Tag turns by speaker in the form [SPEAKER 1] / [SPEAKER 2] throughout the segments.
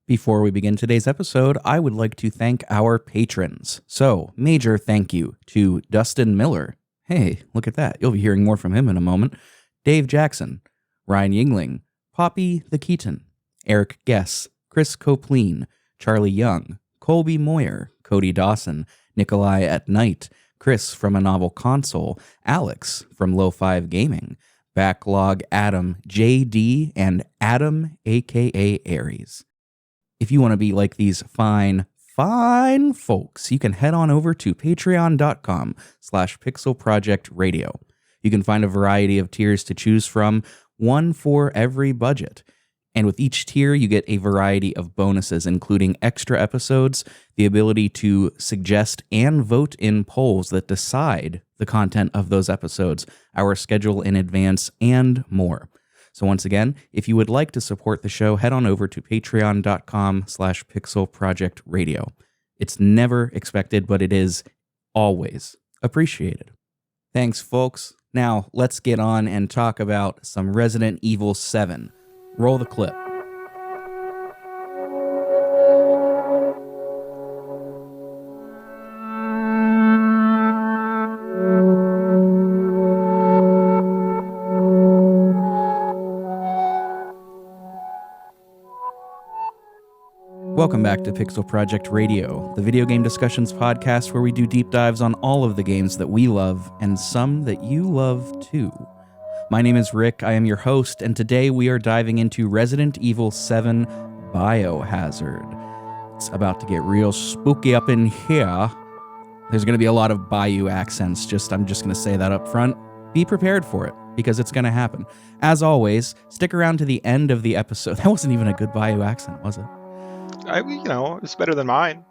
[SPEAKER 1] Before we begin today's episode, I would like to thank our patrons. So, major thank you to Dustin Miller. Hey, look at that. You'll be hearing more from him in a moment. Dave Jackson, Ryan Yingling, Poppy the Keaton, Eric Guess, Chris Copleen, Charlie Young, Colby Moyer, Cody Dawson, Nikolai at Night, Chris from A Novel Console, Alex from Low 5 Gaming, Backlog Adam, JD, and Adam, aka Aries. If you want to be like these fine folks, you can head on over to patreon.com/pixelprojectradio. You can find a variety of tiers to choose from, one for every budget. And with each tier, you get a variety of bonuses, including extra episodes, the ability to suggest and vote in polls that decide the content of those episodes, our schedule in advance, and more. So once again, if you would like to support the show, head on over to patreon.com/pixelprojectradio. It's never expected, but it is always appreciated. Thanks, folks. Now, let's get on and talk about some Resident Evil 7. Roll the clip. Welcome back to Pixel Project Radio, the video game discussions podcast where we do deep dives on all of the games that we love and some that you love too. My name is Rick, I am your host, and today we are diving into Resident Evil 7 Biohazard. It's about to get real spooky up in here. There's going to be a lot of bayou accents, I'm just going to say that up front. Be prepared for it, because it's going to happen. As always, stick around to the end of the episode. That wasn't even a good bayou accent, was it?
[SPEAKER 2] It's better than mine.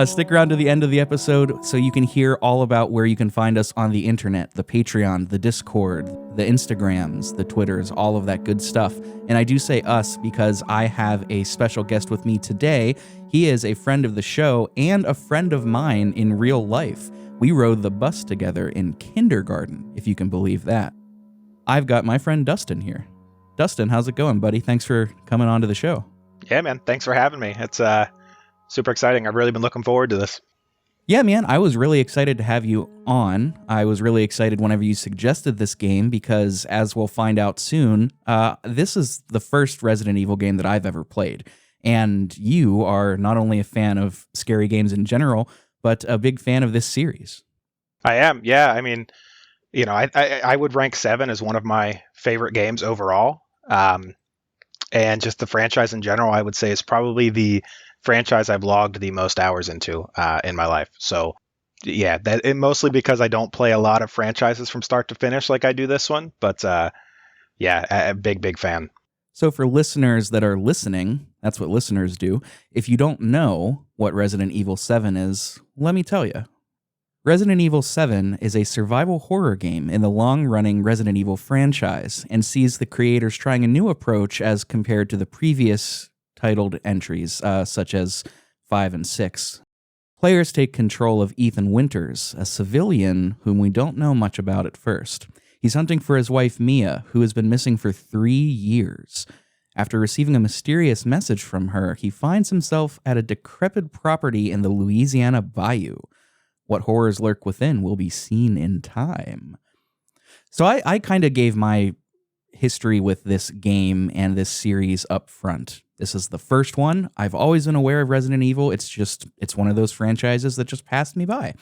[SPEAKER 1] Stick around to the end of the episode so you can hear all about where you can find us on the internet, the Patreon, the Discord, the Instagrams, the Twitters, all of that good stuff. And I do say us because I have a special guest with me today. He is a friend of the show and a friend of mine in real life. We rode the bus together in kindergarten, if you can believe that. I've got my friend Dustin here. Dustin, how's it going, buddy? Thanks for coming on to the show.
[SPEAKER 2] Yeah, man. Thanks for having me. It's super exciting. I've really been looking forward to this.
[SPEAKER 1] Yeah, man. I was really excited to have you on. I was really excited whenever you suggested this game because, as we'll find out soon, this is the first Resident Evil game that I've ever played. And you are not only a fan of scary games in general, but a big fan of this series.
[SPEAKER 2] I am. Yeah. I mean, I would rank 7 as one of my favorite games overall. And just the franchise in general, I would say is probably the franchise I've logged the most hours into in my life. So, yeah, mostly because I don't play a lot of franchises from start to finish like I do this one. But, yeah, a big fan.
[SPEAKER 1] So for listeners that are listening, that's what listeners do. If you don't know what Resident Evil 7 is, let me tell you. Resident Evil 7 is a survival horror game in the long-running Resident Evil franchise and sees the creators trying a new approach as compared to the previous titled entries, such as 5 and 6. Players take control of Ethan Winters, a civilian whom we don't know much about at first. He's hunting for his wife Mia, who has been missing for 3 years. After receiving a mysterious message from her, he finds himself at a decrepit property in the Louisiana bayou. What horrors lurk within will be seen in time. So I kind of gave my history with this game and this series up front. This is the first one. I've always been aware of Resident Evil. It's one of those franchises that just passed me by.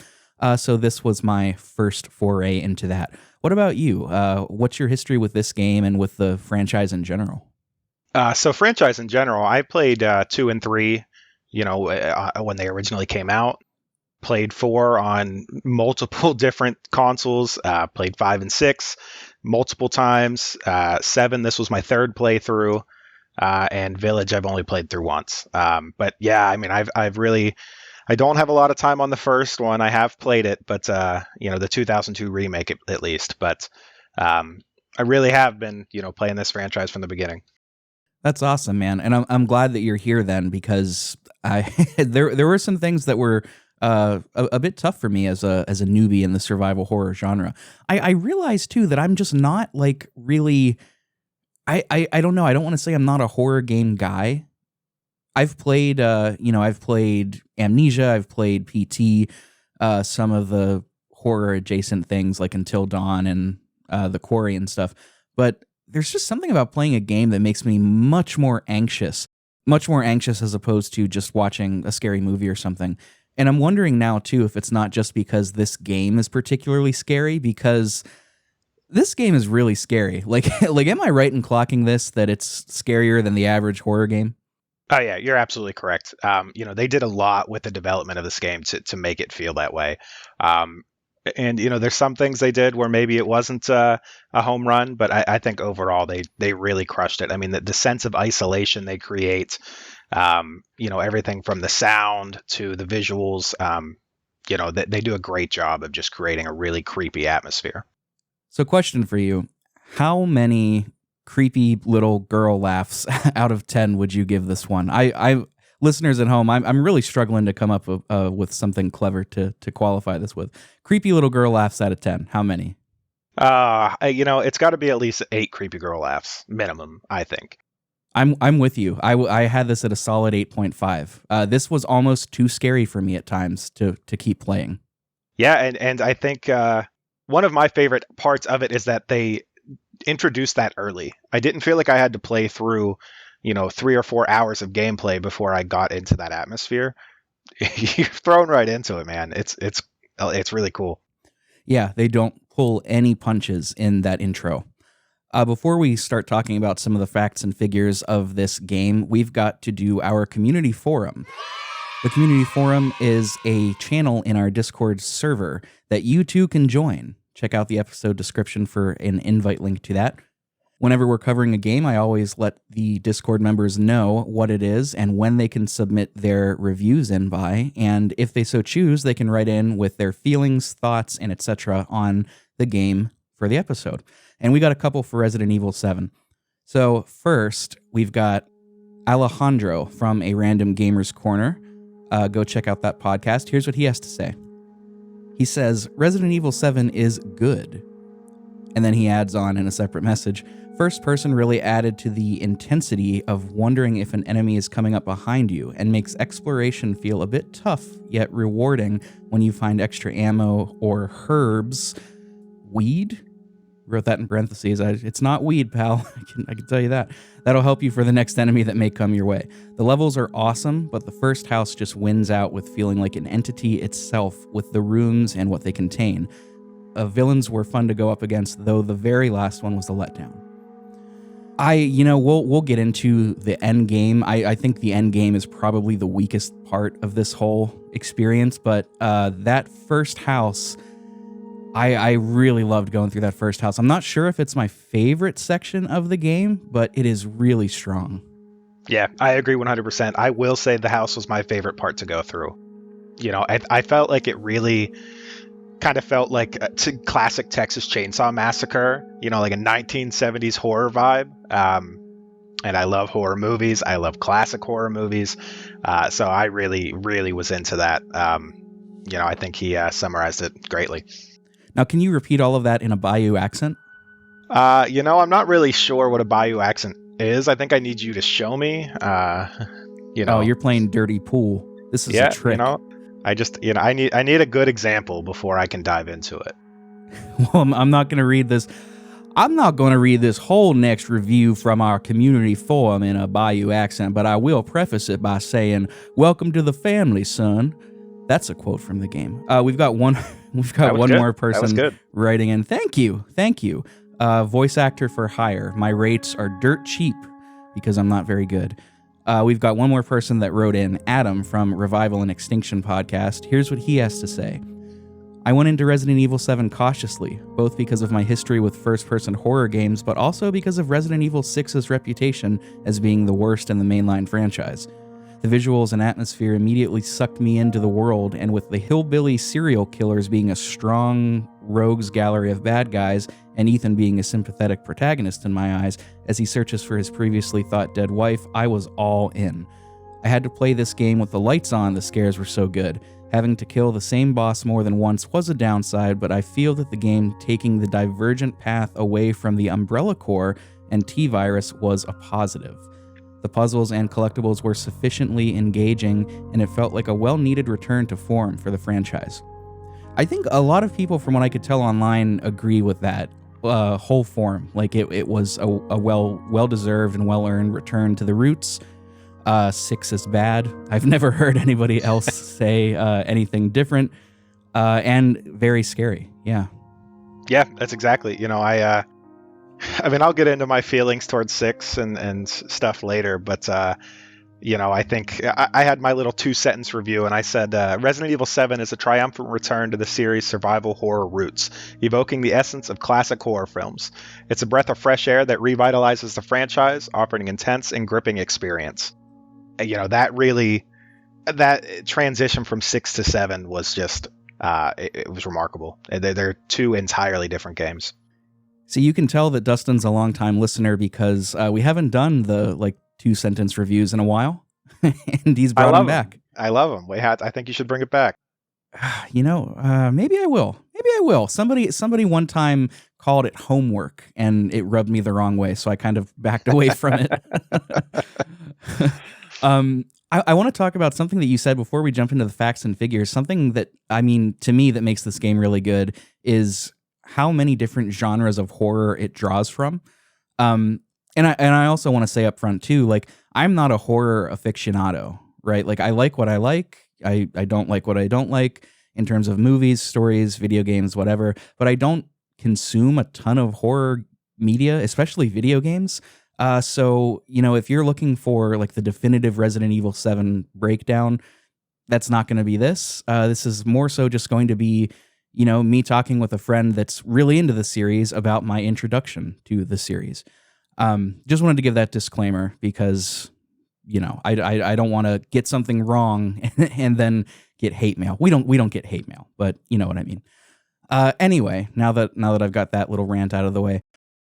[SPEAKER 1] So this was my first foray into that. What about you? What's your history with this game and with the franchise in general?
[SPEAKER 2] So franchise in general, I played 2 and 3, when they originally came out. Played 4 on multiple different consoles, played 5 and 6 multiple times, 7, this was my third playthrough, and Village I've only played through once. But yeah, I mean, I don't have a lot of time on the first one. I have played it, but the 2002 remake at least, but I really have been, playing this franchise from the beginning.
[SPEAKER 1] That's awesome, man. And I'm glad that you're here then, because there were some things that were a bit tough for me as a newbie in the survival horror genre. I realized too that I'm just not like really. I don't know. I don't want to say I'm not a horror game guy, I've played, I've played Amnesia, I've played PT, some of the horror adjacent things like Until Dawn and The Quarry and stuff. But there's just something about playing a game that makes me much more anxious as opposed to just watching a scary movie or something. And I'm wondering now too if it's not just because this game is particularly scary, because this game is really scary. Like am I right in clocking this, that it's scarier than the average horror game?
[SPEAKER 2] Oh yeah, you're absolutely correct. They did a lot with the development of this game to make it feel that way. And there's some things they did where maybe it wasn't a home run, but I think overall they really crushed it. I mean, the sense of isolation they create, everything from the sound to the visuals, they do a great job of just creating a really creepy atmosphere.
[SPEAKER 1] So question for you, how many creepy little girl laughs out of 10 would you give this one? I listeners at home, I'm really struggling to come up with something clever to qualify this with. Creepy little girl laughs out of 10. How many?
[SPEAKER 2] It's got to be at least 8 creepy girl laughs minimum, I think.
[SPEAKER 1] I'm with you. I had this at a solid 8.5. This was almost too scary for me at times to keep playing.
[SPEAKER 2] Yeah, and I think one of my favorite parts of it is that they introduced that early. I didn't feel like I had to play through 3 or 4 hours of gameplay before I got into that atmosphere. You're thrown right into it, man. It's really cool.
[SPEAKER 1] Yeah, they don't pull any punches in that intro. Before we start talking about some of the facts and figures of this game, we've got to do our community forum. The community forum is a channel in our Discord server that you too can join. Check out the episode description for an invite link to that. Whenever we're covering a game, I always let the Discord members know what it is and when they can submit their reviews in by. And if they so choose, they can write in with their feelings, thoughts, and etc. on the game for the episode. And we got a couple for Resident Evil 7. So first, we've got Alejandro from A Random Gamer's Corner. Go check out that podcast. Here's what he has to say. He says, Resident Evil 7 is good. And then he adds on in a separate message, first person really added to the intensity of wondering if an enemy is coming up behind you and makes exploration feel a bit tough, yet rewarding when you find extra ammo or herbs. Weed? Wrote that in parentheses. It's not weed, pal. I can tell you that. That'll help you for the next enemy that may come your way. The levels are awesome, but the first house just wins out with feeling like an entity itself with the rooms and what they contain. Villains were fun to go up against, though the very last one was a letdown. We'll get into the end game. I think the end game is probably the weakest part of this whole experience, but that first house, I really loved going through that first house. I'm not sure if it's my favorite section of the game, but it is really strong.
[SPEAKER 2] Yeah, I agree 100%. I will say the house was my favorite part to go through. I felt like it really kind of felt like a classic Texas Chainsaw Massacre, like a 1970s horror vibe. And I love horror movies. I love classic horror movies. So I really, really was into that. I think he summarized it greatly.
[SPEAKER 1] Now, can you repeat all of that in a Bayou accent?
[SPEAKER 2] I'm not really sure what a Bayou accent is. I think I need you to show me. Oh,
[SPEAKER 1] you're playing Dirty Pool. This is a trick.
[SPEAKER 2] I just, I need a good example before I can dive into it.
[SPEAKER 1] Well, I'm not going to read this. I'm not going to read this whole next review from our community forum in a Bayou accent, but I will preface it by saying, "Welcome to the family, son." That's a quote from the game. We've got one more person writing in. Thank you. Voice actor for hire. My rates are dirt cheap because I'm not very good. We've got one more person that wrote in, Adam from Revival and Extinction podcast. Here's what he has to say. I went into Resident Evil 7 cautiously, both because of my history with first-person horror games, but also because of Resident Evil 6's reputation as being the worst in the mainline franchise. The visuals and atmosphere immediately sucked me into the world, and with the hillbilly serial killers being a strong rogues gallery of bad guys, and Ethan being a sympathetic protagonist in my eyes as he searches for his previously thought dead wife, I was all in. I had to play this game with the lights on, the scares were so good. Having to kill the same boss more than once was a downside, but I feel that the game taking the divergent path away from the Umbrella Core and T-Virus was a positive. The puzzles and collectibles were sufficiently engaging, and it felt like a well-needed return to form for the franchise. I think a lot of people, from what I could tell online, agree with that whole form. Like it was a well-deserved and well-earned return to the roots. 6 is bad. I've never heard anybody else say anything different. And very scary. Yeah.
[SPEAKER 2] Yeah, that's exactly. I mean, I'll get into my feelings towards 6 and stuff later, but I think I had my little 2-sentence review, and I said Resident Evil 7 is a triumphant return to the series' survival horror roots, evoking the essence of classic horror films. It's a breath of fresh air that revitalizes the franchise, offering an intense and gripping experience. That transition from 6 to 7 was just it was remarkable. They're 2 entirely different games.
[SPEAKER 1] So you can tell that Dustin's a longtime listener because we haven't done the 2-sentence reviews in a while, and he's brought them back.
[SPEAKER 2] I love them. I think you should bring it back.
[SPEAKER 1] Maybe I will. Maybe I will. Somebody one time called it homework, and it rubbed me the wrong way, so I kind of backed away from it. I want to talk about something that you said before we jump into the facts and figures. Something that, to me, that makes this game really good is how many different genres of horror it draws from. And I also want to say up front too, I'm not a horror aficionado, right? I like what I like. I don't like what I don't like in terms of movies, stories, video games, whatever. But I don't consume a ton of horror media, especially video games. So, if you're looking for the definitive Resident Evil 7 breakdown, that's not going to be this. This is more so just going to be, me talking with a friend that's really into the series about my introduction to the series. Just wanted to give that disclaimer because, I don't want to get something wrong and then get hate mail. We don't get hate mail, but you know what I mean. Anyway, now that I've got that little rant out of the way,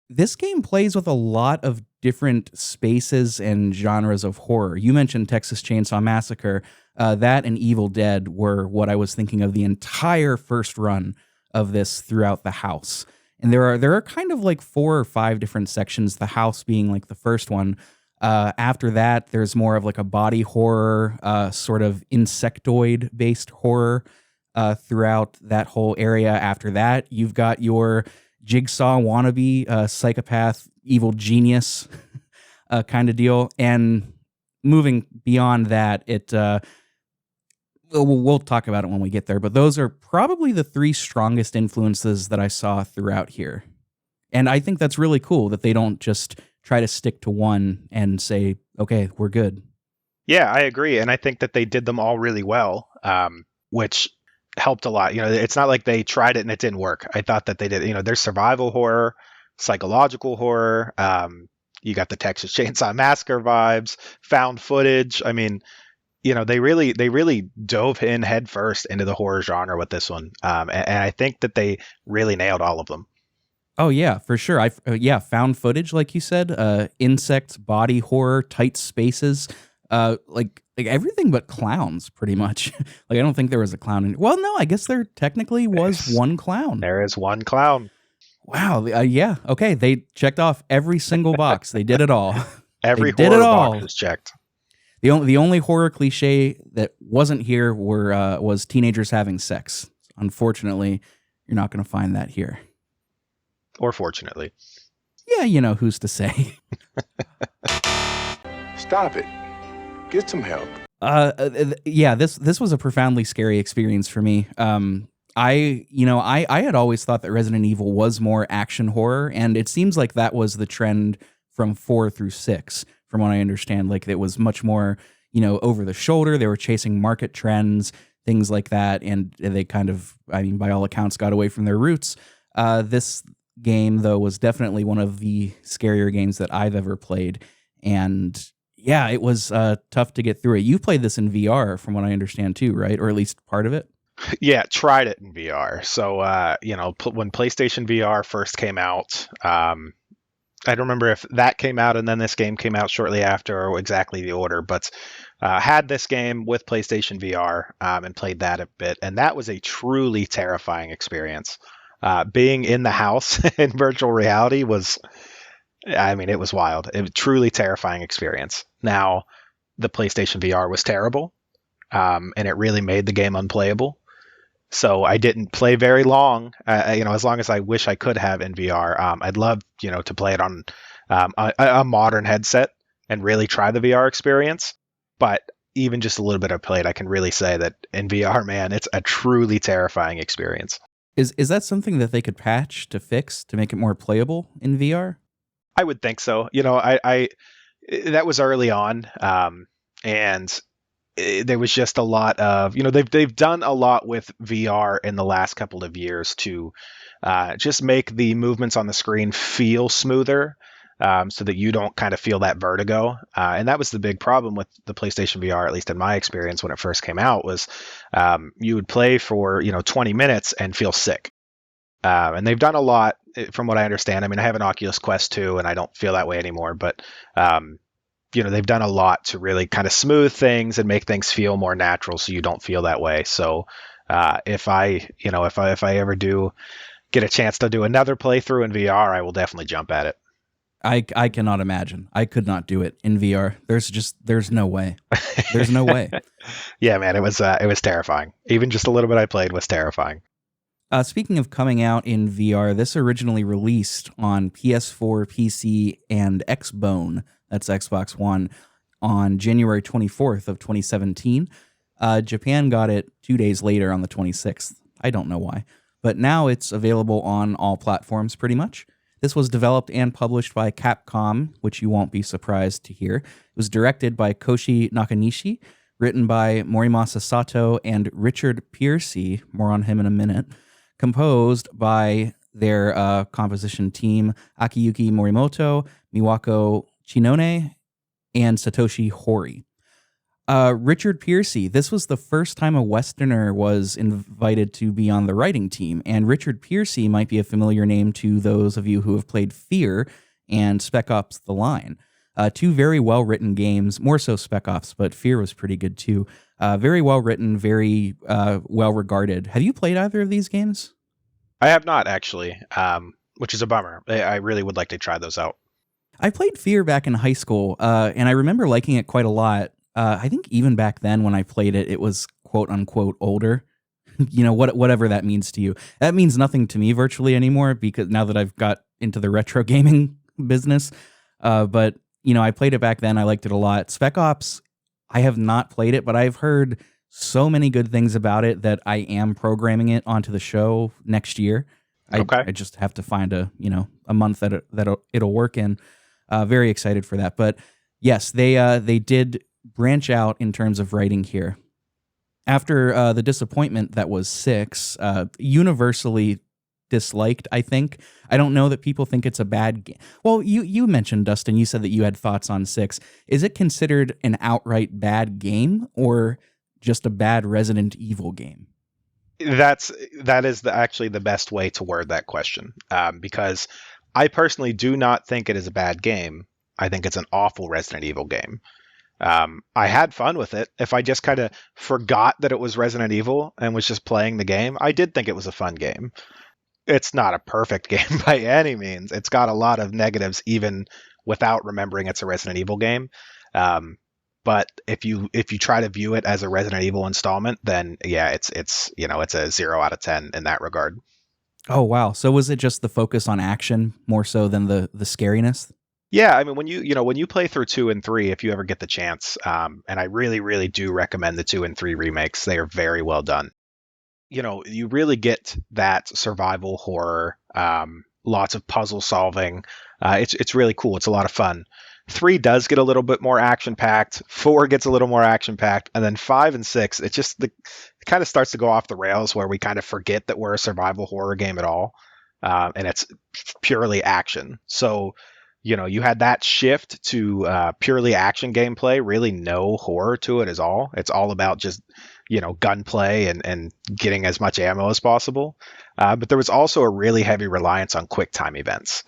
[SPEAKER 1] this game plays with a lot of different spaces and genres of horror. You mentioned Texas Chainsaw Massacre. That and Evil Dead were what I was thinking of the entire first run of this throughout the house. And there are kind of 4 or 5 different sections, the house being the first one. After that, there's more of a body horror, sort of insectoid-based horror throughout that whole area. After that, you've got your Jigsaw wannabe, psychopath, evil genius kind of deal. And moving beyond that, we'll talk about it when we get there, but those are probably the 3 strongest influences that I saw throughout here. And I think that's really cool that they don't just try to stick to one and say, okay, we're good.
[SPEAKER 2] Yeah, I agree. And I think that they did them all really well, which helped a lot. It's not like they tried it and it didn't work. I thought that they did. There's survival horror, psychological horror. You got the Texas Chainsaw Massacre vibes, found footage. They really dove in head first into the horror genre with this one. And I think that they really nailed all of them.
[SPEAKER 1] Oh yeah, for sure. Found footage, like you said, insect, body horror, tight spaces, like everything but clowns, pretty much. I don't think there was a clown in. Well, no, I guess there technically was one clown.
[SPEAKER 2] There is one clown.
[SPEAKER 1] Wow. Yeah. Okay. They checked off every single box. They did it all.
[SPEAKER 2] Every horror box was checked.
[SPEAKER 1] The only horror cliche that wasn't here was teenagers having sex. Unfortunately, you're not going to find that here.
[SPEAKER 2] Or fortunately.
[SPEAKER 1] Yeah, who's to say.
[SPEAKER 3] Stop it. Get some help.
[SPEAKER 1] This was a profoundly scary experience for me. I had always thought that Resident Evil was more action horror, and it seems like that was the trend from 4 through 6, from what I understand. It was much more, over the shoulder. They were chasing market trends, things like that, and they kind of, by all accounts, got away from their roots. This game, though, was definitely one of the scarier games that I've ever played, and yeah, it was tough to get through it. You played this in VR, from what I understand, too, right? Or at least part of it?
[SPEAKER 2] Yeah, tried it in VR. So, when PlayStation VR first came out, I don't remember if that came out and then this game came out shortly after, or exactly the order, but had this game with PlayStation VR and played that a bit. And that was a truly terrifying experience. Being in the house in virtual reality was I mean, it was wild. It was a truly terrifying experience. Now, the PlayStation VR was terrible, and it really made the game unplayable. So I didn't play very long. As long as I wish I could have in VR. I'd love, to play it on a modern headset and really try the VR experience. But even just a little bit I played, I can really say that in VR, man, it's a truly terrifying experience.
[SPEAKER 1] Is that something that they could patch to fix to make it more playable in VR?
[SPEAKER 2] I would think so. I that was early on, and there was just a lot of they've done a lot with VR in the last couple of years to just make the movements on the screen feel smoother, so that you don't kind of feel that vertigo. And that was the big problem with the PlayStation VR, at least in my experience when it first came out, was you would play for 20 minutes and feel sick. And they've done a lot, from what I understand. I mean, I have an Oculus Quest 2, and I don't feel that way anymore. But they've done a lot to really kind of smooth things and make things feel more natural, so you don't feel that way. So if I ever do get a chance to do another playthrough in VR, I will definitely jump at it.
[SPEAKER 1] I cannot imagine. I could not do it in VR. There's no way. There's no way.
[SPEAKER 2] Yeah, man, it was terrifying. Even just a little bit I played was terrifying.
[SPEAKER 1] Speaking of coming out in VR, this originally released on PS4, PC, and Xbone, that's Xbox One, on January 24th of 2017. Japan got it 2 days later on the 26th. I don't know why. But now it's available on all platforms pretty much. This was developed and published by Capcom, which you won't be surprised to hear. It was directed by Koshi Nakanishi, written by Morimasa Sato and Richard Piercy, more on him in a minute, composed by their composition team, Akiyuki Morimoto, Miwako Chinone, and Satoshi Hori. Richard Piercy, this was the first time a Westerner was invited to be on the writing team, and Richard Piercy might be a familiar name to those of you who have played Fear and Spec Ops: The Line. Two very well-written games, more so Spec Ops, but Fear was pretty good too. Very well-written, very well-regarded. Have you played either of these games?
[SPEAKER 2] I have not, actually, which is a bummer. I really would like to try those out.
[SPEAKER 1] I played Fear back in high school, and I remember liking it quite a lot. I think even back then when I played it, it was quote-unquote older. Whatever that means to you. That means nothing to me virtually anymore, because now that I've got into the retro gaming business. But I played it back then. I liked it a lot. Spec Ops, I have not played it, but I've heard so many good things about it that I am programming it onto the show next year.
[SPEAKER 2] Okay.
[SPEAKER 1] I just have to find a month that it'll work in. Very excited for that. But yes, they did branch out in terms of writing here. After the disappointment that was 6, universally disliked, I think. I don't know that people think it's a bad game. Well, you mentioned, Dustin, you said that you had thoughts on 6. Is it considered an outright bad game or just a bad Resident Evil game?
[SPEAKER 2] That is actually the best way to word that question, because I personally do not think it is a bad game. I think it's an awful Resident Evil game. I had fun with it. If I just kind of forgot that it was Resident Evil and was just playing the game, I did think it was a fun game. It's not a perfect game by any means. It's got a lot of negatives even without remembering it's a Resident Evil game. But if you try to view it as a Resident Evil installment, then yeah, it's a 0 out of 10 in that regard.
[SPEAKER 1] Oh wow! So was it just the focus on action more so than the scariness?
[SPEAKER 2] Yeah, I mean, when you play through 2 and 3, if you ever get the chance, and I really, really do recommend the 2 and 3 remakes. They are very well done. You really get that survival horror, lots of puzzle solving. It's really cool. It's a lot of fun. 3 does get a little bit more action-packed. 4 gets a little more action-packed. And then 5 and 6, it kind of starts to go off the rails where we kind of forget that we're a survival horror game at all. And it's purely action. So, you had that shift to purely action gameplay, really no horror to it at all. It's all about just, gunplay and getting as much ammo as possible. But there was also a really heavy reliance on quick time events,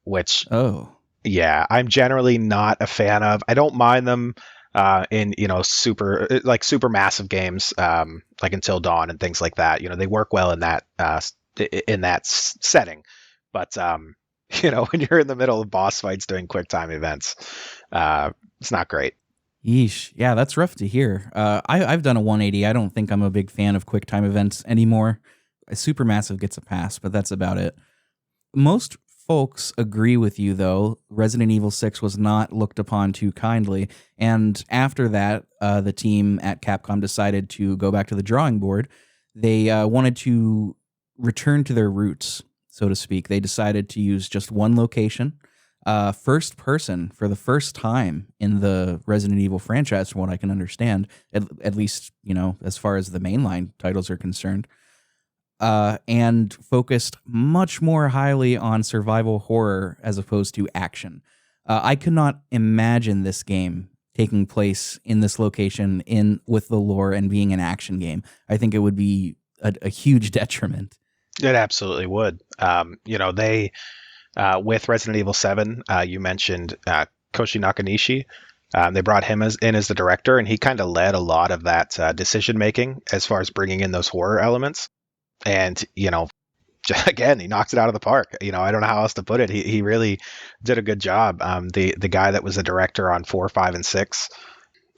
[SPEAKER 2] which... Yeah, I'm generally not a fan of. I don't mind them in super massive games like Until Dawn and things like that. They work well in that setting. But when you're in the middle of boss fights doing quick time events. It's not great.
[SPEAKER 1] Yeesh. Yeah, that's rough to hear. I've done a 180. I don't think I'm a big fan of quick time events anymore. Supermassive gets a pass, but that's about it. Most folks agree with you, though. Resident Evil 6 was not looked upon too kindly. And after that, the team at Capcom decided to go back to the drawing board. They wanted to return to their roots, so to speak. They decided to use just one location, first person for the first time in the Resident Evil franchise, from what I can understand, at least, as far as the mainline titles are concerned. And focused much more highly on survival horror as opposed to action. I could not imagine this game taking place in this location with the lore and being an action game. I think it would be a huge detriment.
[SPEAKER 2] It absolutely would. They with Resident Evil 7, you mentioned Koshi Nakanishi. They brought him in as the director, and he kind of led a lot of that decision making as far as bringing in those horror elements. And, again, he knocked it out of the park. I don't know how else to put it. He really did a good job. The guy that was the director on 4, 5, and 6,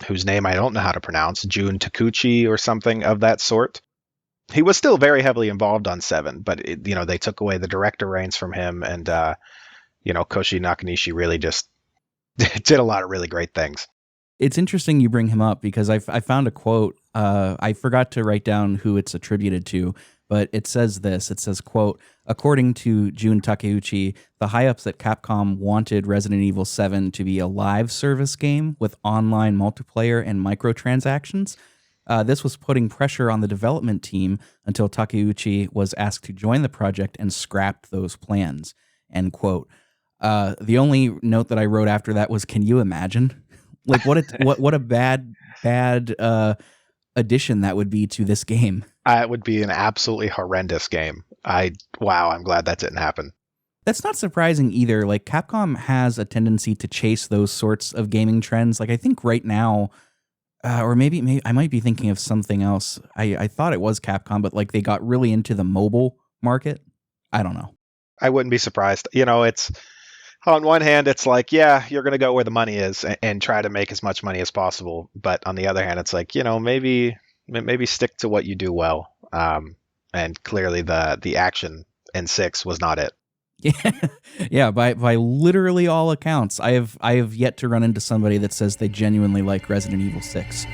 [SPEAKER 2] whose name I don't know how to pronounce, Jun Takuchi or something of that sort. He was still very heavily involved on 7, but they took away the director reins from him, and Koshi Nakanishi really just did a lot of really great things.
[SPEAKER 1] It's interesting you bring him up because I found a quote. I forgot to write down who it's attributed to, but it says this. It says, quote, according to Jun Takeuchi, the high-ups at Capcom wanted Resident Evil 7 to be a live service game with online multiplayer and microtransactions. This was putting pressure on the development team until Takeuchi was asked to join the project and scrapped those plans, end quote. The only note that I wrote after that was, can you imagine? Like what a bad addition that would be to this game.
[SPEAKER 2] It would be an absolutely horrendous game. I'm glad that didn't happen.
[SPEAKER 1] That's not surprising either. Like, Capcom has a tendency to chase those sorts of gaming trends. Like, I think right now, or maybe I might be thinking of something else. I thought it was Capcom, but like they got really into the mobile market. I don't know.
[SPEAKER 2] I wouldn't be surprised. It's on one hand, it's like, yeah, you're going to go where the money is and try to make as much money as possible. But on the other hand, it's like, maybe stick to what you do well. And clearly the action in 6 was not it.
[SPEAKER 1] Yeah. By literally all accounts, I have yet to run into somebody that says they genuinely like Resident Evil 6.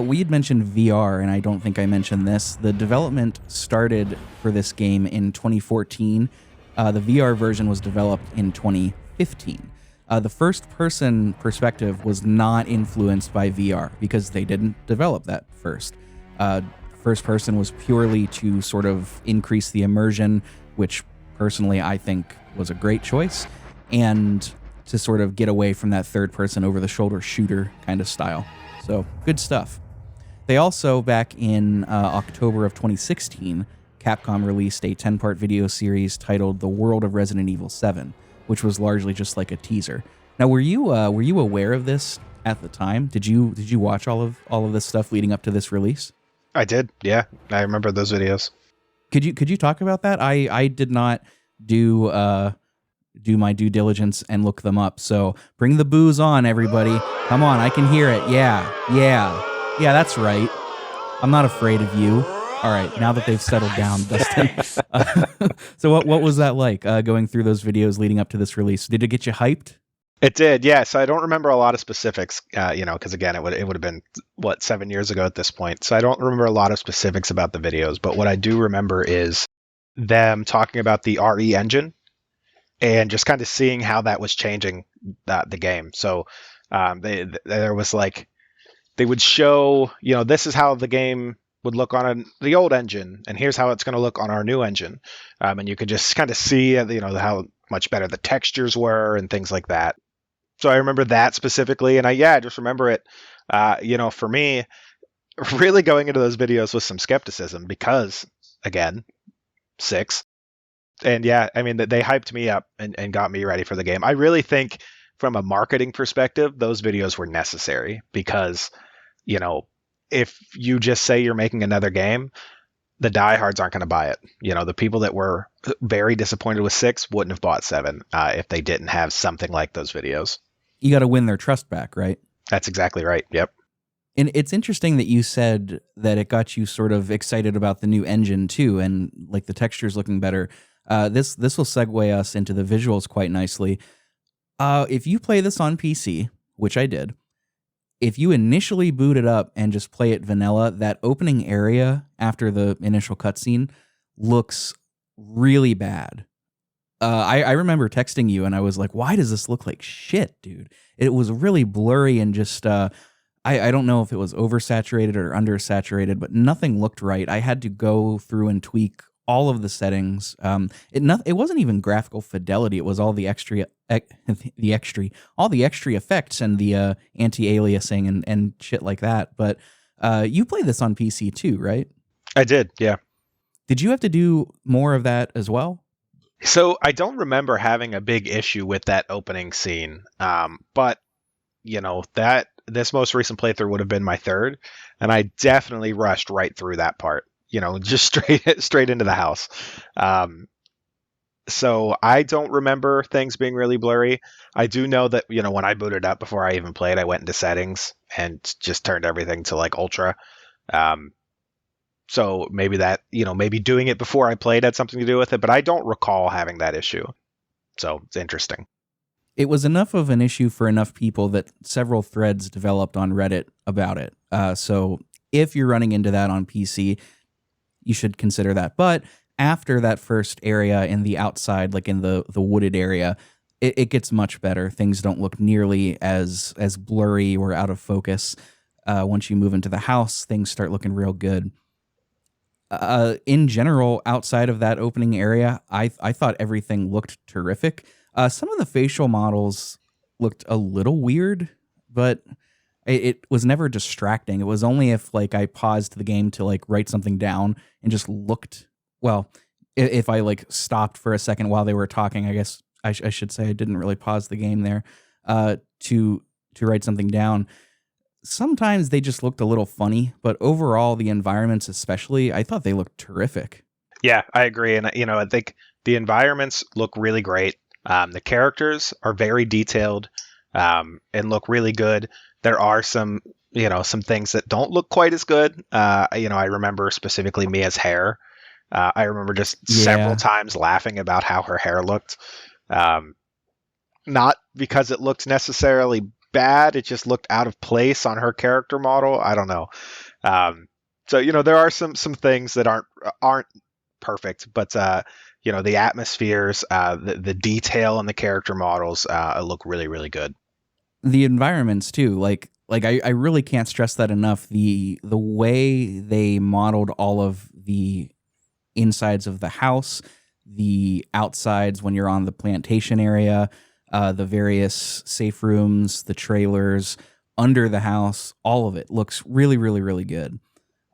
[SPEAKER 1] We had mentioned VR, and I don't think I mentioned this. The development started for this game in 2014. The VR version was developed in 2015. The first-person perspective was not influenced by VR because they didn't develop that first. First person was purely to sort of increase the immersion, which personally I think was a great choice, and to sort of get away from that third-person over-the-shoulder shooter kind of style. So, good stuff. They also, back in October of 2016, Capcom released a 10-part video series titled The World of Resident Evil 7, which was largely just like a teaser. Now, were you aware of this at the time? Did you watch all of this stuff leading up to this release?
[SPEAKER 2] I did, yeah. I remember those videos.
[SPEAKER 1] Could you talk about that? I did not do my due diligence and look them up. So bring the booze on, everybody. Come on, I can hear it. Yeah, that's right. I'm not afraid of you. All right, now that they've settled down, Dustin. So what was that like, going through those videos leading up to this release? Did it get you hyped?
[SPEAKER 2] It did, yeah. So I don't remember a lot of specifics, because again, it would have been 7 years ago at this point. So I don't remember a lot of specifics about the videos. But what I do remember is them talking about the RE engine and just kind of seeing how that was changing the game. So there was like, they would show, this is how the game would look on the old engine, and here's how it's going to look on our new engine. And you could just kind of see, how much better the textures were and things like that. So I remember that specifically, and I just remember it. For me, really going into those videos with some skepticism because, again, 6. And yeah, I mean, they hyped me up and got me ready for the game. I really think from a marketing perspective, those videos were necessary because, you know, if you just say you're making another game, the diehards aren't going to buy it. You know, the people that were very disappointed with 6 wouldn't have bought 7 if they didn't have something like those videos.
[SPEAKER 1] You got to win their trust back, right?
[SPEAKER 2] That's exactly right. Yep.
[SPEAKER 1] And it's interesting that you said that it got you sort of excited about the new engine too, and like the textures looking better. This will segue us into the visuals quite nicely. If you play this on PC, which I did, if you initially boot it up and just play it vanilla, that opening area after the initial cutscene looks really bad. I remember texting you and I was like, why does this look like shit, dude? It was really blurry and just, I don't know if it was oversaturated or undersaturated, but nothing looked right. I had to go through and tweak all of the settings. It wasn't even graphical fidelity. It was all the extra effects and the anti-aliasing and shit like that. But you play this on PC too, right?
[SPEAKER 2] I did, yeah. Did
[SPEAKER 1] you have to do more of that as well?
[SPEAKER 2] So I don't remember having a big issue with that opening scene, but you know that this most recent playthrough would have been my 3rd, and I definitely rushed right through that part. You know, just straight into the house. So I don't remember things being really blurry. I do know that, you know, when I booted up before I even played, I went into settings and just turned everything to like ultra. So maybe that, you know, maybe doing it before I played had something to do with it, but I don't recall having that issue. So it's interesting.
[SPEAKER 1] It was enough of an issue for enough people that several threads developed on Reddit about it. So if you're running into that on PC, you should consider that. But after that first area in the outside, like in the wooded area, it gets much better. Things don't look nearly as blurry or out of focus. Once you move into the house, things start looking real good. In general, outside of that opening area, I thought everything looked terrific. Some of the facial models looked a little weird, but it was never distracting. It was only if like I paused the game to like write something down and just looked. Well, if I like stopped for a second while they were talking, I guess I should say I didn't really pause the game there to write something down. Sometimes they just looked a little funny, but overall the environments especially, I thought they looked terrific.
[SPEAKER 2] Yeah, I agree. And, you know, I think the environments look really great. The characters are very detailed and look really good. There are some things that don't look quite as good. I remember specifically Mia's hair. I remember just several times laughing about how her hair looked. Not because it looked necessarily bad. It just looked out of place on her character model. I don't know. So, you know, there are some things that aren't perfect, but the atmospheres, the detail in the character models look really, really good.
[SPEAKER 1] The environments too, like I really can't stress that enough. The way they modeled all of the insides of the house, the outsides when you're on the plantation area, the various safe rooms, the trailers, under the house, all of it looks really, really, really good.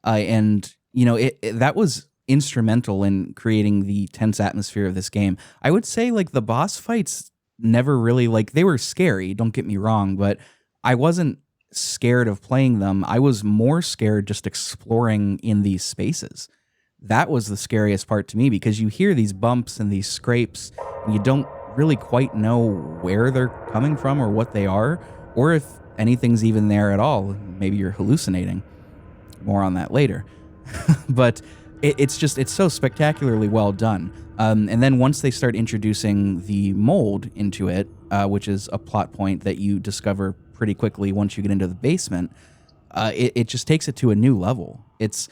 [SPEAKER 1] And you know, that was instrumental in creating the tense atmosphere of this game. I would say like the boss fights never really, like, they were scary, don't get me wrong, but I wasn't scared of playing them. I was more scared just exploring in these spaces. That was the scariest part to me, because you hear these bumps and these scrapes and you don't really quite know where they're coming from or what they are, or if anything's even there at all. Maybe you're hallucinating. More on that later. But it's so spectacularly well done. And then once they start introducing the mold into it, which is a plot point that you discover pretty quickly once you get into the basement, it just takes it to a new level. It's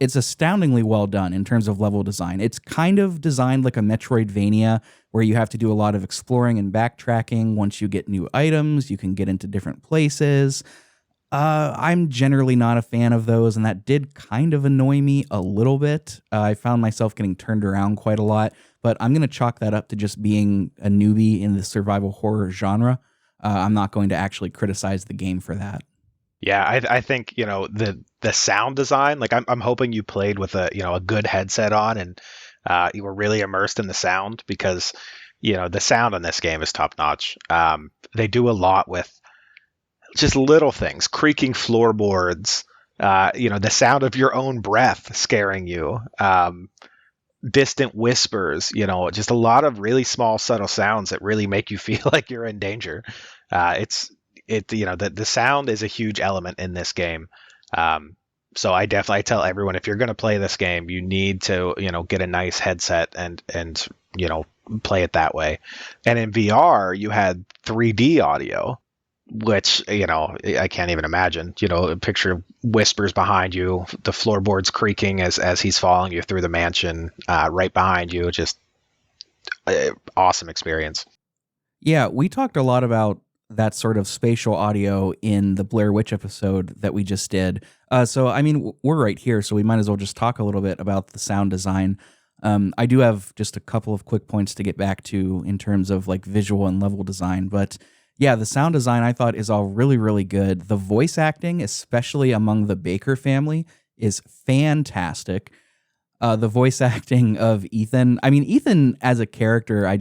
[SPEAKER 1] astoundingly well done in terms of level design. It's kind of designed like a Metroidvania, where you have to do a lot of exploring and backtracking. Once you get new items, you can get into different places. I'm generally not a fan of those, and that did kind of annoy me a little bit. I found myself getting turned around quite a lot, but I'm going to chalk that up to just being a newbie in the survival horror genre. I'm not going to actually criticize the game for that.
[SPEAKER 2] Yeah, I think, you know, the the sound design, like I'm hoping you played with a good headset on and you were really immersed in the sound, because the sound in this game is top notch. They do a lot with just little things, creaking floorboards, the sound of your own breath scaring you, distant whispers, just a lot of really small, subtle sounds that really make you feel like you're in danger. The sound is a huge element in this game. So I tell everyone, if you're going to play this game, you need to, get a nice headset and play it that way. And in VR, you had 3D audio, which, I can't even imagine. Picture whispers behind you, the floorboards creaking as he's following you through the mansion, right behind you. Just awesome experience.
[SPEAKER 1] Yeah, we talked a lot about that sort of spatial audio in the Blair Witch episode that we just did. So, I mean, we're right here, so we might as well just talk a little bit about the sound design. I do have just a couple of quick points to get back to in terms of like visual and level design, but yeah, the sound design I thought is all really, really good. The voice acting, especially among the Baker family, is fantastic. The voice acting of Ethan, I mean, Ethan as a character, I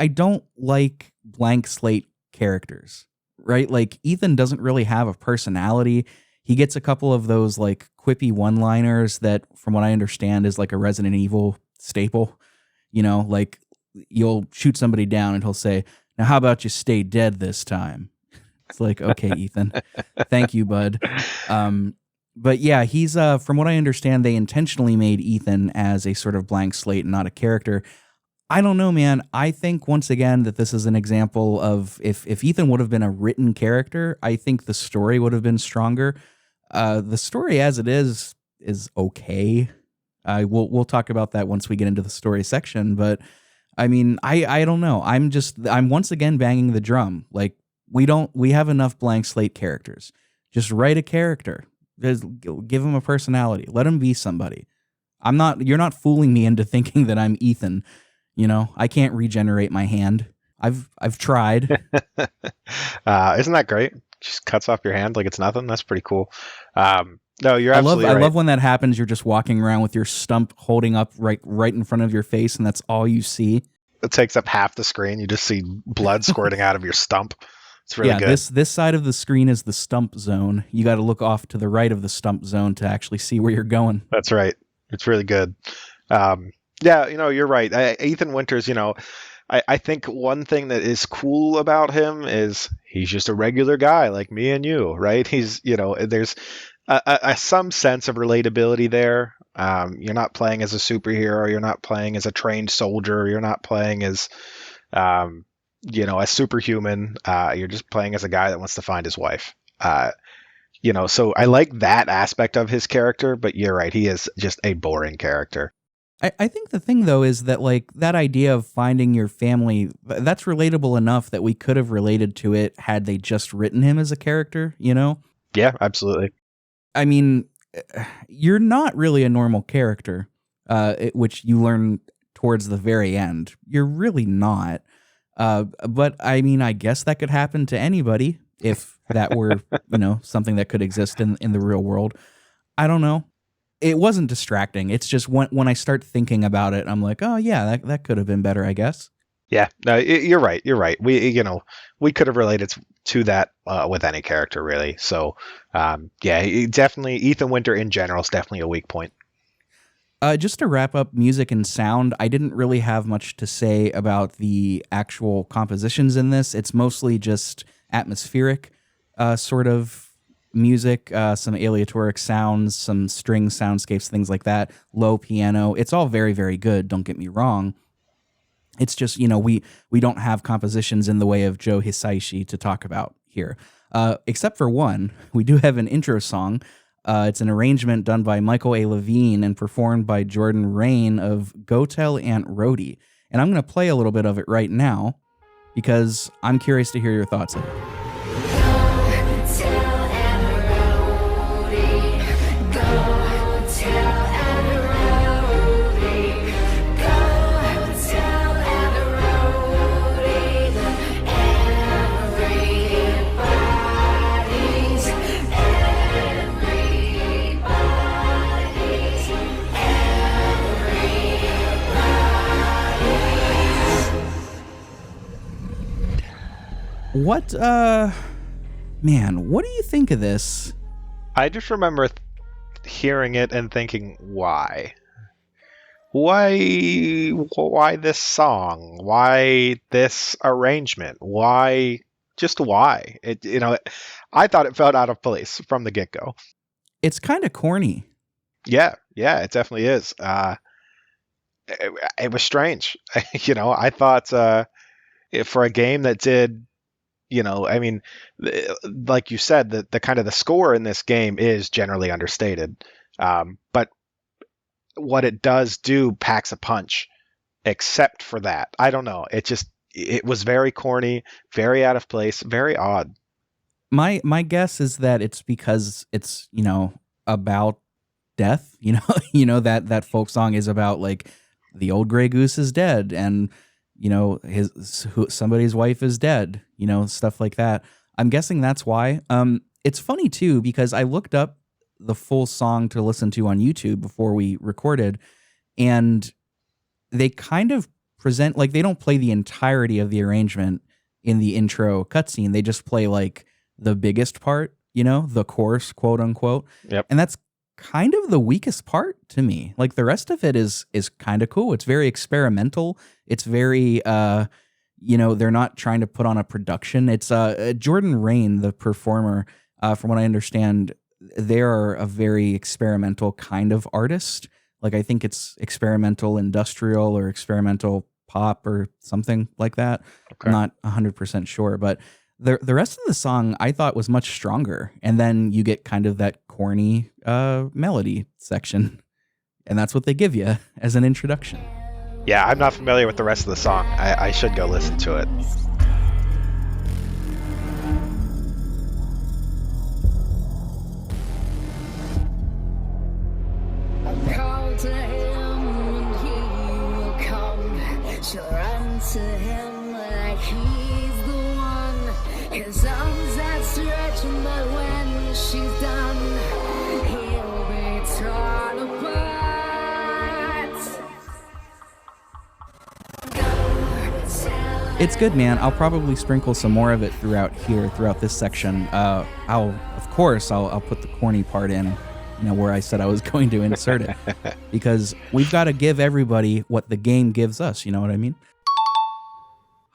[SPEAKER 1] don't like blank slate characters, right? Like Ethan doesn't really have a personality. He gets a couple of those like quippy one-liners that, from what I understand, is like a Resident Evil staple. Like you'll shoot somebody down and he'll say, "Now how about you stay dead this time?" It's like, okay, Ethan, thank you, bud. But yeah, he's from what I understand, they intentionally made Ethan as a sort of blank slate and not a character. I don't know, man. I think once again that this is an example of if Ethan would have been a written character, I think the story would have been stronger. The story as it is okay. We'll talk about that once we get into the story section. But I mean, I don't know. I'm once again banging the drum. Like we have enough blank slate characters. Just write a character. Just give him a personality. Let him be somebody. You're not fooling me into thinking that I'm Ethan. I can't regenerate my hand. I've tried.
[SPEAKER 2] Isn't that great? Just cuts off your hand like it's nothing. That's pretty cool. No, you're absolutely right.
[SPEAKER 1] I love when that happens. You're just walking around with your stump holding up right in front of your face, and that's all you see.
[SPEAKER 2] It takes up half the screen. You just see blood squirting out of your stump. It's really good.
[SPEAKER 1] This side of the screen is the stump zone. You got to look off to the right of the stump zone to actually see where you're going.
[SPEAKER 2] That's right. It's really good. Yeah, you're right. Ethan Winters, I think one thing that is cool about him is he's just a regular guy like me and you, right? He's, there's some sense of relatability there. You're not playing as a superhero. You're not playing as a trained soldier. You're not playing as, a superhuman. You're just playing as a guy that wants to find his wife. So I like that aspect of his character, but you're right. He is just a boring character.
[SPEAKER 1] I think the thing, though, is that like that idea of finding your family, that's relatable enough that we could have related to it had they just written him as a character,
[SPEAKER 2] Yeah, absolutely.
[SPEAKER 1] I mean, you're not really a normal character, which you learn towards the very end. You're really not. But I mean, I guess that could happen to anybody if that were, something that could exist in the real world. I don't know. It wasn't distracting. It's just when I start thinking about it, I'm like, oh yeah, that could have been better, I guess.
[SPEAKER 2] Yeah, no, you're right. You're right. We could have related to that with any character, really. So, definitely Ethan Winter in general is definitely a weak point.
[SPEAKER 1] Just to wrap up music and sound, I didn't really have much to say about the actual compositions in this. It's mostly just atmospheric sort of music, some aleatoric sounds, some string soundscapes, things like that, low piano. It's all very, very good, don't get me wrong. It's just, we don't have compositions in the way of Joe Hisaishi to talk about here. Except for one, we do have an intro song. It's an arrangement done by Michael A. Levine and performed by Jordan Rain of Go Tell Aunt Rhody. And I'm going to play a little bit of it right now because I'm curious to hear your thoughts on it. What, man, what do you think of this?
[SPEAKER 2] I just remember hearing it and thinking, why? Why this song? Why this arrangement? Why? Just why? I thought it felt out of place from the get-go.
[SPEAKER 1] It's kind of corny.
[SPEAKER 2] Yeah, it definitely is. It was strange. I thought for a game that did, like you said, the kind of the score in this game is generally understated. But what it does do packs a punch, except for that. I don't know. It was very corny, very out of place, very odd.
[SPEAKER 1] My guess is that it's because it's, about death, that folk song is about like the old gray goose is dead and somebody's wife is dead, stuff like that. I'm guessing that's why. It's funny too because I looked up the full song to listen to on YouTube before we recorded, and they kind of present like they don't play the entirety of the arrangement in the intro cutscene. They just play like the biggest part, the chorus, quote unquote.
[SPEAKER 2] Yep.
[SPEAKER 1] And that's kind of the weakest part to me. Like the rest of it is kind of cool. It's very experimental. It's very they're not trying to put on a production. It's Jordan Rain, the performer, from what I understand, they are a very experimental kind of artist. Like I think it's experimental industrial or experimental pop or something like that.
[SPEAKER 2] Okay.
[SPEAKER 1] I'm not 100% sure, but the rest of the song I thought was much stronger. And then you get kind of that corny melody section. And that's what they give you as an introduction.
[SPEAKER 2] Yeah, I'm not familiar with the rest of the song. I should go listen to it.
[SPEAKER 4] Call to him and he will come. She'll run to him like he's the one. His arms outstretched, but when she's done, he'll be torn apart.
[SPEAKER 1] It's good, man. I'll probably sprinkle some more of it throughout this section. I'll put the corny part in, where I said I was going to insert it, because we've got to give everybody what the game gives us. You know what I mean?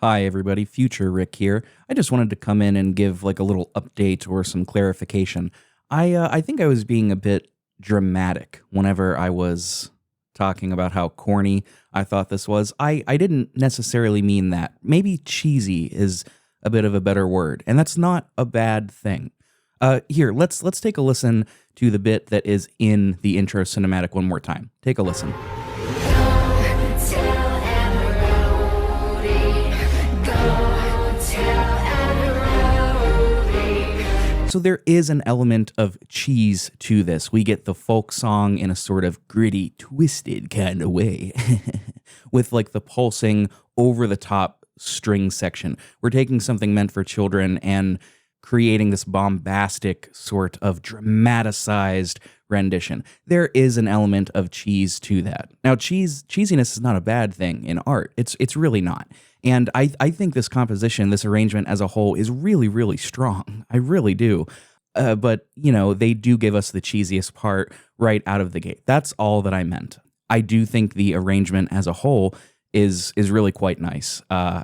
[SPEAKER 1] Hi, everybody. Future Rick here. I just wanted to come in and give like a little update or some clarification. I think I was being a bit dramatic whenever I was talking about how corny I thought this was. I didn't necessarily mean that. Maybe cheesy is a bit of a better word, and that's not a bad thing. Here, let's take a listen to the bit that is in the intro cinematic one more time. Take a listen. So there is an element of cheese to this. We get the folk song in a sort of gritty, twisted kind of way with like the pulsing over-the-top string section. We're taking something meant for children and creating this bombastic sort of dramatized rendition. There is an element of cheese to that. Now, cheesiness is not a bad thing in art. It's really not. And I think this composition, this arrangement as a whole is really, really strong. I really do. But, they do give us the cheesiest part right out of the gate. That's all that I meant. I do think the arrangement as a whole is really quite nice.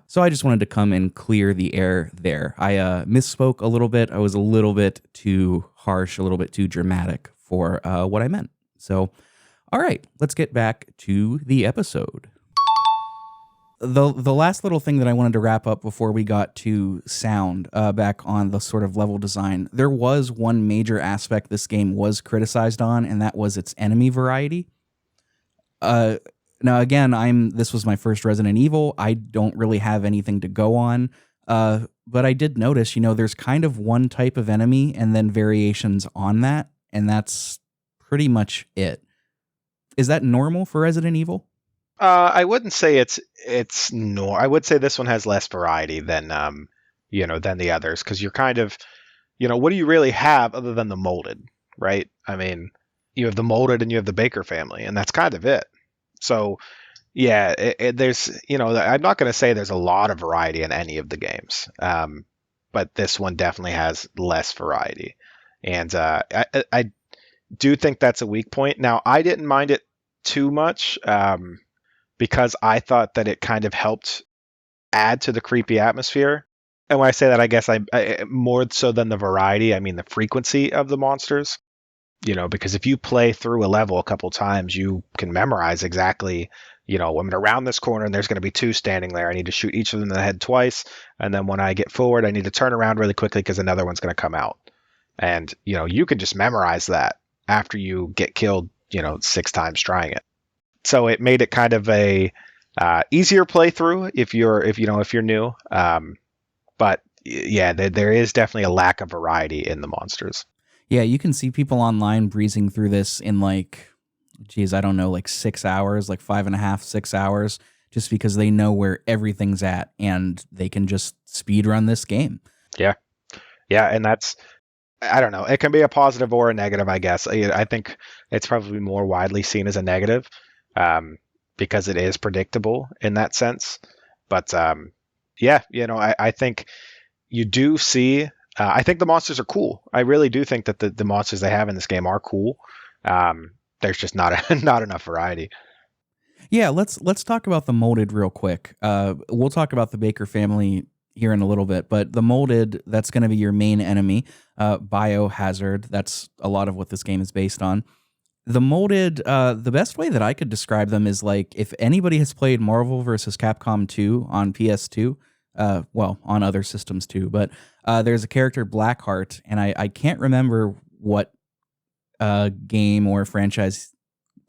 [SPEAKER 1] So I just wanted to come and clear the air there. I misspoke a little bit. I was a little bit too harsh, a little bit too dramatic for what I meant. So, all right, let's get back to the episode. The last little thing that I wanted to wrap up before we got to sound, back on the sort of level design, there was one major aspect this game was criticized on, and that was its enemy variety. Now, again, this was my first Resident Evil. I don't really have anything to go on, but I did notice, there's kind of one type of enemy and then variations on that, and that's pretty much it. Is that normal for Resident Evil?
[SPEAKER 2] I wouldn't say it's I would say this one has less variety than than the others, because you're kind of, what do you really have other than the molded, right? I mean, you have the molded and you have the Baker family, and that's kind of it. So, yeah, there's, I'm not going to say there's a lot of variety in any of the games. but this one definitely has less variety. And I do think that's a weak point. Now, I didn't mind it too much because I thought that it kind of helped add to the creepy atmosphere. And when I say that, I guess I more so than the variety, I mean the frequency of the monsters. Because if you play through a level a couple times, you can memorize exactly, I'm around this corner and there's going to be 2 standing there. I need to shoot each of them in the head twice. And then when I get forward, I need to turn around really quickly because another one's going to come out. And, you can just memorize that after you get killed, 6 times trying it. So it made it kind of a easier playthrough if you're new. But yeah, there is definitely a lack of variety in the monsters.
[SPEAKER 1] Yeah, you can see people online breezing through this in like 6 hours, like 5.5, 6 hours, just because they know where everything's at and they can just speed run this game.
[SPEAKER 2] Yeah. Yeah. And that's, I don't know, it can be a positive or a negative, I guess. I think it's probably more widely seen as a negative because it is predictable in that sense. But yeah, I think you do see, I think the monsters are cool. I really do think that the monsters they have in this game are cool. There's just not enough variety.
[SPEAKER 1] Yeah, let's talk about the molded real quick. We'll talk about the Baker family here in a little bit, but the molded, that's going to be your main enemy, Biohazard. That's a lot of what this game is based on. The molded, the best way that I could describe them is like if anybody has played Marvel vs. Capcom 2 on PS2, well, on other systems too, but there's a character, Blackheart, and I can't remember what game or franchise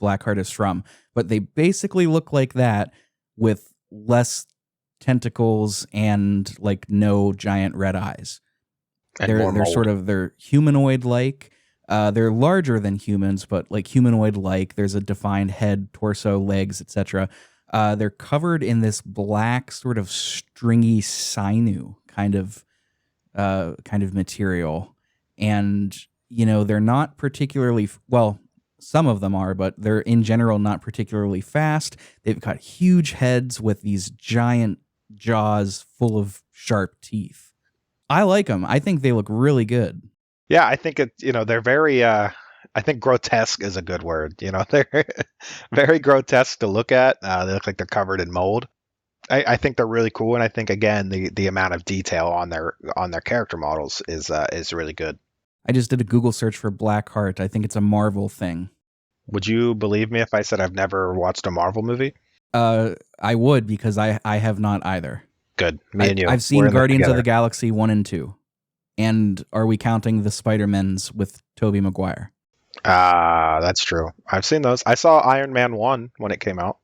[SPEAKER 1] Blackheart is from, but they basically look like that with less tentacles and like no giant red eyes.
[SPEAKER 2] And
[SPEAKER 1] they're humanoid-like. They're larger than humans, but like humanoid-like. There's a defined head, torso, legs, etc. They're covered in this black sort of stringy sinew kind of material, and they're not particularly well. Some of them are, but they're in general not particularly fast. They've got huge heads with these giant jaws full of sharp teeth. I like them. I think they look really good.
[SPEAKER 2] Yeah, I think they're very. I think grotesque is a good word. They're very grotesque to look at. They look like they're covered in mold. I think they're really cool, and I think again the amount of detail on their character models is really good.
[SPEAKER 1] I just did a Google search for Blackheart. I think it's a Marvel thing.
[SPEAKER 2] Would you believe me if I said I've never watched a Marvel movie?
[SPEAKER 1] I would, because I have not either.
[SPEAKER 2] Good. Me and you.
[SPEAKER 1] I've seen Guardians of the Galaxy 1 and 2. And are we counting the Spider-Mans with Tobey Maguire?
[SPEAKER 2] That's true. I've seen those. I saw Iron Man 1 when it came out.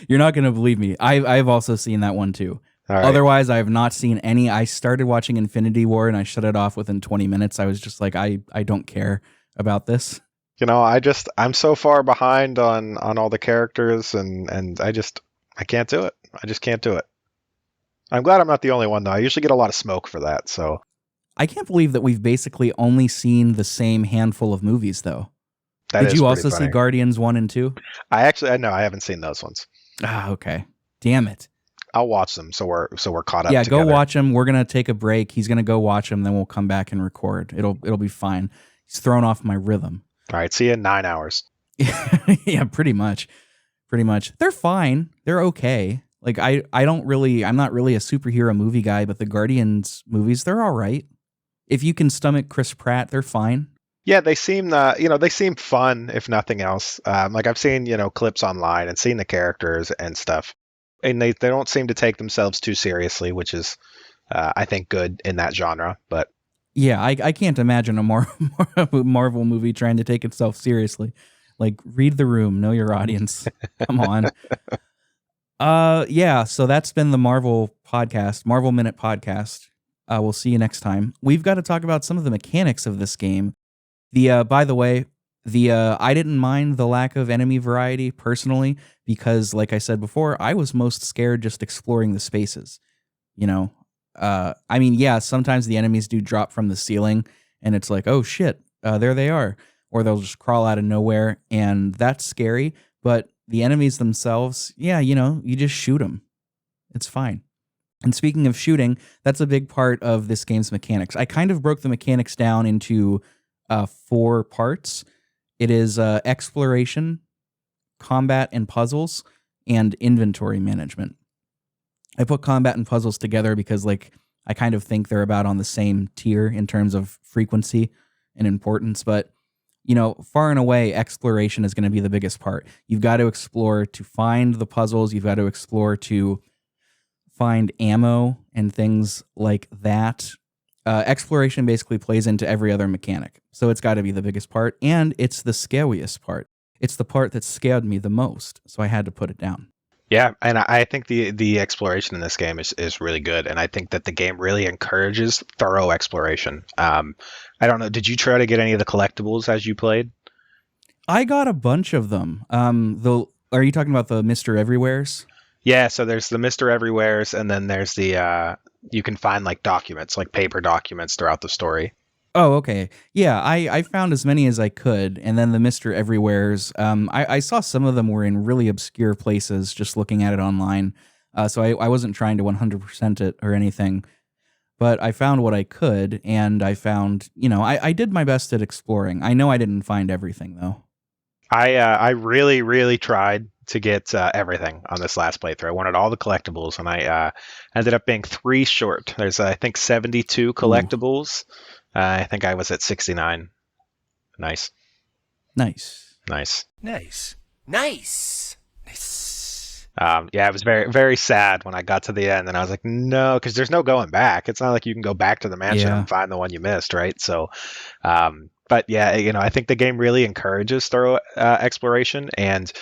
[SPEAKER 1] You're not going to believe me. I've also seen that one too.
[SPEAKER 2] Right.
[SPEAKER 1] Otherwise, I have not seen any. I started watching Infinity War and I shut it off within 20 minutes. I was just like, I don't care about this.
[SPEAKER 2] I'm so far behind on all the characters and I can't do it. I just can't do it. I'm glad I'm not the only one though. I usually get a lot of smoke for that. So
[SPEAKER 1] I can't believe that we've basically only seen the same handful of movies though. Did you also see Guardians 1 and 2?
[SPEAKER 2] I haven't seen those ones.
[SPEAKER 1] Okay. Damn it.
[SPEAKER 2] I'll watch them so we're caught up.
[SPEAKER 1] Yeah,
[SPEAKER 2] together.
[SPEAKER 1] Go watch them. We're gonna take a break. He's gonna go watch them, then we'll come back and record. It'll be fine. He's thrown off my rhythm.
[SPEAKER 2] All right, see you in 9 hours.
[SPEAKER 1] Yeah, pretty much. They're fine. They're okay. Like I'm not really a superhero movie guy, but the Guardians movies, they're all right. If you can stomach Chris Pratt, they're fine.
[SPEAKER 2] Yeah, they seem fun if nothing else. Like I've seen clips online and seen the characters and stuff, and they don't seem to take themselves too seriously, which is I think good in that genre. But
[SPEAKER 1] yeah, I can't imagine a Marvel movie trying to take itself seriously. Like, read the room, know your audience. Come on. Yeah, so that's been the Marvel Minute podcast. We'll see you next time. We've got to talk about some of the mechanics of this game. By the way, I didn't mind the lack of enemy variety personally, because like I said before, I was most scared just exploring the spaces. Sometimes the enemies do drop from the ceiling and it's like, oh shit, there they are. Or they'll just crawl out of nowhere and that's scary. But the enemies themselves, you just shoot them. It's fine. And speaking of shooting, that's a big part of this game's mechanics. I kind of broke the mechanics down into 4 parts. It is exploration, combat and puzzles, and inventory management. I put combat and puzzles together because like I kind of think they're about on the same tier in terms of frequency and importance, but you know, far and away, exploration is going to be the biggest part. You've got to explore to find the puzzles. You've got to explore to find ammo and things like that. Exploration basically plays into every other mechanic. So it's got to be the biggest part. And it's the scariest part. It's the part that scared me the most. So I had to put it down.
[SPEAKER 2] Yeah, and I think the exploration in this game is really good, and I think that the game really encourages thorough exploration. I don't know, did you try to get any of the collectibles as you played?
[SPEAKER 1] I got a bunch of them. Are you talking about the Mr. Everywheres?
[SPEAKER 2] Yeah, so there's the Mr. Everywheres, and then there's the you can find like documents, like paper documents throughout the story.
[SPEAKER 1] Oh, okay. Yeah, I found as many as I could, and then the Mr. Everywheres, I saw some of them were in really obscure places just looking at it online, so I wasn't trying to 100% it or anything, but I found what I could, and I found, you know, I did my best at exploring. I know I didn't find everything, though.
[SPEAKER 2] I really, really tried to get everything on this last playthrough. I wanted all the collectibles, and I ended up being 3 short. There's, I think, 72 collectibles. Ooh. I think I was at 69. Nice. Yeah, it was very, very sad when I got to the end, and I was like, no, because there's no going back. It's not like you can go back to the mansion and find the one you missed, right? So, but yeah, you know, I think the game really encourages thorough exploration, and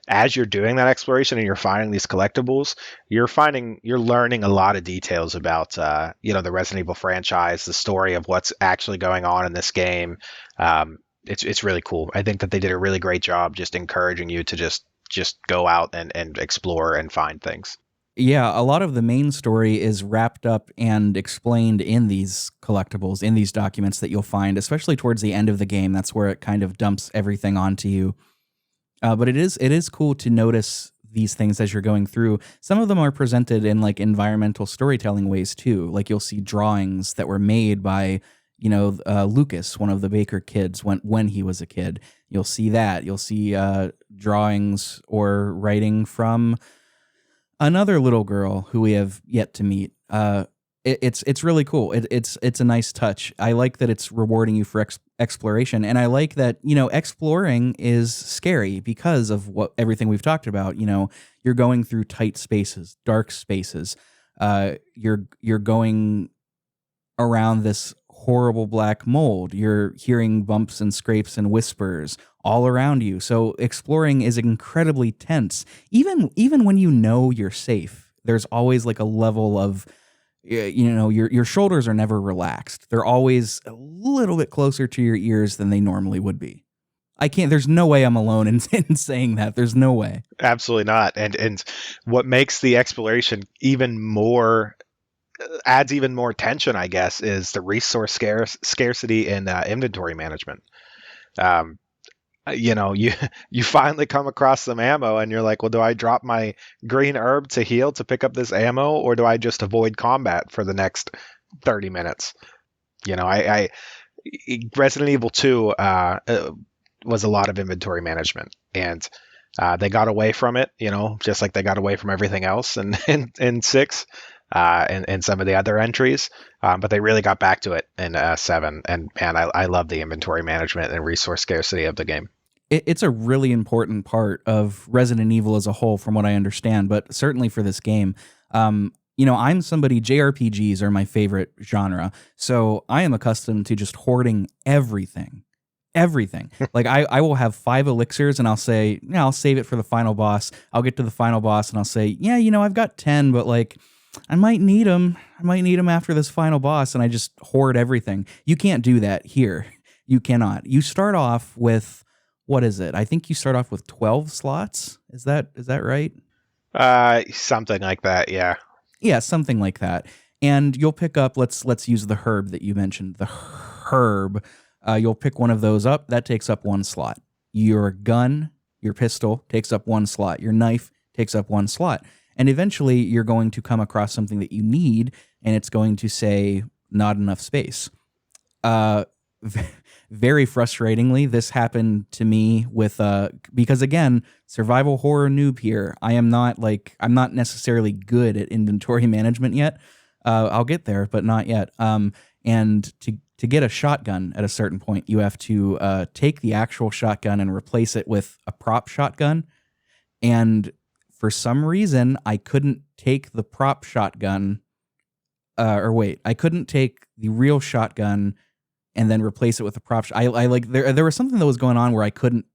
[SPEAKER 2] as you're doing that exploration and you're finding these collectibles, you're learning a lot of details about, you know, the Resident Evil franchise, the story of what's actually going on in this game. It's really cool. I think that they did a really great job just encouraging you to just go out and explore and find things.
[SPEAKER 1] Yeah, a lot of the main story is wrapped up and explained in these collectibles, in these documents that you'll find, especially towards the end of the game. That's where it kind of dumps everything onto you. But it is cool to notice these things as you're going through. Some of them are presented in like environmental storytelling ways too. Like you'll see drawings that were made by, you know, Lucas, one of the Baker kids when he was a kid. You'll see that. You'll see drawings or writing from another little girl who we have yet to meet. It's really cool. It's a nice touch. I like that it's rewarding you for exploration, and I like that, you know, exploring is scary because of everything we've talked about. You know, you're going through tight spaces, dark spaces. You're going around this horrible black mold. You're hearing bumps and scrapes and whispers all around you. So exploring is incredibly tense. Even when you know you're safe, there's always like a level of, you know, your shoulders are never relaxed. They're always a little bit closer to your ears than they normally would be. There's no way I'm alone in saying that. There's no way.
[SPEAKER 2] Absolutely not. And what makes the exploration adds even more tension, I guess, is the resource scarcity and inventory management. You know, you finally come across some ammo and you're like, well, do I drop my green herb to heal to pick up this ammo, or do I just avoid combat for the next 30 minutes? You know, Resident Evil 2 was a lot of inventory management, and they got away from it, you know, just like they got away from everything else in 6 and some of the other entries, but they really got back to it in 7. And man, I love the inventory management and resource scarcity of the game.
[SPEAKER 1] It's a really important part of Resident Evil as a whole, from what I understand, but certainly for this game. You know, JRPGs are my favorite genre, so I am accustomed to just hoarding everything. Like I will have 5 elixirs and I'll say, yeah, I'll save it for the final boss. I'll get to the final boss and I'll say, yeah, you know, I've got 10, but like, I might need them after this final boss, and I just hoard everything. You can't do that here. You cannot. You start off with, what is it? I think you start off with 12 slots. Is that right?
[SPEAKER 2] Something like that, yeah.
[SPEAKER 1] Yeah, something like that. And you'll pick up, let's use the herb that you mentioned. The herb. You'll pick one of those up. That takes up 1 slot. Your gun, your pistol takes up 1 slot. Your knife takes up 1 slot. And eventually you're going to come across something that you need, and it's going to say not enough space. Very frustratingly, this happened to me with because again, survival horror noob here. I'm not necessarily good at inventory management yet. I'll get there, but not yet. And to get a shotgun at a certain point, you have to take the actual shotgun and replace it with a prop shotgun. And for some reason, I couldn't take the prop shotgun, I couldn't take the real shotgun and then replace it with a prop. There was something that was going on where I couldn't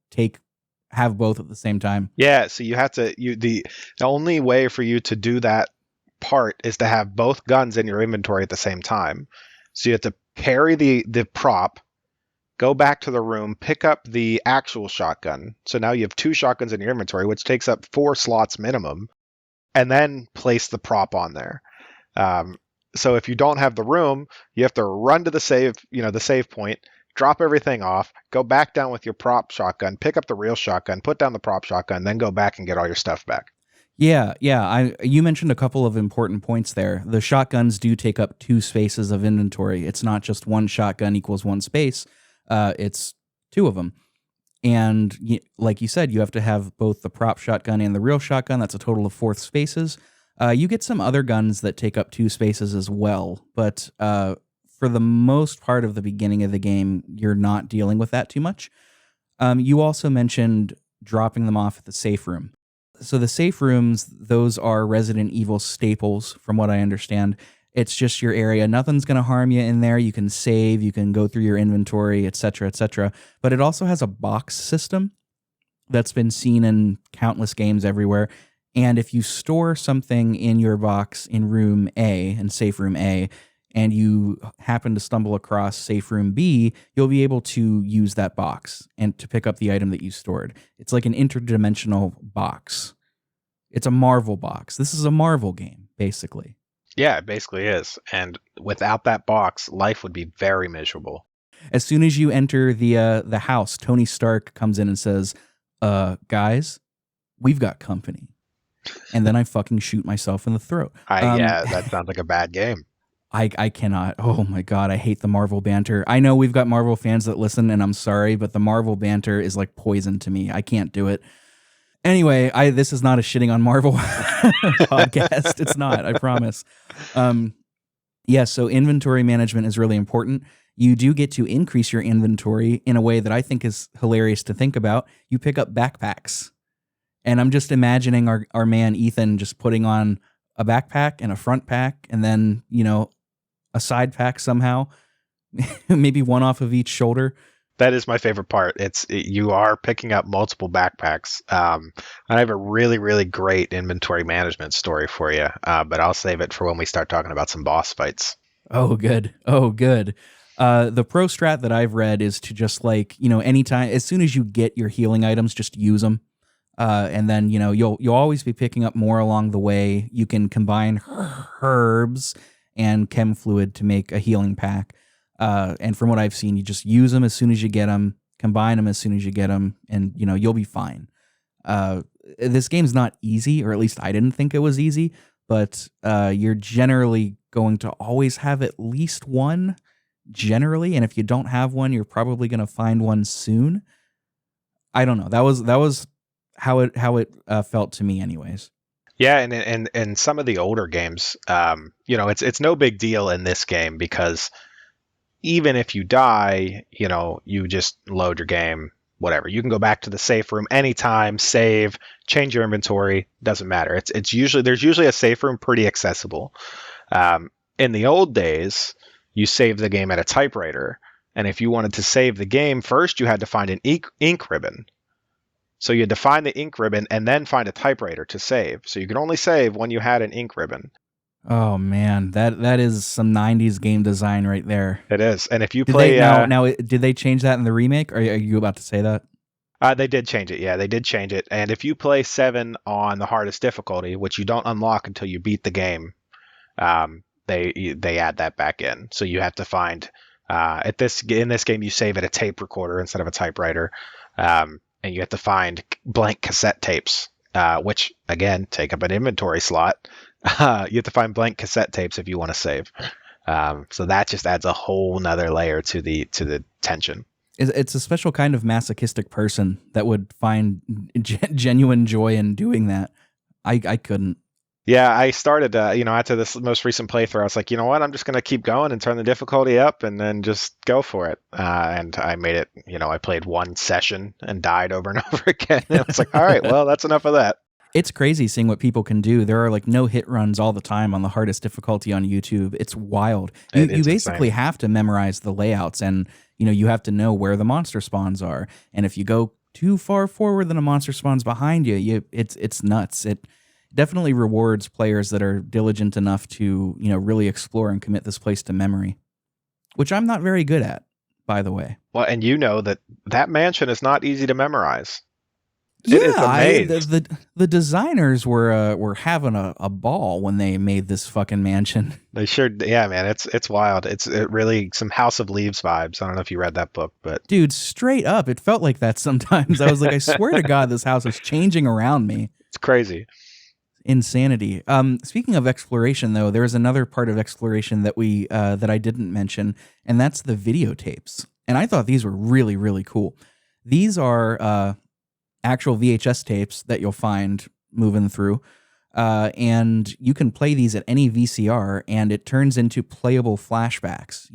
[SPEAKER 1] have both at the same time.
[SPEAKER 2] Yeah, so you have to the only way for you to do that part is to have both guns in your inventory at the same time. So you have to carry the prop, go back to the room, pick up the actual shotgun. So now you have 2 shotguns in your inventory, which takes up 4 slots minimum, and then place the prop on there. So if you don't have the room, you have to run to the save point, drop everything off, go back down with your prop shotgun, pick up the real shotgun, put down the prop shotgun, then go back and get all your stuff back.
[SPEAKER 1] Yeah. You mentioned a couple of important points there. The shotguns do take up 2 spaces of inventory. It's not just 1 shotgun equals 1 space. It's 2 of them. And like you said, you have to have both the prop shotgun and the real shotgun. That's a total of 4 spaces. You get some other guns that take up 2 spaces as well, but for the most part of the beginning of the game, you're not dealing with that too much. You also mentioned dropping them off at the safe room. So the safe rooms, those are Resident Evil staples, from what I understand. It's just your area. Nothing's going to harm you in there. You can save, you can go through your inventory, etc., etc. But it also has a box system that's been seen in countless games everywhere. And if you store something in your box in room A, in safe room A, and you happen to stumble across safe room B, you'll be able to use that box and to pick up the item that you stored. It's like an interdimensional box. It's a Marvel box. This is a Marvel game, basically.
[SPEAKER 2] Yeah, it basically is. And without that box, life would be very miserable.
[SPEAKER 1] As soon as you enter the house, Tony Stark comes in and says, guys, we've got company. And then I fucking shoot myself in the throat.
[SPEAKER 2] Yeah, that sounds like a bad game.
[SPEAKER 1] I cannot. Oh my God, I hate the Marvel banter. I know we've got Marvel fans that listen, and I'm sorry, but the Marvel banter is like poison to me. I can't do it. Anyway, this is not a shitting on Marvel podcast. It's not, I promise. So inventory management is really important. You do get to increase your inventory in a way that I think is hilarious to think about. You pick up backpacks. And I'm just imagining our man Ethan just putting on a backpack and a front pack and then, a side pack somehow, maybe one off of each shoulder.
[SPEAKER 2] That is my favorite part. You are picking up multiple backpacks. I have a really, really great inventory management story for you, but I'll save it for when we start talking about some boss fights.
[SPEAKER 1] Oh, good. The pro strat that I've read is to just anytime, as soon as you get your healing items, just use them. And then, you'll always be picking up more along the way. You can combine herbs and chem fluid to make a healing pack. And from what I've seen, you just use them as soon as you get them, combine them as soon as you get them, and, you'll be fine. This game's not easy, or at least I didn't think it was easy, but you're generally going to always have at least one, generally. And if you don't have one, you're probably going to find one soon. I don't know. That was how it felt to me anyways.
[SPEAKER 2] Yeah, and some of the older games, it's no big deal in this game because even if you die, you just load your game, whatever. You can go back to the safe room anytime, save, change your inventory, doesn't matter. There's usually a safe room pretty accessible. In the old days, you saved the game at a typewriter, and if you wanted to save the game, first you had to find an ink ribbon. So you had to find the ink ribbon and then find a typewriter to save. So you could only save when you had an ink ribbon.
[SPEAKER 1] Oh man, that is some 90s game design right there.
[SPEAKER 2] It is. And if you play
[SPEAKER 1] did they change that in the remake? Or are you about to say that?
[SPEAKER 2] They did change it. Yeah, they did change it. And if you play 7 on the hardest difficulty, which you don't unlock until you beat the game, they add that back in. So you have to find in this game you save at a tape recorder instead of a typewriter. And you have to find blank cassette tapes which again take up an inventory slot. You have to find blank cassette tapes if you want to save. So that just adds a whole nother layer to the tension.
[SPEAKER 1] It's a special kind of masochistic person that would find genuine joy in doing that. I couldn't.
[SPEAKER 2] Yeah, I started, after this most recent playthrough, I was like, you know what? I'm just going to keep going and turn the difficulty up and then just go for it. And I made it, I played one session and died over and over again. And I was like, all right, well, that's enough of that.
[SPEAKER 1] It's crazy seeing what people can do. There are like no hit runs all the time on the hardest difficulty on YouTube. It's wild. You basically have to memorize the layouts, and you have to know where the monster spawns are. And if you go too far forward than a monster spawns behind you, it's nuts. It definitely rewards players that are diligent enough to really explore and commit this place to memory, which I'm not very good at, by the way.
[SPEAKER 2] Well, and that mansion is not easy to memorize. It is amazing.
[SPEAKER 1] The designers were having a ball when they made this fucking mansion.
[SPEAKER 2] They sure, yeah, man. It's wild. It's really some House of Leaves vibes. I don't know if you read that book, but
[SPEAKER 1] dude, straight up, it felt like that sometimes. I was like, I swear to God, this house is changing around me.
[SPEAKER 2] It's crazy.
[SPEAKER 1] Insanity. Speaking of exploration, though, there's another part of exploration that that I didn't mention, and that's the videotapes. And I thought these were really, really cool. These are actual VHS tapes that you'll find moving through, and you can play these at any VCR, and it turns into playable flashbacks.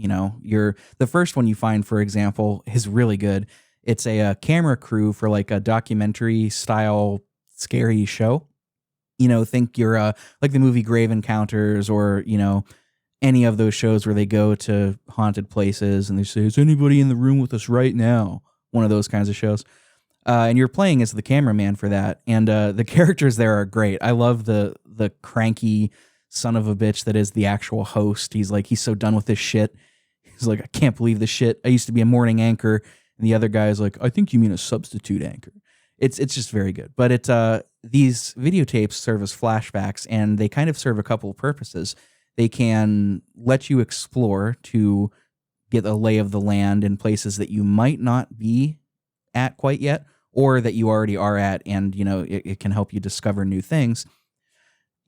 [SPEAKER 1] The first one you find, for example, is really good. It's a camera crew for like a documentary style scary show. Think you're like the movie Grave Encounters, or any of those shows where they go to haunted places and they say, "Is anybody in the room with us right now?" One of those kinds of shows. And you're playing as the cameraman for that, and the characters there are great. I love the cranky son of a bitch that is the actual host. He's so done with this shit. He's like, "I can't believe this shit. I used to be a morning anchor," and the other guy is like, "I think you mean a substitute anchor." It's just very good. But these videotapes serve as flashbacks, and they kind of serve a couple of purposes. They can let you explore to get a lay of the land in places that you might not be at quite yet, or that you already are at, and it can help you discover new things.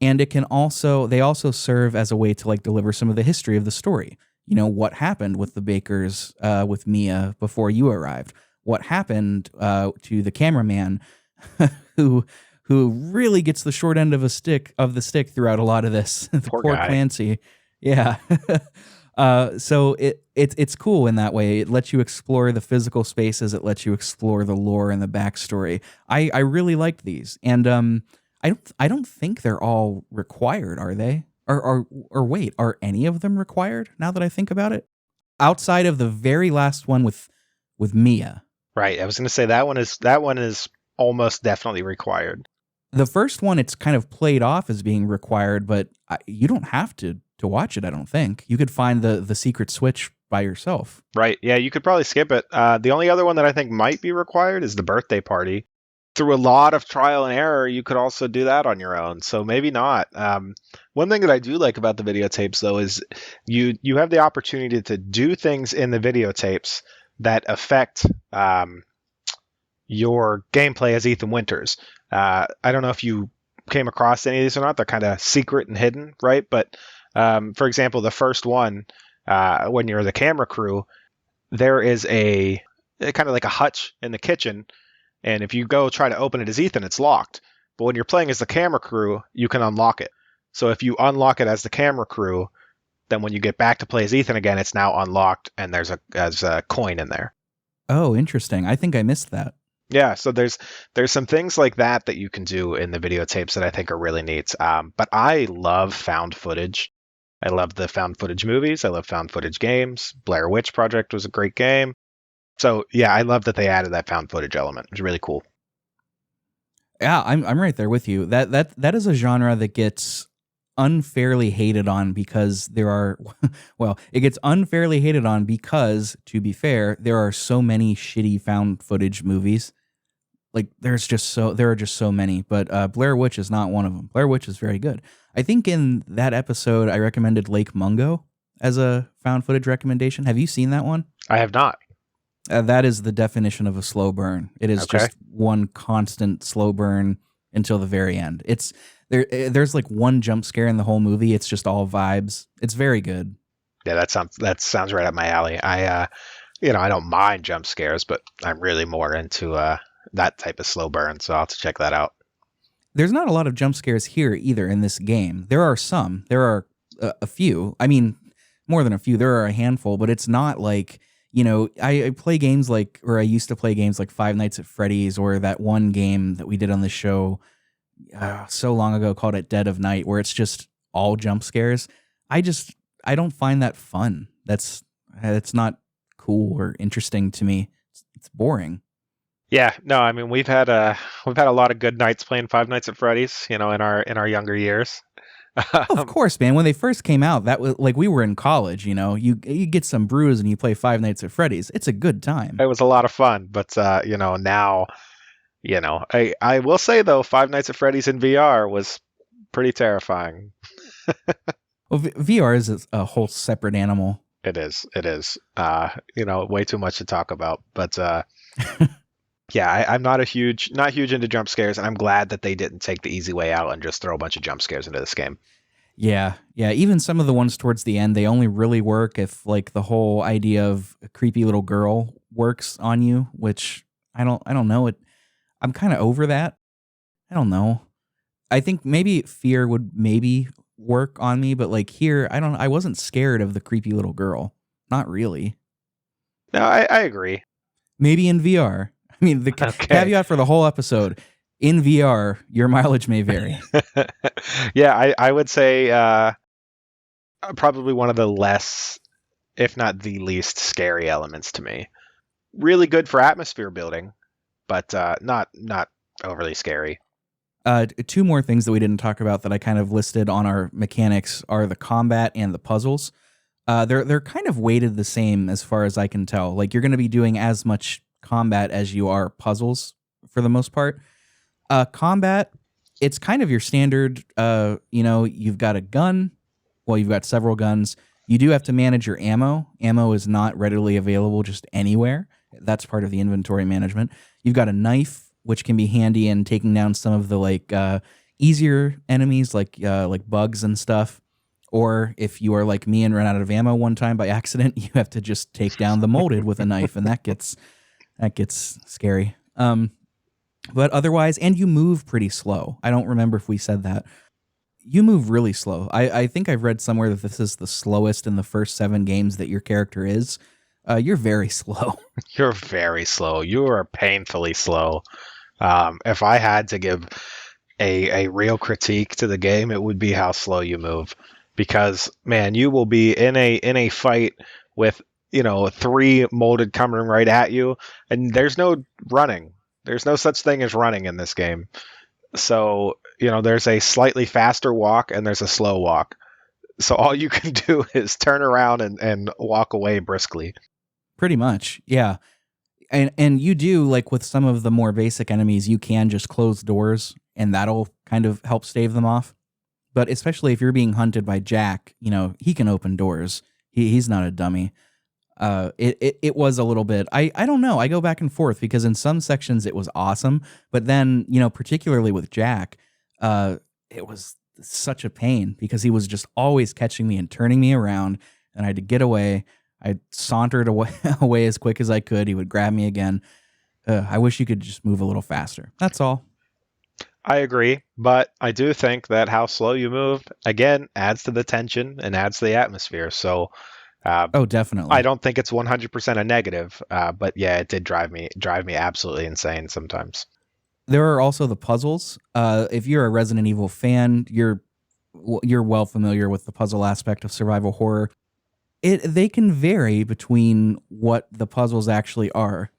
[SPEAKER 1] And they also serve as a way to like deliver some of the history of the story. What happened with the Bakers with Mia before you arrived? What happened to the cameraman who really gets the short end of the stick throughout a lot of this? The poor Clancy. Yeah. So it's cool in that way. It lets you explore the physical spaces. It lets you explore the lore and the backstory. I really liked these, and I don't think they're all required, are they? Or wait, are any of them required? Now that I think about it, outside of the very last one with Mia.
[SPEAKER 2] Right. I was going to say that one is almost definitely required.
[SPEAKER 1] The first one, it's kind of played off as being required, but you don't have to watch it, I don't think. You could find the secret switch by yourself.
[SPEAKER 2] Right. Yeah, you could probably skip it. The only other one that I think might be required is the birthday party. Through a lot of trial and error, you could also do that on your own. So maybe not. One thing that I do like about the videotapes, though, is you have the opportunity to do things in the videotapes that affect your gameplay as Ethan Winters. I don't know if you came across any of these or not. They're kind of secret and hidden, right? But for example, the first one, when you're the camera crew, there is a kind of like a hutch in the kitchen, and if you go try to open it as Ethan, it's locked. But when you're playing as the camera crew, you can unlock it. So if you unlock it as the camera crew, then when you get back to play as Ethan again, it's now unlocked, and there's a coin in there.
[SPEAKER 1] Oh, interesting. I think I missed that.
[SPEAKER 2] Yeah, so there's some things like that you can do in the videotapes that I think are really neat. But I love found footage. I love the found footage movies. I love found footage games. Blair Witch Project was a great game. So yeah, I love that they added that found footage element. It was really cool.
[SPEAKER 1] Yeah, I'm right there with you. That is a genre that gets unfairly hated on because it gets unfairly hated on because, to be fair, there are so many shitty found footage movies. Like there are just so many, but Blair Witch is not one of them. Blair Witch is very good. I think in that episode I recommended Lake Mungo as a found footage recommendation. Have you seen that one?
[SPEAKER 2] I have not.
[SPEAKER 1] That is the definition of a slow burn. It is just one constant slow burn until the very end. It's there's like one jump scare in the whole movie. It's just all vibes. It's very good.
[SPEAKER 2] Yeah, that sounds right up my alley. I don't mind jump scares, but I'm really more into that type of slow burn, so I'll have to check that out.
[SPEAKER 1] There's not a lot of jump scares here either in this game. There are some. There are a few. I mean, more than a few. There are a handful, but it's not like, I play games like, or I used to play games like Five Nights at Freddy's, or that one game that we did on the show so long ago called it Dead of Night, where it's just all jump scares. I don't find that fun. It's not cool or interesting to me. It's boring.
[SPEAKER 2] Yeah, no, I mean we've had a lot of good nights playing Five Nights at Freddy's, in our younger years.
[SPEAKER 1] Of course, man. When they first came out, that was like we were in college. You get some brews and you play Five Nights at Freddy's. It's a good time.
[SPEAKER 2] It was a lot of fun, but now, I will say though, Five Nights at Freddy's in VR was pretty terrifying.
[SPEAKER 1] Well, VR is a whole separate animal.
[SPEAKER 2] It is. Way too much to talk about, but yeah, I'm not huge into jump scares, and I'm glad that they didn't take the easy way out and just throw a bunch of jump scares into this game.
[SPEAKER 1] Yeah. Even some of the ones towards the end, they only really work if like the whole idea of a creepy little girl works on you, which I don't know. I'm kind of over that. I don't know. I think maybe fear would maybe work on me, but like here, I wasn't scared of the creepy little girl. Not really.
[SPEAKER 2] No, I agree.
[SPEAKER 1] Maybe in VR. I mean, the caveat for the whole episode, in VR, your mileage may vary.
[SPEAKER 2] Yeah, I would say probably one of the less, if not the least scary elements to me. Really good for atmosphere building, but not overly scary.
[SPEAKER 1] Two more things that we didn't talk about that I kind of listed on our mechanics are the combat and the puzzles. They're kind of weighted the same as far as I can tell. Like you're going to be doing as much combat as you are puzzles for the most part. Combat, it's kind of your standard, you've got a gun. Well, you've got several guns. You do have to manage your ammo. Ammo is not readily available just anywhere. That's part of the inventory management. You've got a knife, which can be handy in taking down some of the easier enemies like bugs and stuff. Or if you are like me and run out of ammo one time by accident, you have to just take down the molded with a knife, and that gets scary. But otherwise, and you move pretty slow. I don't remember if we said that. You move really slow. I think I've read somewhere that this is the slowest in the first 7 games that your character is. You're very slow.
[SPEAKER 2] You're very slow. You are painfully slow. If I had to give a real critique to the game, it would be how slow you move. Because, man, you will be in a fight with 3 molded coming right at you, and there's no running. There's no such thing as running in this game. So, there's a slightly faster walk and there's a slow walk. So all you can do is turn around and walk away briskly.
[SPEAKER 1] Pretty much, yeah. And you do, like with some of the more basic enemies, you can just close doors and that'll kind of help stave them off. But especially if you're being hunted by Jack, he can open doors. He's not a dummy. It was a little bit, I don't know. I go back and forth because in some sections it was awesome. But then, particularly with Jack, it was such a pain because he was just always catching me and turning me around, and I had to get away. I sauntered away as quick as I could. He would grab me again. I wish you could just move a little faster. That's all.
[SPEAKER 2] I agree, but I do think that how slow you move, again, adds to the tension and adds to the atmosphere. So,
[SPEAKER 1] oh, definitely.
[SPEAKER 2] I don't think it's 100% a negative, but yeah, it did drive me absolutely insane sometimes.
[SPEAKER 1] There are also the puzzles. If you're a Resident Evil fan, you're well familiar with the puzzle aspect of survival horror. They can vary between what the puzzles actually are.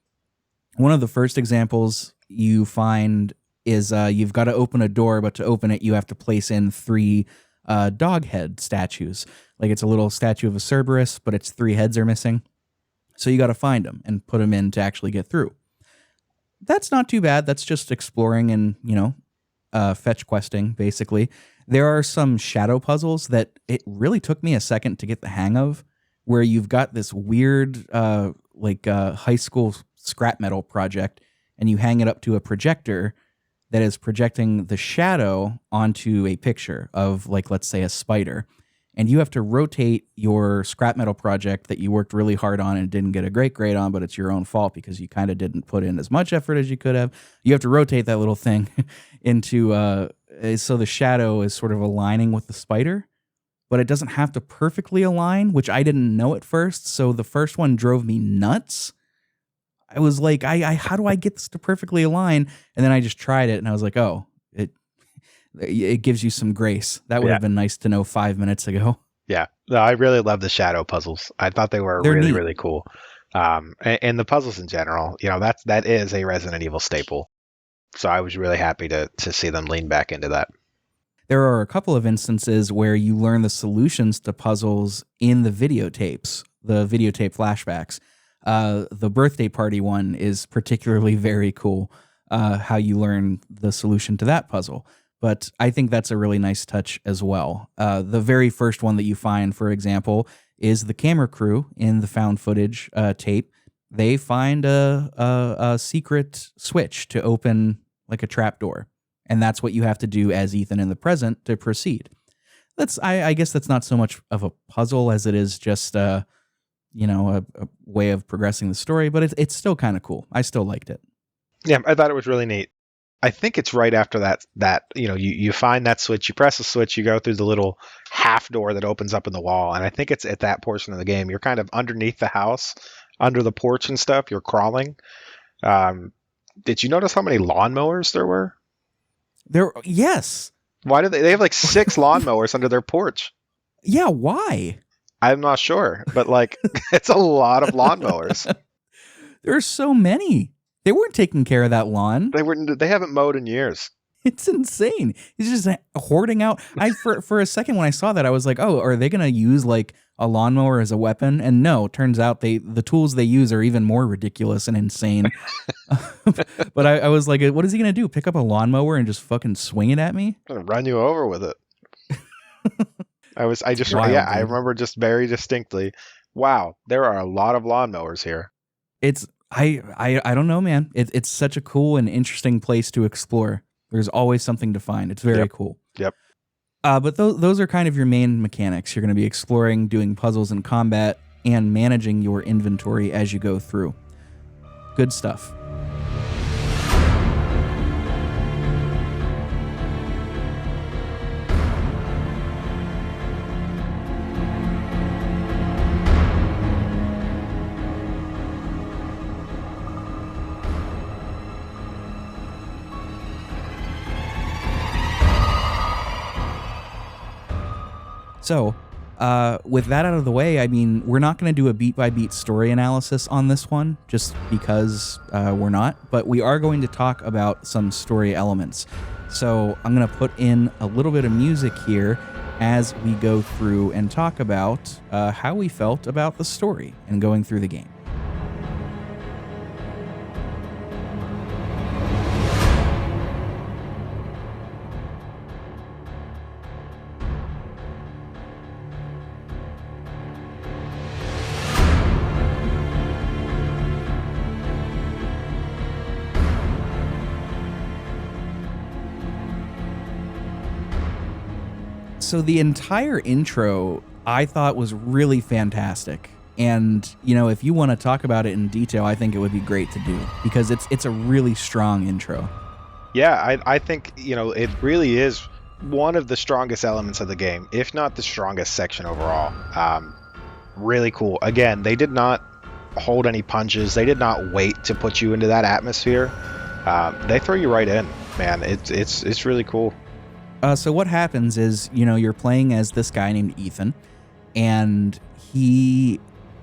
[SPEAKER 1] One of the first examples you find is you've got to open a door, but to open it, you have to place in 3 dog head statues. Like it's a little statue of a Cerberus, but its 3 heads are missing. So you got to find them and put them in to actually get through. That's not too bad. That's just exploring and, fetch questing, basically. There are some shadow puzzles that it really took me a second to get the hang of, where you've got this weird, high school scrap metal project, and you hang it up to a projector that is projecting the shadow onto a picture of, like, let's say a spider. And you have to rotate your scrap metal project that you worked really hard on and didn't get a great grade on, but it's your own fault because you kind of didn't put in as much effort as you could have. You have to rotate that little thing into so the shadow is sort of aligning with the spider, but it doesn't have to perfectly align, which I didn't know at first. So the first one drove me nuts. I was like, how do I get this to perfectly align? And then I just tried it and I was like, oh, it gives you some grace. That would have been nice to know 5 minutes ago.
[SPEAKER 2] Yeah, no, I really love the shadow puzzles. I thought they're really neat. Really cool. And the puzzles in general, that is a Resident Evil staple. So I was really happy to see them lean back into that.
[SPEAKER 1] There are a couple of instances where you learn the solutions to puzzles in the videotapes, the videotape flashbacks. The birthday party one is particularly very cool, how you learn the solution to that puzzle. But I think that's a really nice touch as well. The very first one that you find, for example, is the camera crew in the found footage tape. They find a secret switch to open like a trapdoor. And that's what you have to do as Ethan in the present to proceed. I guess that's not so much of a puzzle as it is just a way of progressing the story, but it's still kind of cool. I still liked it.
[SPEAKER 2] Yeah, I thought it was really neat. I think it's right after that you find that switch, you press the switch, you go through the little half door that opens up in the wall. And I think it's at that portion of the game. You're kind of underneath the house, under the porch and stuff. You're crawling. Did you notice how many lawnmowers there were?
[SPEAKER 1] Yes.
[SPEAKER 2] Why do they have like 6 lawnmowers under their porch?
[SPEAKER 1] Yeah, why?
[SPEAKER 2] I'm not sure, but like it's a lot of lawnmowers.
[SPEAKER 1] There are so many. They weren't taking care of that lawn.
[SPEAKER 2] They haven't mowed in years.
[SPEAKER 1] It's insane. He's just hoarding out. For a second when I saw that, I was like, oh, are they going to use like a lawnmower as a weapon? And no, turns out the tools they use are even more ridiculous and insane. But I was like, what is he going to do? Pick up a lawnmower and just fucking swing it at me?
[SPEAKER 2] I'm going to run you over with it. I remember just very distinctly, wow, there are a lot of lawnmowers here.
[SPEAKER 1] I don't know, man. It's such a cool and interesting place to explore. There's always something to find. It's very cool.
[SPEAKER 2] Yep.
[SPEAKER 1] But those are kind of your main mechanics. You're going to be exploring, doing puzzles and combat, and managing your inventory as you go through. Good stuff. So, with that out of the way, I mean, we're not going to do a beat-by-beat story analysis on this one, just because we're not, but we are going to talk about some story elements. So I'm going to put in a little bit of music here as we go through and talk about how we felt about the story and going through the game. So the entire intro I thought was really fantastic. And, if you want to talk about it in detail, I think it would be great to do because it's a really strong intro.
[SPEAKER 2] Yeah, I think, it really is one of the strongest elements of the game, if not the strongest section overall. Really cool. Again, they did not hold any punches. They did not wait to put you into that atmosphere. They throw you right in, man. It's really cool.
[SPEAKER 1] So what happens is, you're playing as this guy named Ethan, and he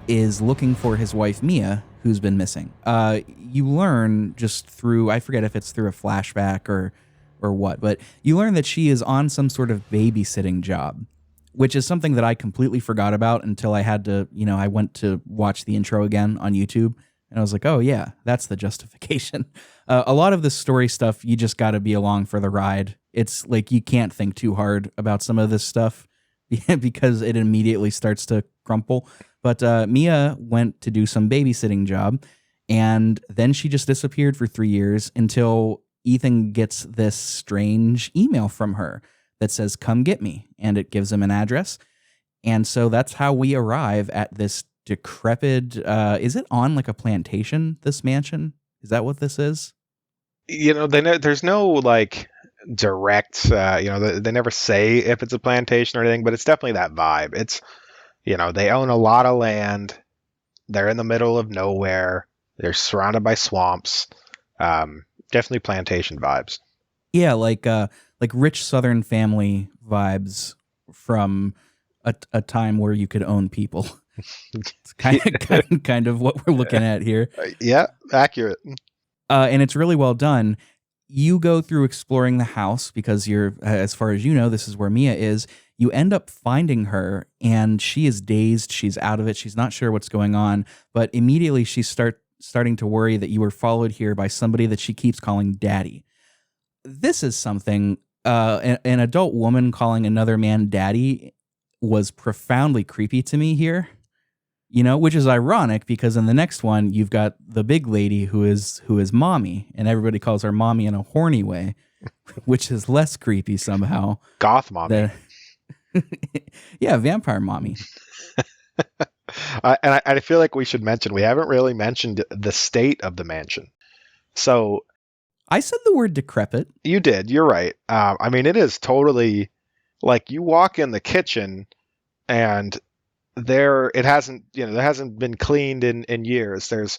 [SPEAKER 1] is looking for his wife, Mia, who's been missing. You learn just through, I forget if it's through a flashback or what, but you learn that she is on some sort of babysitting job, which is something that I completely forgot about until I had to, I went to watch the intro again on YouTube, and I was like, oh yeah, that's the justification. A lot of the story stuff, you just got to be along for the ride. It's like you can't think too hard about some of this stuff because it immediately starts to crumple. But Mia went to do some babysitting job, and then she just disappeared for 3 years until Ethan gets this strange email from her that says, "Come get me," and it gives him an address. And so that's how we arrive at this decrepit, is it on like a plantation, this mansion? Is that what this is?
[SPEAKER 2] There's no like direct, they never say if it's a plantation or anything, but it's definitely that vibe. It's, they own a lot of land. They're in the middle of nowhere. They're surrounded by swamps. Definitely plantation vibes.
[SPEAKER 1] Yeah, like rich Southern family vibes from a time where you could own people. It's kind of what we're looking at here.
[SPEAKER 2] Yeah, accurate.
[SPEAKER 1] And it's really well done. You go through exploring the house because as far as you know, this is where Mia is. You end up finding her, and she is dazed. She's out of it. She's not sure what's going on. But immediately she starting to worry that you were followed here by somebody that she keeps calling daddy. This is something, an adult woman calling another man daddy was profoundly creepy to me here. Which is ironic because in the next one, you've got the big lady who is mommy, and everybody calls her mommy in a horny way, which is less creepy somehow.
[SPEAKER 2] Goth mommy.
[SPEAKER 1] Yeah, vampire mommy.
[SPEAKER 2] And I feel like we should mention, we haven't really mentioned the state of the mansion. So
[SPEAKER 1] I said the word decrepit.
[SPEAKER 2] You did. You're right. It is totally like you walk in the kitchen and there hasn't been cleaned in years. There's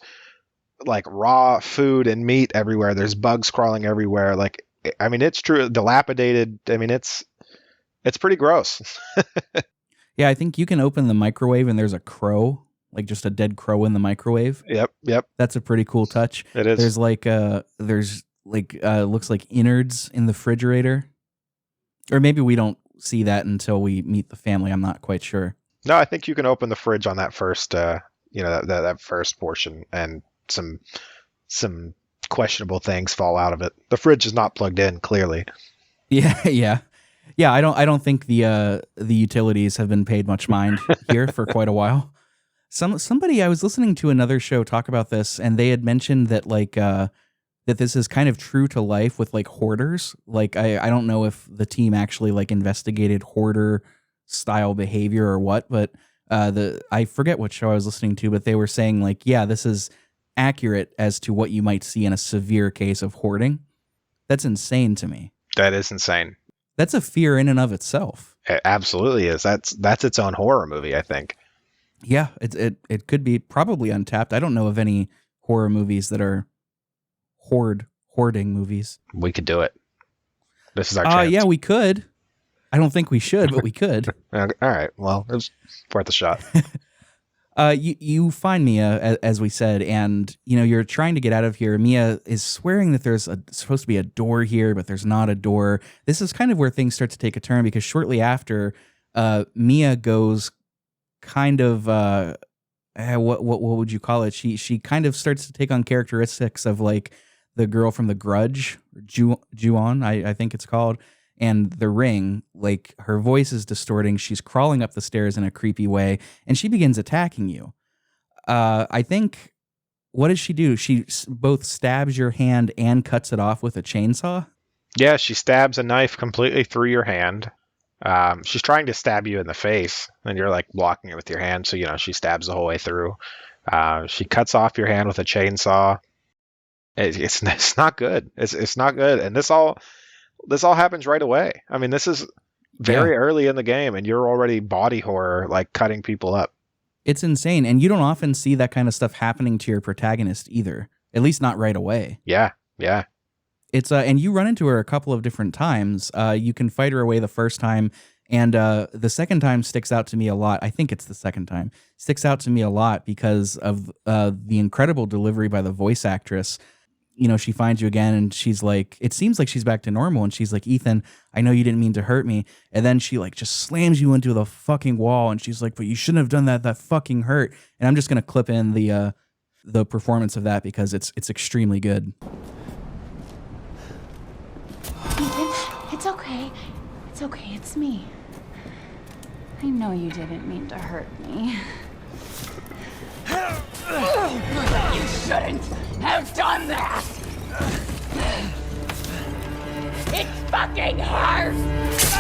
[SPEAKER 2] like raw food and meat everywhere. There's bugs crawling everywhere. Like, it's true. Dilapidated. It's pretty gross.
[SPEAKER 1] Yeah, I think you can open the microwave and there's a crow, like just a dead crow in the microwave.
[SPEAKER 2] Yep.
[SPEAKER 1] That's a pretty cool touch.
[SPEAKER 2] It is.
[SPEAKER 1] There's looks like innards in the refrigerator. Or maybe we don't see that until we meet the family. I'm not quite sure.
[SPEAKER 2] No, I think you can open the fridge on that first, that first portion, and some questionable things fall out of it. The fridge is not plugged in, clearly.
[SPEAKER 1] Yeah. I don't think the utilities have been paid much mind here for quite a while. Somebody, I was listening to another show talk about this, and they had mentioned that that this is kind of true to life with like hoarders. Like I don't know if the team actually like investigated hoarder style behavior or what, but I forget what show I was listening to, but they were saying like, yeah, this is accurate as to what you might see in a severe case of hoarding. That's insane to me.
[SPEAKER 2] That is insane.
[SPEAKER 1] That's a fear in and of itself.
[SPEAKER 2] It absolutely is. That's its own horror movie, I think.
[SPEAKER 1] Yeah, it could be probably untapped. I don't know of any horror movies that are hoarding movies.
[SPEAKER 2] We could do it. This is our chance.
[SPEAKER 1] Yeah, we could. I don't think we should, but we could.
[SPEAKER 2] All right. Well, it's worth a shot.
[SPEAKER 1] You find Mia, as we said, and you're trying to get out of here. Mia is swearing that there's supposed to be a door here, but there's not a door. This is kind of where things start to take a turn because shortly after, Mia goes kind of what would you call it? She kind of starts to take on characteristics of like the girl from The Grudge, Ju-on, I think it's called. And The Ring, like her voice is distorting. She's crawling up the stairs in a creepy way, and she begins attacking you. I think, what does she do? She both stabs your hand and cuts it off with a chainsaw?
[SPEAKER 2] Yeah, she stabs a knife completely through your hand. She's trying to stab you in the face, and you're like blocking it with your hand, so she stabs the whole way through. She cuts off your hand with a chainsaw. It's not good. It's not good, and this all happens right away. This is very early in the game, and you're already body horror, like cutting people up.
[SPEAKER 1] It's insane, and you don't often see that kind of stuff happening to your protagonist either. At least not right away.
[SPEAKER 2] Yeah.
[SPEAKER 1] It's and you run into her a couple of different times. You can fight her away the first time, and the second time sticks out to me a lot. I think it's the second time. Sticks out to me a lot because of the incredible delivery by the voice actress. She finds you again and she's like, it seems like she's back to normal. And she's like, Ethan, I know you didn't mean to hurt me. And then she like just slams you into the fucking wall. And she's like, but you shouldn't have done that. That fucking hurt. And I'm just going to clip in the performance of that because it's extremely good.
[SPEAKER 5] Ethan, it's okay. It's okay. It's me. I know you didn't mean to hurt me. You shouldn't have done that!
[SPEAKER 4] It fucking hurts!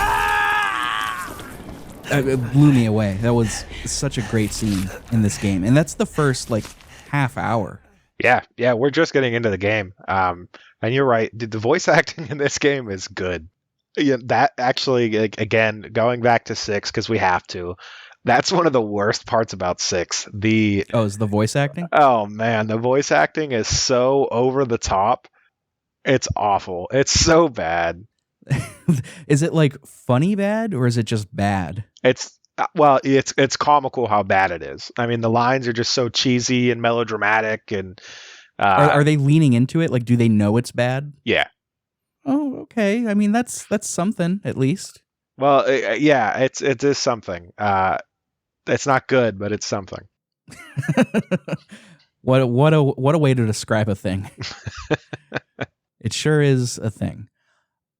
[SPEAKER 1] It blew me away. That was such a great scene in this game. And that's the first, like, half hour.
[SPEAKER 2] Yeah, we're just getting into the game. And you're right. The voice acting in this game is good. Yeah, that actually, like, again, going back to 6, because we have to, that's one of the worst parts about 6.
[SPEAKER 1] Is the voice acting?
[SPEAKER 2] Oh, man, the voice acting is so over the top. It's awful. It's so bad.
[SPEAKER 1] Is it, like, funny bad, or is it just bad?
[SPEAKER 2] It's comical how bad it is. I mean, the lines are just so cheesy and melodramatic, and
[SPEAKER 1] Are they leaning into it? Like, do they know it's bad?
[SPEAKER 2] yeah.
[SPEAKER 1] Oh, okay. I mean, that's something at least.
[SPEAKER 2] Well, it is something. It's not good, but it's something.
[SPEAKER 1] What a way to describe a thing. It sure is a thing.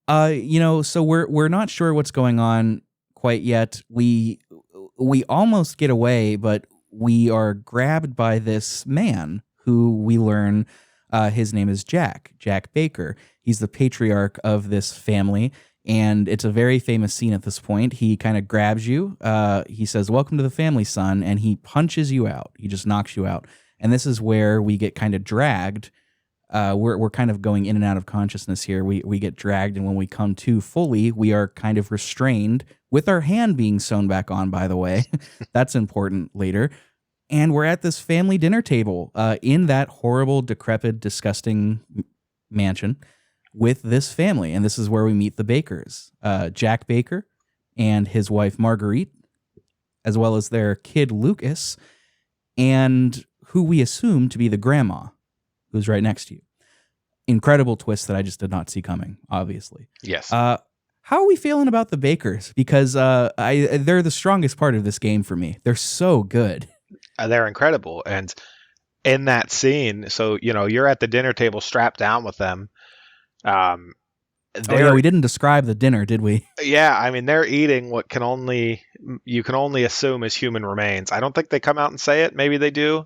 [SPEAKER 1] So we're not sure what's going on quite yet. We almost get away, but we are grabbed by this man who we learn his name is Jack Baker. He's the patriarch of this family, and it's a very famous scene at this point. He kind of grabs you. He says, "Welcome to the family, son," and he punches you out. He just knocks you out. And this is where we get kind of dragged. We're kind of going in and out of consciousness here. We get dragged, and when we come to fully, we are kind of restrained with our hand being sewn back on, by the way. That's important later. And we're at this family dinner table in that horrible, decrepit, disgusting mansion with this family. And this is where we meet the Bakers, Jack Baker and his wife Marguerite, as well as their kid Lucas, and who we assume to be the grandma who's right next to you. Incredible twist that I just did not see coming, obviously.
[SPEAKER 2] Yes.
[SPEAKER 1] How are we feeling about the Bakers? Because they're the strongest part of this game for me. They're so good.
[SPEAKER 2] They're incredible. And in that scene, so, you're at the dinner table strapped down with them.
[SPEAKER 1] We didn't describe the dinner, did we?
[SPEAKER 2] Yeah, I mean, they're eating what you can only assume is human remains. I don't think they come out and say it. Maybe they do.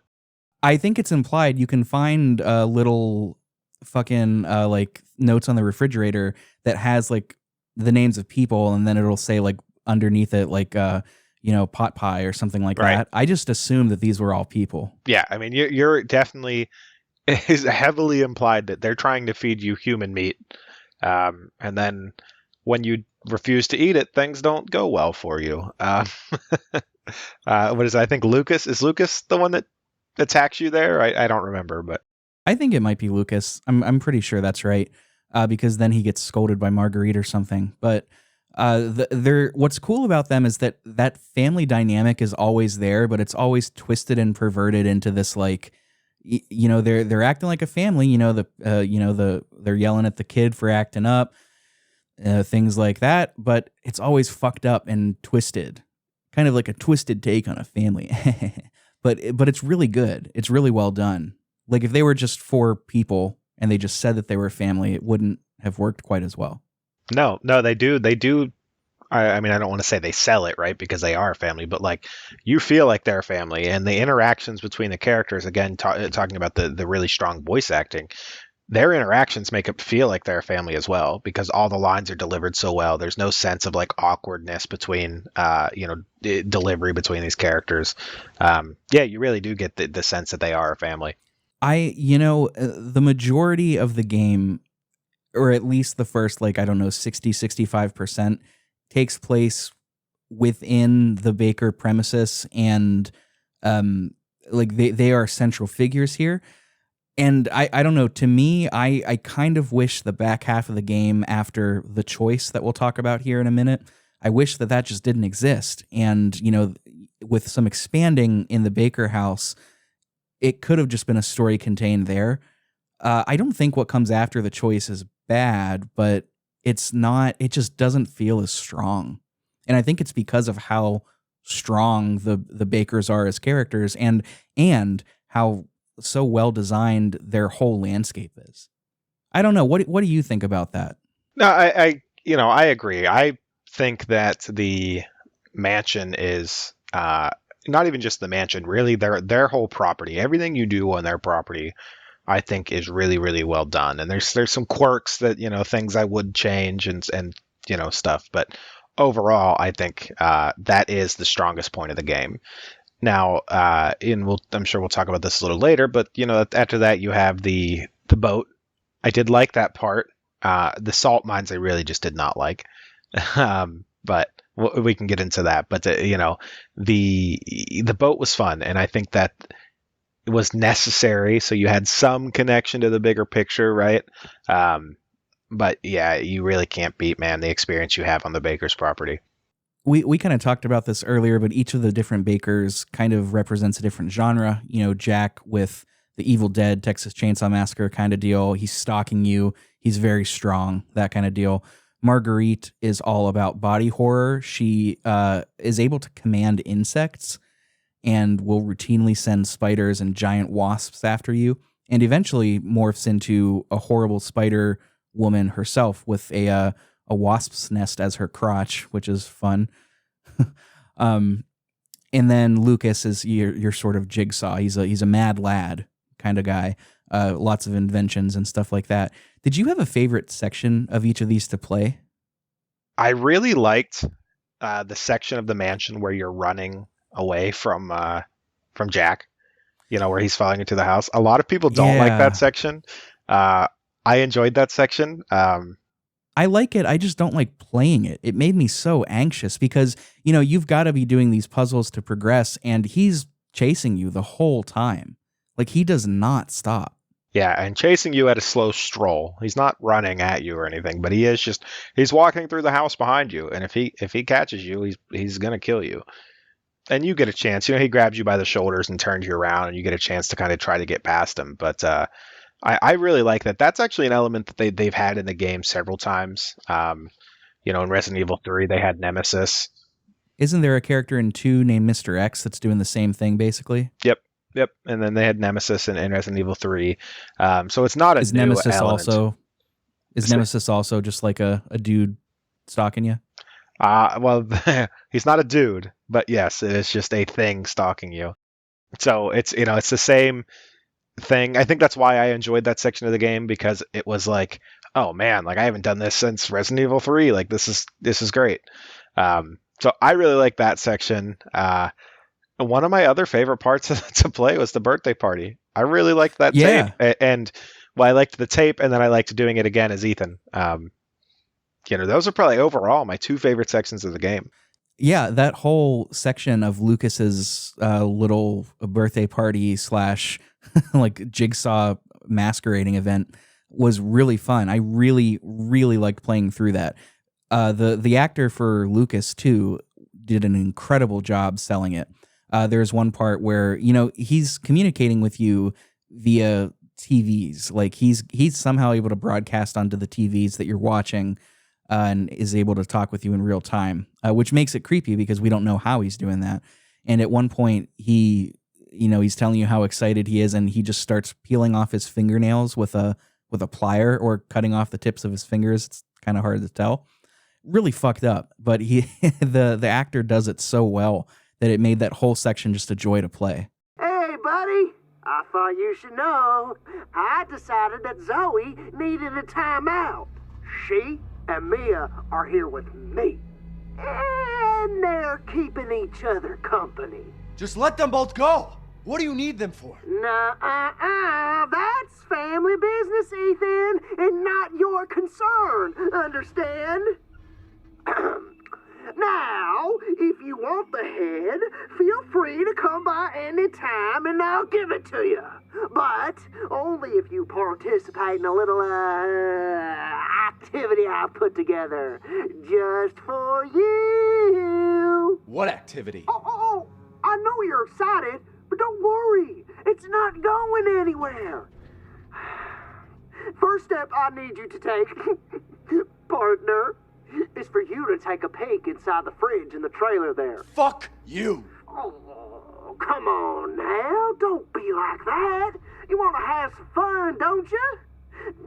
[SPEAKER 1] I think it's implied. You can find little fucking like notes on the refrigerator that has like the names of people, and then it'll say like underneath it like pot pie or something like
[SPEAKER 2] Right.
[SPEAKER 1] that. I just assumed that these were all people.
[SPEAKER 2] Yeah, I mean, you're definitely is heavily implied that they're trying to feed you human meat, and then when you refuse to eat it, things don't go well for you. What is it? I think Lucas is the one that attacks you there. I don't remember, but
[SPEAKER 1] I think it might be Lucas. I'm pretty sure that's right, because then he gets scolded by Marguerite or something. But what's cool about them is that family dynamic is always there, but it's always twisted and perverted into this like, they're acting like a family. They're yelling at the kid for acting up, things like that. But it's always fucked up and twisted, kind of like a twisted take on a family. But it's really good. It's really well done. Like if they were just 4 people and they just said that they were a family, it wouldn't have worked quite as well.
[SPEAKER 2] No, they do. I mean, I don't want to say they sell it, right? Because they are a family, but like you feel like they're a family, and the interactions between the characters, again, talking about the really strong voice acting, their interactions make it feel like they're a family as well, because all the lines are delivered so well. There's no sense of like awkwardness between, delivery between these characters. You really do get the sense that they are a family.
[SPEAKER 1] The majority of the game, or at least the first, 60-65% takes place within the Baker premises, and they are central figures here. And I don't know, to me, I kind of wish the back half of the game after the choice that we'll talk about here in a minute, I wish that just didn't exist. And, with some expanding in the Baker house, it could have just been a story contained there. I don't think what comes after the choice is bad, but it just doesn't feel as strong. And I think it's because of how strong the Bakers are as characters and how so well designed their whole landscape is. I don't know. What do you think about that?
[SPEAKER 2] No, I agree. I think that the mansion is not even just the mansion, really their whole property. Everything you do on their property I think is really, really well done. And there's some quirks that, things I would change and stuff. But overall, I think that is the strongest point of the game. Now, I'm sure we'll talk about this a little later, but after that you have the boat. I did like that part. The salt mines I really just did not like, but we can get into that. But the boat was fun, and I think that it was necessary. So you had some connection to the bigger picture, right? But yeah, you really can't beat, man, the experience you have on the Baker's property.
[SPEAKER 1] We kind of talked about this earlier, but each of the different Bakers kind of represents a different genre. Jack with the Evil Dead, Texas Chainsaw Massacre kind of deal. He's stalking you. He's very strong, that kind of deal. Marguerite is all about body horror. She is able to command insects and will routinely send spiders and giant wasps after you, and eventually morphs into a horrible spider woman herself with a wasp's nest as her crotch, which is fun. And then Lucas is your sort of Jigsaw. He's a mad lad kind of guy. Lots of inventions and stuff like that. Did you have a favorite section of each of these to play?
[SPEAKER 2] I really liked the section of the mansion where you're running away from Jack, where he's falling into the house. A lot of people don't like that section. I enjoyed that section.
[SPEAKER 1] I like it. I just don't like playing it. It made me so anxious because, you've got to be doing these puzzles to progress, and he's chasing you the whole time. Like, he does not stop.
[SPEAKER 2] Yeah, and chasing you at a slow stroll. He's not running at you or anything, but he's walking through the house behind you, and if he catches you, he's gonna kill you. And you get a chance. He grabs you by the shoulders and turns you around, and you get a chance to kind of try to get past him. But I really like that. That's actually an element that they've had in the game several times. In Resident Evil 3, they had Nemesis.
[SPEAKER 1] Isn't there a character in 2 named Mr. X that's doing the same thing, basically?
[SPEAKER 2] Yep. And then they had Nemesis in Resident Evil 3. So it's not a new
[SPEAKER 1] Nemesis
[SPEAKER 2] element.
[SPEAKER 1] Is Nemesis also just like a dude stalking you?
[SPEAKER 2] Well, he's not a dude, but yes, it is just a thing stalking you. So it's the same thing. I think that's why I enjoyed that section of the game, because it was like, oh man, like I haven't done this since Resident Evil 3. Like this is great. So I really like that section. One of my other favorite parts to play was the birthday party. I really liked that tape, and I liked the tape, and then I liked doing it again as Ethan. Those are probably overall my 2 favorite sections of the game.
[SPEAKER 1] Yeah, that whole section of Lucas's little birthday party / like Jigsaw masquerading event was really fun. I really, really liked playing through that. The actor for Lucas too did an incredible job selling it. There's one part where he's communicating with you via TVs. Like he's somehow able to broadcast onto the TVs that you're watching, and is able to talk with you in real time, which makes it creepy because we don't know how he's doing that. And at one point, he's telling you how excited he is, and he just starts peeling off his fingernails with a plier or cutting off the tips of his fingers. It's kind of hard to tell. Really fucked up, but the actor does it so well that it made that whole section just a joy to play.
[SPEAKER 6] Hey, buddy, I thought you should know. I decided that Zoe needed a timeout. She and Mia are here with me, and they're keeping each other company.
[SPEAKER 7] Just let them both go. What do you need them for?
[SPEAKER 6] That's family business, Ethan, and not your concern, understand? Now, if you want the head, feel free to come by any time and I'll give it to you. But only if you participate in a little activity I've put together just for you.
[SPEAKER 7] What activity?
[SPEAKER 6] Oh, I know you're excited, but don't worry. It's not going anywhere. First step I need you to take, partner, is for you to take a peek inside the fridge in the trailer there.
[SPEAKER 7] Fuck you!
[SPEAKER 6] Oh, come on now. Don't be like that. You want to have some fun, don't you?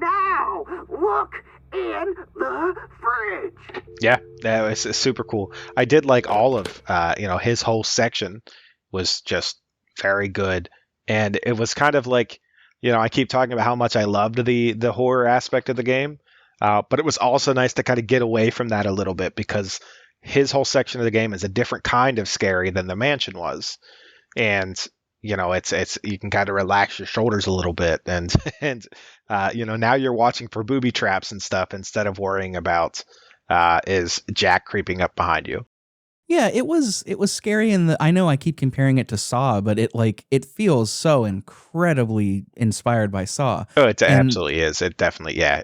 [SPEAKER 6] Now, look in the fridge.
[SPEAKER 2] Yeah, that was super cool. I did like all of, his whole section was just very good. And it was kind of like I keep talking about how much I loved the horror aspect of the game, but it was also nice to kind of get away from that a little bit because his whole section of the game is a different kind of scary than the mansion was, and it's you can kind of relax your shoulders a little bit, and now you're watching for booby traps and stuff instead of worrying about is Jack creeping up behind you.
[SPEAKER 1] Yeah, it was scary, and I know I keep comparing it to Saw, but it feels so incredibly inspired by Saw.
[SPEAKER 2] Oh, it absolutely is. It definitely, yeah.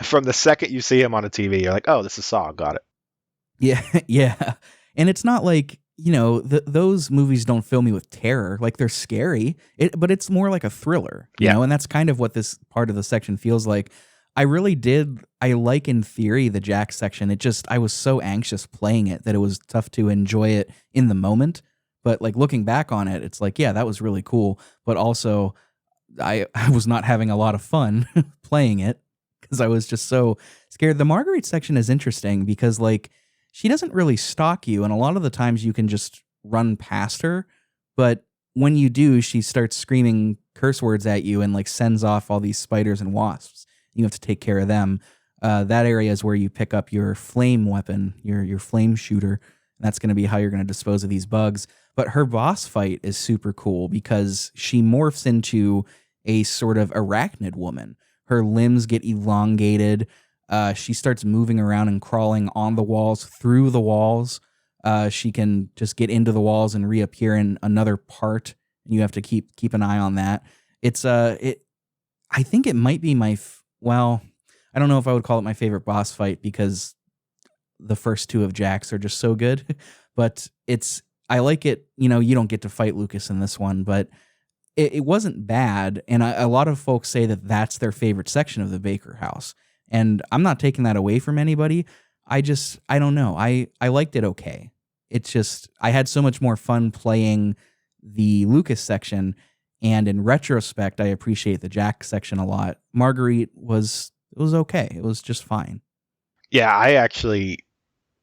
[SPEAKER 2] From the second you see him on a TV, you're like, oh, this is Saw. Got it.
[SPEAKER 1] Yeah, yeah. And it's not like, those movies don't fill me with terror. Like, they're scary, but it's more like a thriller, you know? And that's kind of what this part of the section feels like. I like in theory the Jack section. I was so anxious playing it that it was tough to enjoy it in the moment. But like looking back on it, it's like, yeah, that was really cool. But also I was not having a lot of fun playing it because I was just so scared. The Marguerite section is interesting because like she doesn't really stalk you. And a lot of the times you can just run past her. But when you do, she starts screaming curse words at you and like sends off all these spiders and wasps. You have to take care of them. That area is where you pick up your flame weapon, your flame shooter. That's going to be how you're going to dispose of these bugs. But her boss fight is super cool because she morphs into a sort of arachnid woman. Her limbs get elongated. She starts moving around and crawling on the walls, through the walls. She can just get into the walls and reappear in another part. And you have to keep an eye on that. I think it might be well, I don't know if I would call it my favorite boss fight because the first two of Jack's are just so good, but I like it. You don't get to fight Lucas in this one, but it wasn't bad. And a lot of folks say that that's their favorite section of the Baker house. And I'm not taking that away from anybody. I don't know. I liked it okay. It's just, I had so much more fun playing the Lucas section. And in retrospect, I appreciate the Jack section a lot. Marguerite was okay. It was just fine.
[SPEAKER 2] Yeah,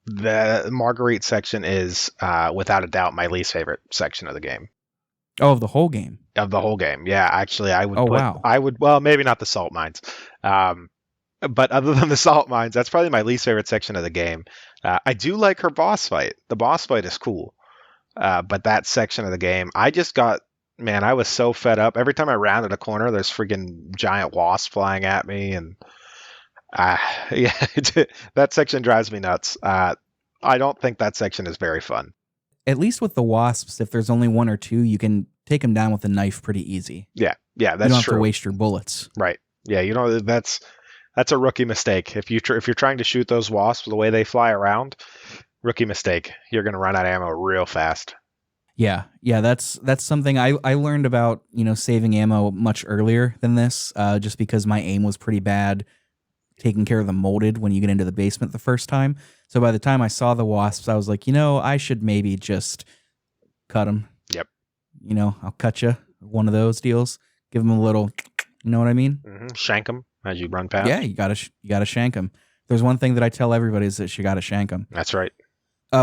[SPEAKER 2] the Marguerite section is without a doubt my least favorite section of the game.
[SPEAKER 1] Oh, of the whole game?
[SPEAKER 2] Of the whole game, yeah. Actually, I would.
[SPEAKER 1] Wow.
[SPEAKER 2] Well, maybe not the salt mines, but other than the salt mines, that's probably my least favorite section of the game. I do like her boss fight. The boss fight is cool, but that section of the game, I was so fed up. Every time I rounded a corner, there's freaking giant wasps flying at me, and that section drives me nuts. I don't think that section is very fun.
[SPEAKER 1] At least with the wasps, if there's only one or two, you can take them down with a knife pretty easy.
[SPEAKER 2] Yeah, that's true.
[SPEAKER 1] You don't have to waste your bullets.
[SPEAKER 2] Right. Yeah, that's a rookie mistake. If you're trying to shoot those wasps the way they fly around, rookie mistake. You're going to run out of ammo real fast.
[SPEAKER 1] Yeah, that's something I learned about, saving ammo much earlier than this, just because my aim was pretty bad taking care of the molded when you get into the basement the first time. So by the time I saw the wasps, I was like, I should maybe just cut them.
[SPEAKER 2] Yep.
[SPEAKER 1] I'll cut you. One of those deals. Give them a little, you know what I mean?
[SPEAKER 2] Mm-hmm. Shank them as you run past.
[SPEAKER 1] Yeah, you gotta shank them. There's one thing that I tell everybody is that you gotta shank them.
[SPEAKER 2] That's right.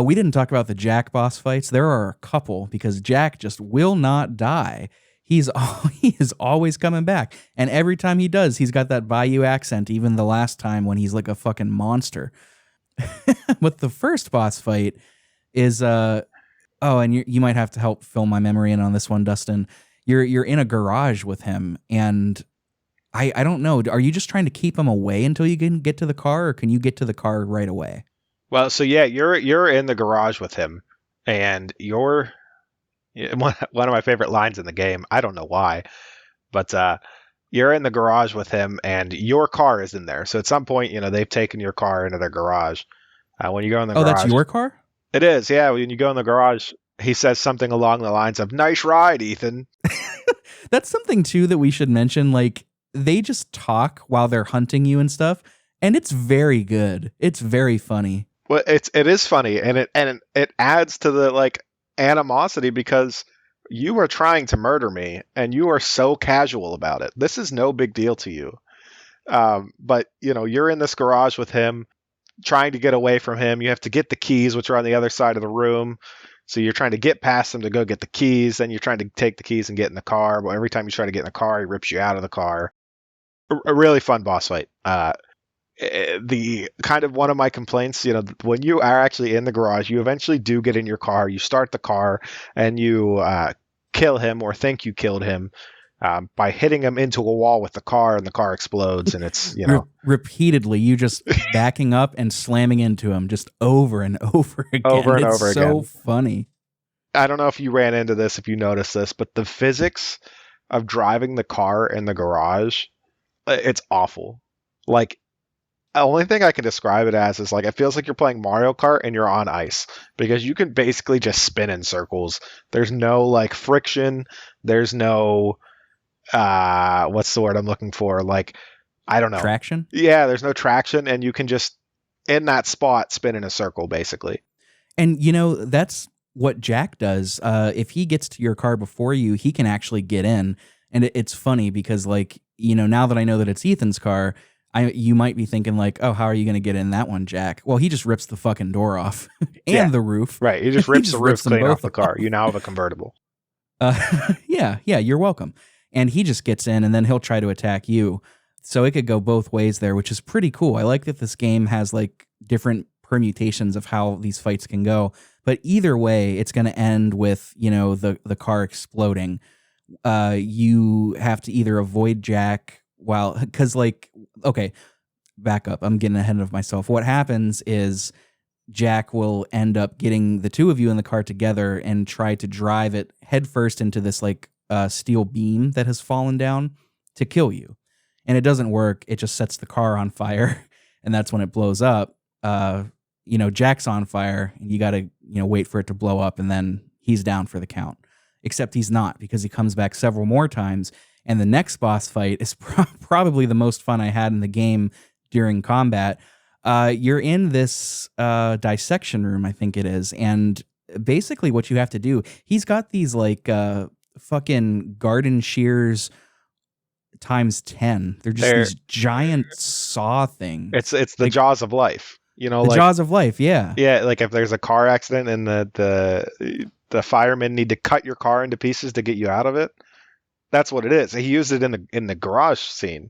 [SPEAKER 1] We didn't talk about the Jack boss fights. There are a couple because Jack just will not die. He is always coming back. And every time he does, he's got that Bayou accent, even the last time when he's like a fucking monster. But the first boss fight is, and you might have to help fill my memory in on this one, Dustin. You're in a garage with him, and I don't know. Are you just trying to keep him away until you can get to the car, or can you get to the car right away?
[SPEAKER 2] Well, so yeah, you're in the garage with him, and you're one of my favorite lines in the game. I don't know why, but you're in the garage with him, and your car is in there. So at some point, they've taken your car into their garage. When you go in the garage,
[SPEAKER 1] that's your car?
[SPEAKER 2] It is, yeah. When you go in the garage, he says something along the lines of "Nice ride, Ethan."
[SPEAKER 1] That's something too that we should mention. Like, they just talk while they're hunting you and stuff, and it's very good. It's very funny.
[SPEAKER 2] Well, it is funny, and it adds to the animosity because you are trying to murder me, and you are so casual about it. This is no big deal to you, but you're in this garage with him, trying to get away from him. You have to get the keys, which are on the other side of the room. So you're trying to get past him to go get the keys, then you're trying to take the keys and get in the car. But every time you try to get in the car, he rips you out of the car. A really fun boss fight. The kind of one of my complaints, when you are actually in the garage, you eventually do get in your car, you start the car, and you kill him or think you killed him by hitting him into a wall with the car, and the car explodes, and it's,
[SPEAKER 1] repeatedly, you just backing up and slamming into him just over and over again.
[SPEAKER 2] Over and
[SPEAKER 1] it's
[SPEAKER 2] over
[SPEAKER 1] so
[SPEAKER 2] again.
[SPEAKER 1] funny.
[SPEAKER 2] I don't know if you ran into this, if you noticed this, but the physics of driving the car in the garage, it's awful. Like, the only thing I can describe it as is like it feels like you're playing Mario Kart and you're on ice, because you can basically just spin in circles. There's no like friction. There's no what's the word I'm looking for? Like, I don't know.
[SPEAKER 1] Traction?
[SPEAKER 2] Yeah, there's no traction, and you can just in that spot spin in a circle basically.
[SPEAKER 1] And that's what Jack does. If he gets to your car before you, he can actually get in. And it's funny because like, now that I know that it's Ethan's car, you might be thinking like, oh, how are you going to get in that one, Jack? Well, he just rips the fucking door off and the roof.
[SPEAKER 2] Right. He just rips the roof
[SPEAKER 1] them
[SPEAKER 2] clean
[SPEAKER 1] both
[SPEAKER 2] off the car. You now have a convertible.
[SPEAKER 1] Yeah, you're welcome. And he just gets in and then he'll try to attack you. So it could go both ways there, which is pretty cool. I like that this game has like different permutations of how these fights can go. But either way, it's going to end with, the car exploding. You have to either avoid Jack because like, okay, back up. I'm getting ahead of myself. What happens is Jack will end up getting the two of you in the car together and try to drive it headfirst into this like steel beam that has fallen down to kill you. And it doesn't work. It just sets the car on fire. And that's when it blows up. Jack's on fire and you got to, wait for it to blow up, and then he's down for the count. Except he's not, because he comes back several more times. And the next boss fight is probably the most fun I had in the game during combat. You're in this dissection room, I think it is. And basically what you have to do, he's got these like fucking garden shears times 10. They're just these giant saw things.
[SPEAKER 2] It's the jaws of life.
[SPEAKER 1] The jaws of life, yeah.
[SPEAKER 2] Yeah, like if there's a car accident and the firemen need to cut your car into pieces to get you out of it. That's what it is. He used it in the garage scene.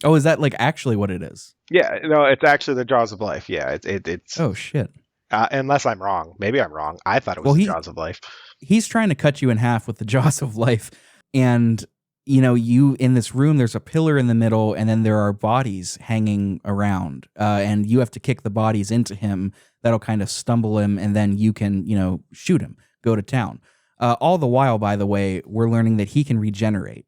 [SPEAKER 1] Oh, is that like actually what it is?
[SPEAKER 2] Yeah, no, it's actually the jaws of life. Yeah, it's.
[SPEAKER 1] Oh shit!
[SPEAKER 2] Unless I'm wrong, maybe I'm wrong. I thought it was the jaws of life.
[SPEAKER 1] He's trying to cut you in half with the jaws of life, and you in this room. There's a pillar in the middle, and then there are bodies hanging around, and you have to kick the bodies into him. That'll kind of stumble him, and then you can shoot him, go to town. All the while, by the way, we're learning that he can regenerate.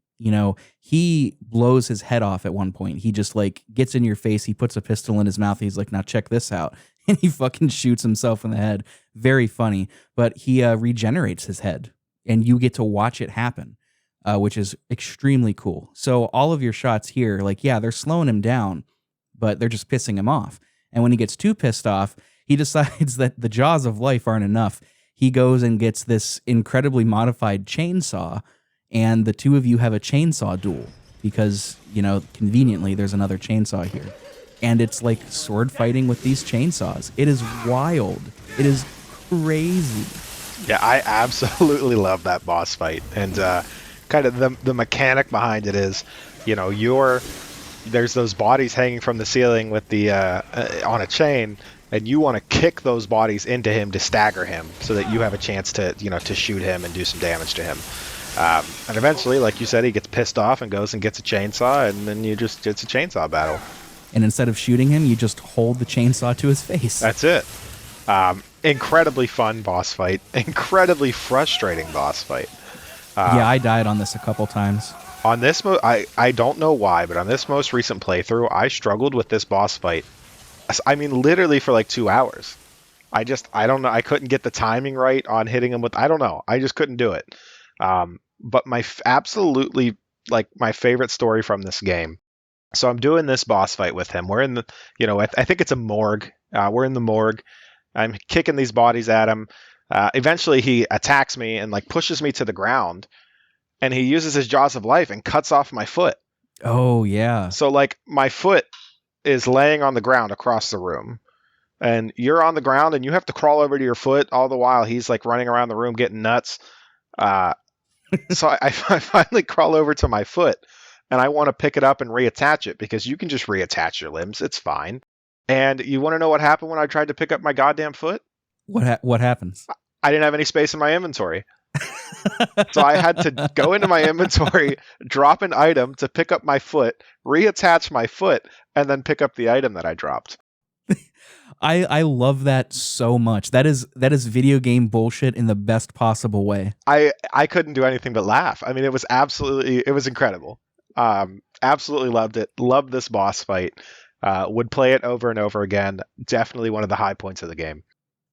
[SPEAKER 1] He blows his head off at one point. He just like gets in your face. He puts a pistol in his mouth. He's like, now check this out. And he fucking shoots himself in the head. Very funny. But he regenerates his head and you get to watch it happen, which is extremely cool. So all of your shots here, like, yeah, they're slowing him down, but they're just pissing him off. And when he gets too pissed off, he decides that the jaws of life aren't enough. He goes and gets this incredibly modified chainsaw, and the two of you have a chainsaw duel because, conveniently there's another chainsaw here. And it's like sword fighting with these chainsaws. It is wild. It is crazy.
[SPEAKER 2] Yeah, I absolutely love that boss fight. And kind of the mechanic behind it is, there's those bodies hanging from the ceiling with the on a chain, and you want to kick those bodies into him to stagger him so that you have a chance to shoot him and do some damage to him. And eventually, like you said, he gets pissed off and goes and gets a chainsaw, and then it's a chainsaw battle.
[SPEAKER 1] And instead of shooting him, you just hold the chainsaw to his face.
[SPEAKER 2] That's it. Incredibly fun boss fight. Incredibly frustrating boss fight.
[SPEAKER 1] Yeah, I died on this a couple times.
[SPEAKER 2] On this, I don't know why, but on this most recent playthrough, I struggled with this boss fight. I mean, literally for like 2 hours. I don't know. I couldn't get the timing right on hitting him with. I don't know. I just couldn't do it. But absolutely like my favorite story from this game. So I'm doing this boss fight with him. We're in the, I think it's a morgue. We're in the morgue. I'm kicking these bodies at him. Eventually he attacks me and like pushes me to the ground, and he uses his jaws of life and cuts off my foot.
[SPEAKER 1] Oh yeah.
[SPEAKER 2] So like my foot is laying on the ground across the room, and you're on the ground and you have to crawl over to your foot all the while he's like running around the room getting nuts. So I finally crawl over to my foot and I want to pick it up and reattach it because you can just reattach your limbs. It's fine. And you want to know what happened when I tried to pick up my goddamn foot?
[SPEAKER 1] What happens?
[SPEAKER 2] I didn't have any space in my inventory. So I had to go into my inventory, drop an item to pick up my foot, reattach my foot, and then pick up the item that I dropped.
[SPEAKER 1] I love that so much. That is video game bullshit in the best possible way.
[SPEAKER 2] I couldn't do anything but laugh. I mean, it was incredible. Absolutely loved it. Loved this boss fight. Would play it over and over again. Definitely one of the high points of the game.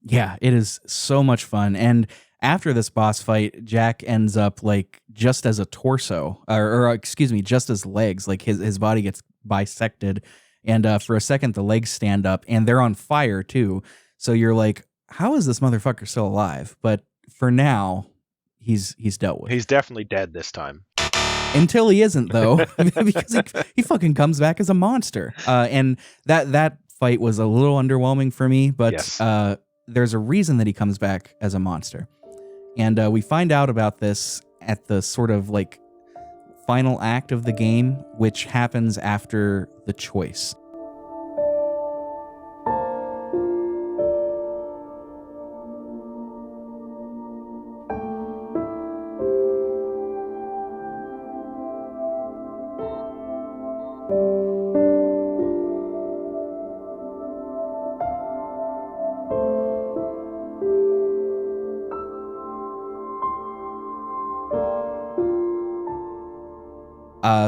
[SPEAKER 1] Yeah, it is so much fun. And after this boss fight, Jack ends up like just as a torso, or excuse me, just as legs. Like his body gets bisected, and for a second the legs stand up, and they're on fire too. So you're like, how is this motherfucker still alive? But for now, he's dealt with.
[SPEAKER 2] He's definitely dead this time.
[SPEAKER 1] Until he isn't, though, because he fucking comes back as a monster. And that fight was a little underwhelming for me, but
[SPEAKER 2] Yes.
[SPEAKER 1] There's a reason that he comes back as a monster. And we find out about this at the sort of like final act of the game, which happens after the choice.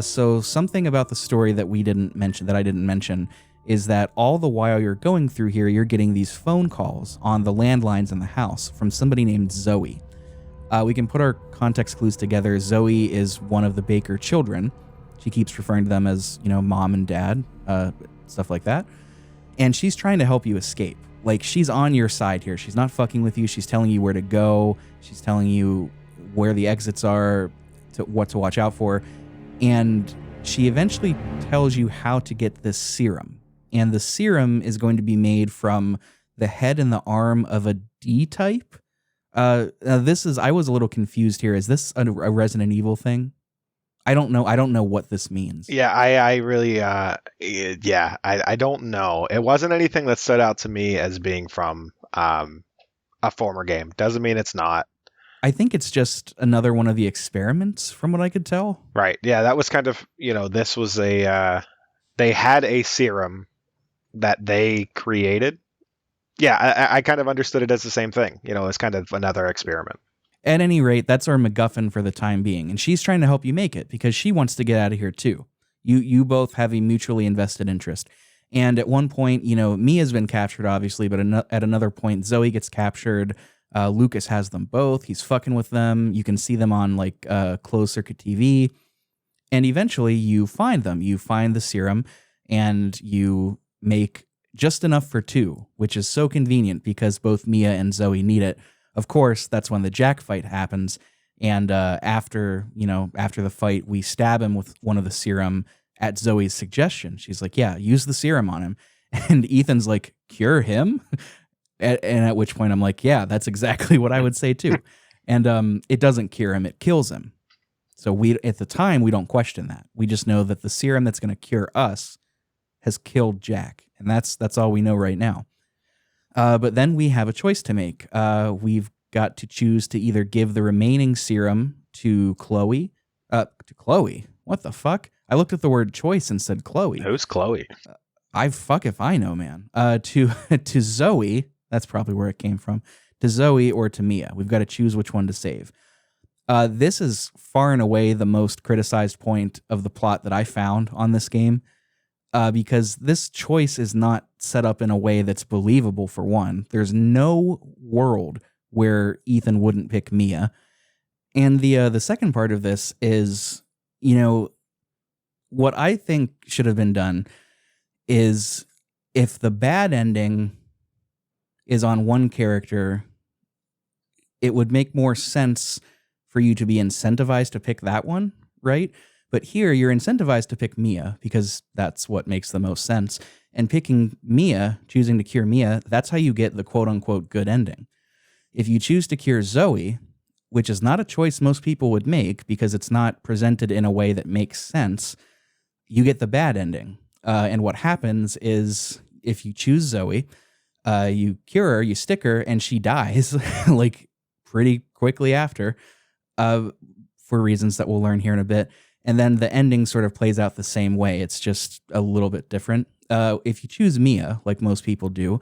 [SPEAKER 1] So something about the story that I didn't mention, is that all the while you're going through here, you're getting these phone calls on the landlines in the house from somebody named Zoe. We can put our context clues together. Zoe is one of the Baker children. She keeps referring to them as, mom and dad, stuff like that. And she's trying to help you escape. Like, she's on your side here. She's not fucking with you. She's telling you where to go. She's telling you where the exits are, what to watch out for. And she eventually tells you how to get this serum. And the serum is going to be made from the head and the arm of a D-type. I was a little confused here. Is this a Resident Evil thing? I don't know. I don't know what this means.
[SPEAKER 2] Yeah, I really, I don't know. It wasn't anything that stood out to me as being from a former game. Doesn't mean it's not.
[SPEAKER 1] I think it's just another one of the experiments, from what I could tell.
[SPEAKER 2] Right. Yeah, that was kind of, this was they had a serum that they created. Yeah, I kind of understood it as the same thing. It's kind of another experiment.
[SPEAKER 1] At any rate, that's our MacGuffin for the time being, and she's trying to help you make it because she wants to get out of here too. You both have a mutually invested interest. And at one point, Mia's been captured, obviously, but at another point, Zoe gets captured. Lucas has them both. He's fucking with them. You can see them on like closed circuit TV. And eventually you find them. You find the serum and you make just enough for two, which is so convenient because both Mia and Zoe need it. Of course, that's when the Jack fight happens. And after the fight, we stab him with one of the serum at Zoe's suggestion. She's like, yeah, use the serum on him. And Ethan's like, cure him? And at which point I'm like, yeah, that's exactly what I would say too. And it doesn't cure him, it kills him. So at the time, we don't question that. We just know that the serum that's going to cure us has killed Jack. And that's all we know right now. But then we have a choice to make. We've got to choose to either give the remaining serum to Chloe. Chloe? What the fuck? I looked at the word choice and said Chloe.
[SPEAKER 2] Who's Chloe?
[SPEAKER 1] Fuck if I know, man. To Zoe, that's probably where it came from. To Zoe or to Mia. We've got to choose which one to save. This is far and away the most criticized point of the plot that I found on this game. Because this choice is not set up in a way that's believable, for one. There's no world where Ethan wouldn't pick Mia. And the second part of this is, what I think should have been done is if the bad ending is on one character, it would make more sense for you to be incentivized to pick that one, right? But here you're incentivized to pick Mia because that's what makes the most sense. And picking Mia, choosing to cure Mia, that's how you get the quote unquote good ending. If you choose to cure Zoe, which is not a choice most people would make because it's not presented in a way that makes sense, you get the bad ending. And what happens is if you choose Zoe, you cure her, you stick her, and she dies like pretty quickly after for reasons that we'll learn here in a bit. And then the ending sort of plays out the same way. It's just a little bit different. If you choose Mia, like most people do,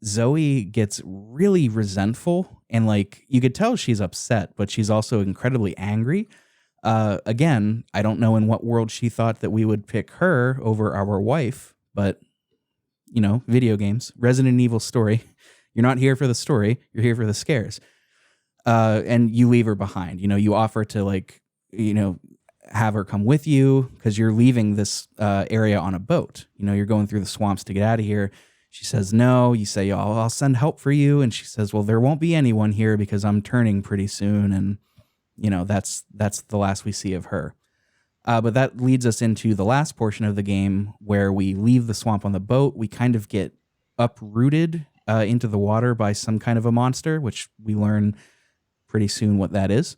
[SPEAKER 1] Zoe gets really resentful and like you could tell she's upset, but she's also incredibly angry. Again, I don't know in what world she thought that we would pick her over our wife, but you know, video games, Resident Evil story. You're not here for the story. You're here for the scares. And you leave her behind. You know, you offer to like, you know, have her come with you because you're leaving this area on a boat. You know, you're going through the swamps to get out of here. She says no. You say, I'll send help for you. And she says, well, there won't be anyone here because I'm turning pretty soon. And, you know, that's the last we see of her. But that leads us into the last portion of the game where we leave the swamp on the boat. We kind of get uprooted into the water by some kind of a monster, which we learn pretty soon what that is.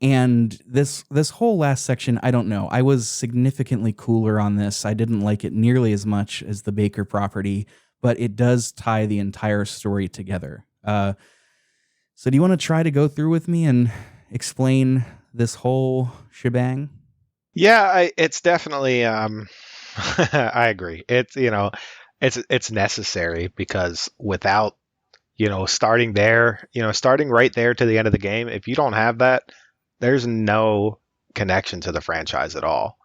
[SPEAKER 1] And this whole last section, I don't know. I was significantly cooler on this. I didn't like it nearly as much as the Baker property, but it does tie the entire story together. So do you want to try to go through with me and explain this whole shebang?
[SPEAKER 2] Yeah, it's definitely. I agree. It's it's necessary because without starting there, starting right there to the end of the game, if you don't have that, there's no connection to the franchise at all.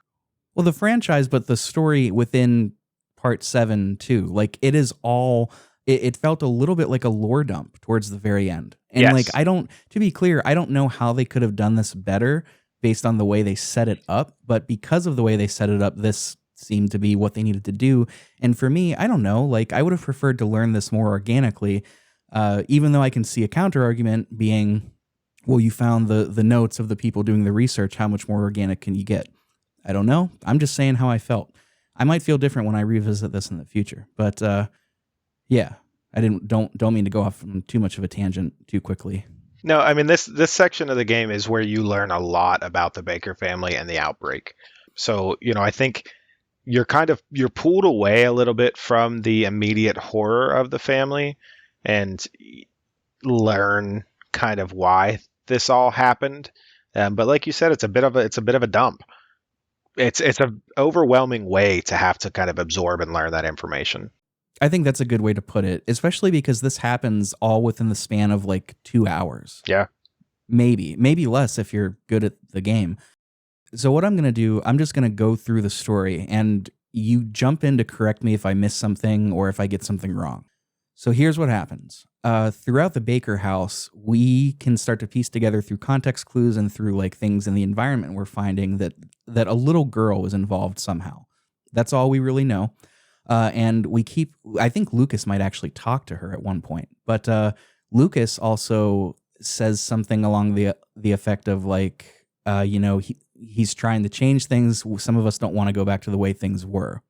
[SPEAKER 1] Well, the franchise, but the story within Part 7 too. Like it is all. It felt a little bit like a lore dump towards the very end, and
[SPEAKER 2] yes.
[SPEAKER 1] like to be clear, I don't know how they could have done this better based on the way they set it up, but because of the way they set it up, this seemed to be what they needed to do. And for me, I don't know, like I would have preferred to learn this more organically, even though I can see a counter argument being, well, you found the notes of the people doing the research. How much more organic can you get? I don't know. I'm just saying how I felt. I might feel different when I revisit this in the future, but yeah, I don't mean to go off on too much of a tangent too quickly.
[SPEAKER 2] No, I mean this section of the game is where you learn a lot about the Baker family and the outbreak. So, I think you're pulled away a little bit from the immediate horror of the family and learn kind of why this all happened. But like you said, it's a bit of a dump. It's an overwhelming way to have to kind of absorb and learn that information.
[SPEAKER 1] I think that's a good way to put it, especially because this happens all within the span of like 2 hours.
[SPEAKER 2] Yeah.
[SPEAKER 1] Maybe less if you're good at the game. So what I'm going to do, I'm just going to go through the story and you jump in to correct me if I miss something or if I get something wrong. So here's what happens. Throughout the Baker house, we can start to piece together through context clues and through like things in the environment we're finding that a little girl was involved somehow. That's all we really know. And I think Lucas might actually talk to her at one point, but Lucas also says something along the effect of like, he's trying to change things. Some of us don't want to go back to the way things were.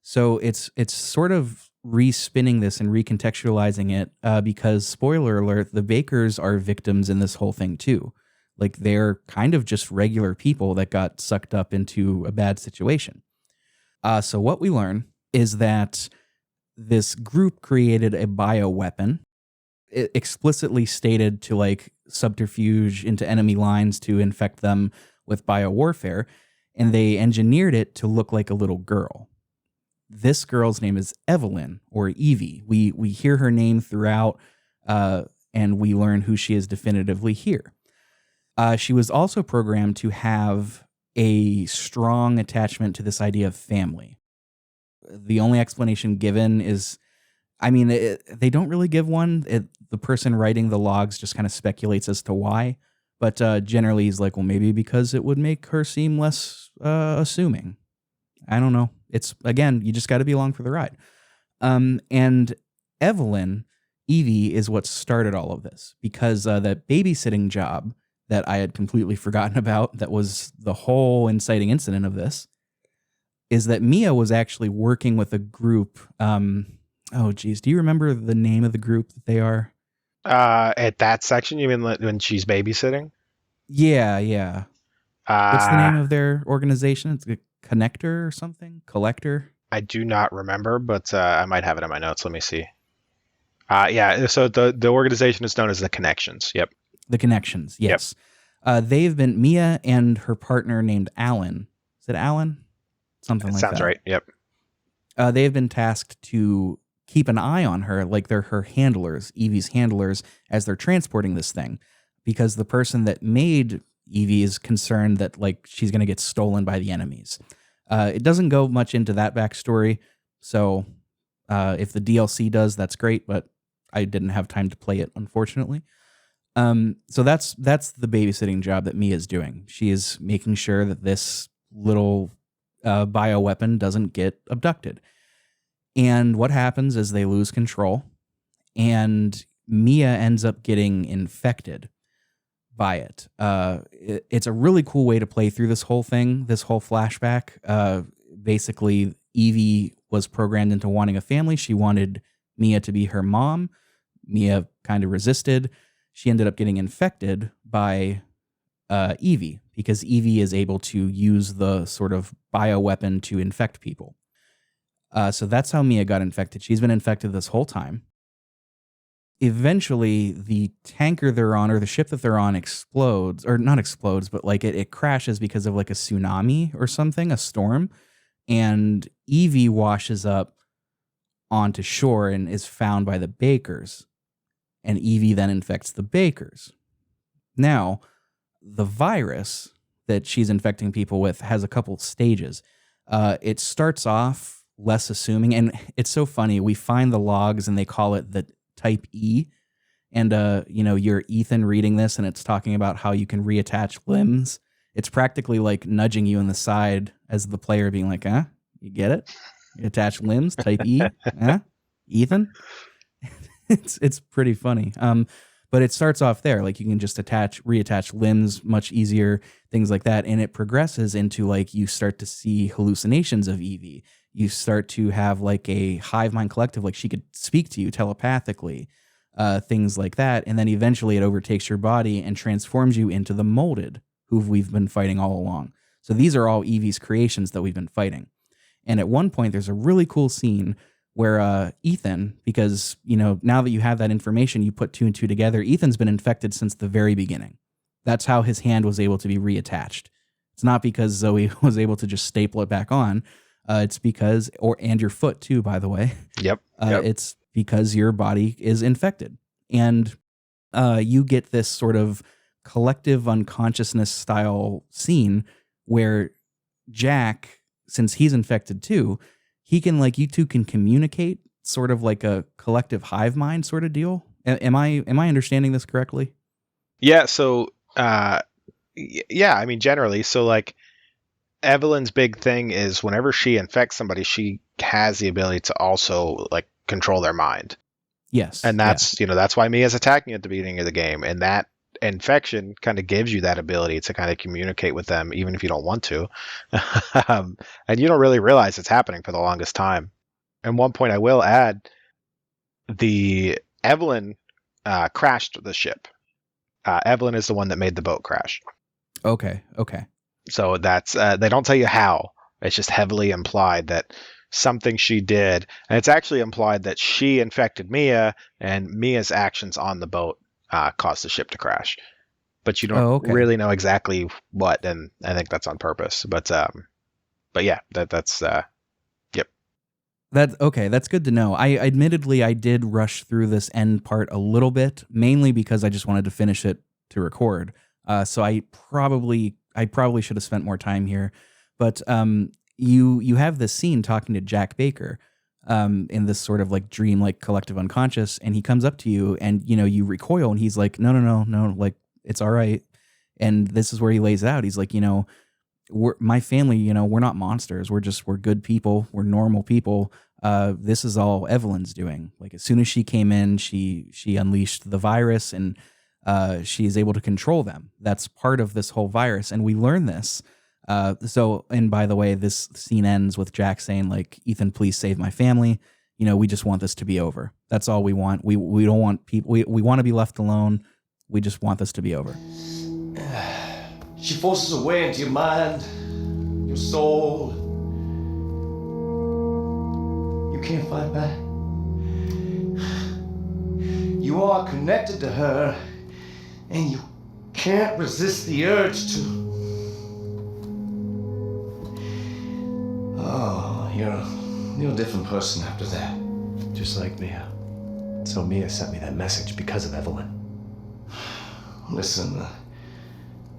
[SPEAKER 1] So it's sort of respinning this and recontextualizing it because, spoiler alert, the Bakers are victims in this whole thing too. Like they're kind of just regular people that got sucked up into a bad situation. So what we learn is that this group created a bioweapon, explicitly stated to like subterfuge into enemy lines to infect them with biowarfare, and they engineered it to look like a little girl. This girl's name is Evelyn, or Evie. We hear her name throughout, and we learn who she is definitively here. She was also programmed to have a strong attachment to this idea of family. The only explanation given is, they don't really give one. The person writing the logs just kind of speculates as to why. But generally he's like, well, maybe because it would make her seem less assuming. I don't know. It's, again, you just got to be along for the ride. And Evelyn, Evie, is what started all of this. Because that babysitting job that I had completely forgotten about, that was the whole inciting incident of this, is that Mia was actually working with a group. Oh, geez. Do you remember the name of the group that they are?
[SPEAKER 2] At that section, you mean when she's babysitting?
[SPEAKER 1] Yeah. What's the name of their organization? It's a Connector or something? Collector?
[SPEAKER 2] I do not remember, but I might have it in my notes. Let me see. Yeah, so the organization is known as the Connections. Yep.
[SPEAKER 1] The Connections, yes. They've been, Mia and her partner named Alan. Is it Alan? Something like that.
[SPEAKER 2] Sounds right, yep.
[SPEAKER 1] They have been tasked to keep an eye on her, like they're her handlers, Evie's handlers, as they're transporting this thing. Because the person that made Evie is concerned that like she's going to get stolen by the enemies. It doesn't go much into that backstory, so if the DLC does, that's great, but I didn't have time to play it, unfortunately. So that's the babysitting job that Mia's doing. She is making sure that this little bioweapon doesn't get abducted. And what happens is they lose control, and Mia ends up getting infected by it. It's a really cool way to play through this whole thing, this whole flashback. Basically, Evie was programmed into wanting a family. She wanted Mia to be her mom. Mia kind of resisted. She ended up getting infected by Evie, because Evie is able to use the sort of bioweapon to infect people. So that's how Mia got infected. She's been infected this whole time. Eventually, the tanker they're on, or the ship that they're on, explodes, or not explodes, but like it crashes because of like a tsunami or something, a storm. And Evie washes up onto shore and is found by the Bakers. And Evie then infects the Bakers. Now, the virus that she's infecting people with has a couple stages. It starts off less assuming, and it's so funny. We find the logs and they call it the type E. And, you're Ethan reading this and it's talking about how you can reattach limbs. It's practically like nudging you in the side as the player being like, you get it? You attach limbs, type E, Ethan? It's pretty funny. But it starts off there. Like you can just reattach limbs much easier, things like that. And it progresses into like you start to see hallucinations of Evie. You start to have like a hive mind collective, like she could speak to you telepathically, things like that. And then eventually it overtakes your body and transforms you into the molded, who we've been fighting all along. So these are all Evie's creations that we've been fighting. And at one point, there's a really cool scene where Ethan, because, now that you have that information, you put two and two together, Ethan's been infected since the very beginning. That's how his hand was able to be reattached. It's not because Zoe was able to just staple it back on. It's because, and your foot too, by the way.
[SPEAKER 2] Yep.
[SPEAKER 1] It's because your body is infected. And you get this sort of collective unconsciousness style scene where Jack, since he's infected too, he can, like, you two can communicate, sort of like a collective hive mind sort of deal. Am I understanding this correctly?
[SPEAKER 2] Yeah. So, I mean, generally, so like Evelyn's big thing is whenever she infects somebody, she has the ability to also like control their mind.
[SPEAKER 1] Yes.
[SPEAKER 2] And that's, that's why Mia's attacking at the beginning of the game. And that infection kind of gives you that ability to kind of communicate with them, even if you don't want to. And you don't really realize it's happening for the longest time. And one point I will add, the Evelyn crashed the ship. Evelyn is the one that made the boat crash.
[SPEAKER 1] Okay.
[SPEAKER 2] So that's, they don't tell you how. It's just heavily implied that something she did. And it's actually implied that she infected Mia, and Mia's actions on the boat caused the ship to crash. But you don't really know exactly what, and I think that's on purpose. But yeah, that's yep.
[SPEAKER 1] That's good to know. I did rush through this end part a little bit, mainly because I just wanted to finish it to record. So I probably should have spent more time here. But you have this scene talking to Jack Baker in this sort of like dream, like collective unconscious, and he comes up to you and, you recoil, and he's like, no, like, it's all right. And this is where he lays it out. He's like, my family, we're not monsters. We're good people. We're normal people. This is all Evelyn's doing. Like, as soon as she came in, she unleashed the virus, and she is able to control them. That's part of this whole virus, and we learn this. And by the way, this scene ends with Jack saying, like, Ethan, please save my family. We just want this to be over. That's all we want. We don't want people. We want to be left alone. We just want this to be over.
[SPEAKER 7] She forces her way into your mind, your soul. You can't fight back. You are connected to her, and you can't resist the urge to. Oh, you're a different person after that.
[SPEAKER 3] Just like Mia. So Mia sent me that message because of Evelyn.
[SPEAKER 7] Listen,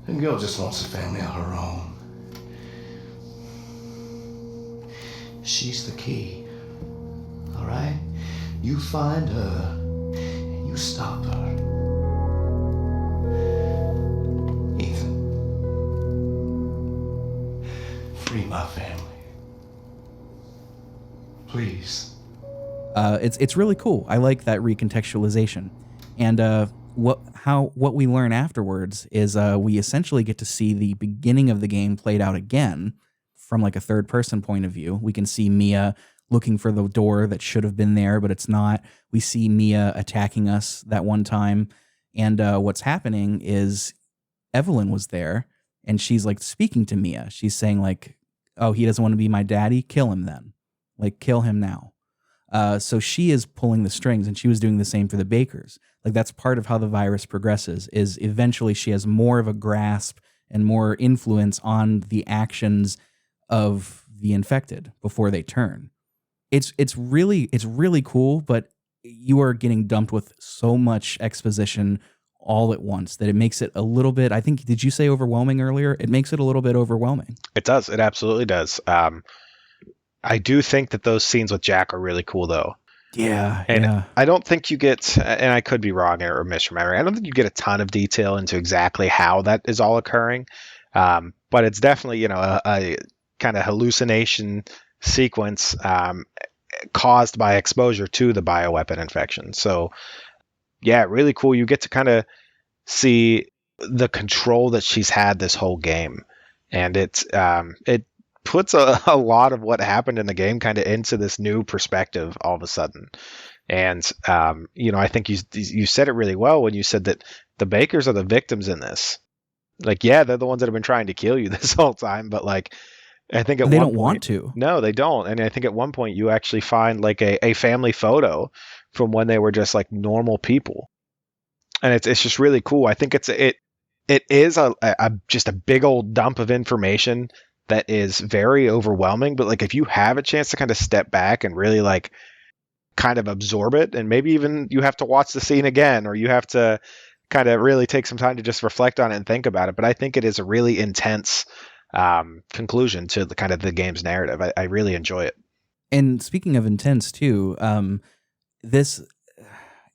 [SPEAKER 7] the girl just wants a family of her own. She's the key. All right? You find her, and you stop her. Ethan, free my family. Please.
[SPEAKER 1] It's really cool. I like that recontextualization. And what we learn afterwards is we essentially get to see the beginning of the game played out again from like a third person point of view. We can see Mia looking for the door that should have been there, but it's not. We see Mia attacking us that one time. And what's happening is Evelyn was there and she's like speaking to Mia. She's saying like, oh, he doesn't want to be my daddy. Kill him then. Like, kill him now. So she is pulling the strings, and she was doing the same for the Bakers. Like, that's part of how the virus progresses, is eventually she has more of a grasp and more influence on the actions of the infected before they turn. It's really cool, but you are getting dumped with so much exposition all at once that it makes it a little bit, I think, did you say overwhelming earlier? It makes it a little bit overwhelming.
[SPEAKER 2] It does. It absolutely does. I do think that those scenes with Jack are really cool, though.
[SPEAKER 1] Yeah.
[SPEAKER 2] And I don't think you get, and I could be wrong or misremembering, I don't think you get a ton of detail into exactly how that is all occurring. But it's definitely, a kind of hallucination sequence caused by exposure to the bioweapon infection. So, yeah, really cool. You get to kind of see the control that she's had this whole game. And it puts a lot of what happened in the game kind of into this new perspective all of a sudden. And, I think you said it really well when you said that the Bakers are the victims in this. Like, yeah, they're the ones that have been trying to kill you this whole time, but like, I think at
[SPEAKER 1] they
[SPEAKER 2] one
[SPEAKER 1] don't
[SPEAKER 2] point,
[SPEAKER 1] want to.
[SPEAKER 2] No, they don't. And I think at one point you actually find like a family photo from when they were just like normal people. And it's just really cool. I think it is just a big old dump of information that is very overwhelming, but like if you have a chance to kind of step back and really like kind of absorb it, and maybe even you have to watch the scene again, or you have to kind of really take some time to just reflect on it and think about it. But I think it is a really intense conclusion to the kind of the game's narrative. I really enjoy it.
[SPEAKER 1] And speaking of intense too, this,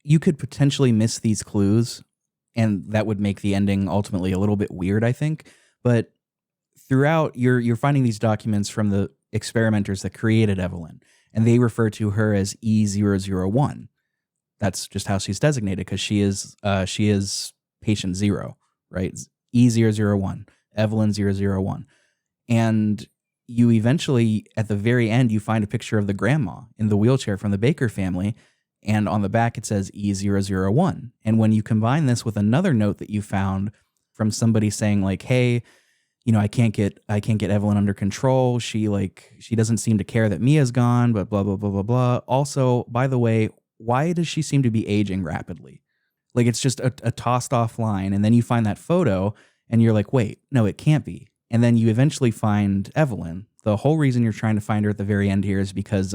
[SPEAKER 1] you could potentially miss these clues, and that would make the ending ultimately a little bit weird, I think. But throughout, you're finding these documents from the experimenters that created Evelyn, and they refer to her as E001. That's just how she's designated, because she is patient 0, right? E001, Evelyn 001. And you eventually, at the very end, you find a picture of the grandma in the wheelchair from the Baker family, and on the back it says E001. And when you combine this with another note that you found from somebody saying like, hey, I can't get Evelyn under control. She doesn't seem to care that Mia's gone, but blah, blah, blah, blah, blah. Also, by the way, why does she seem to be aging rapidly? Like, it's just a tossed off line. And then you find that photo and you're like, wait, no, it can't be. And then you eventually find Evelyn. The whole reason you're trying to find her at the very end here is because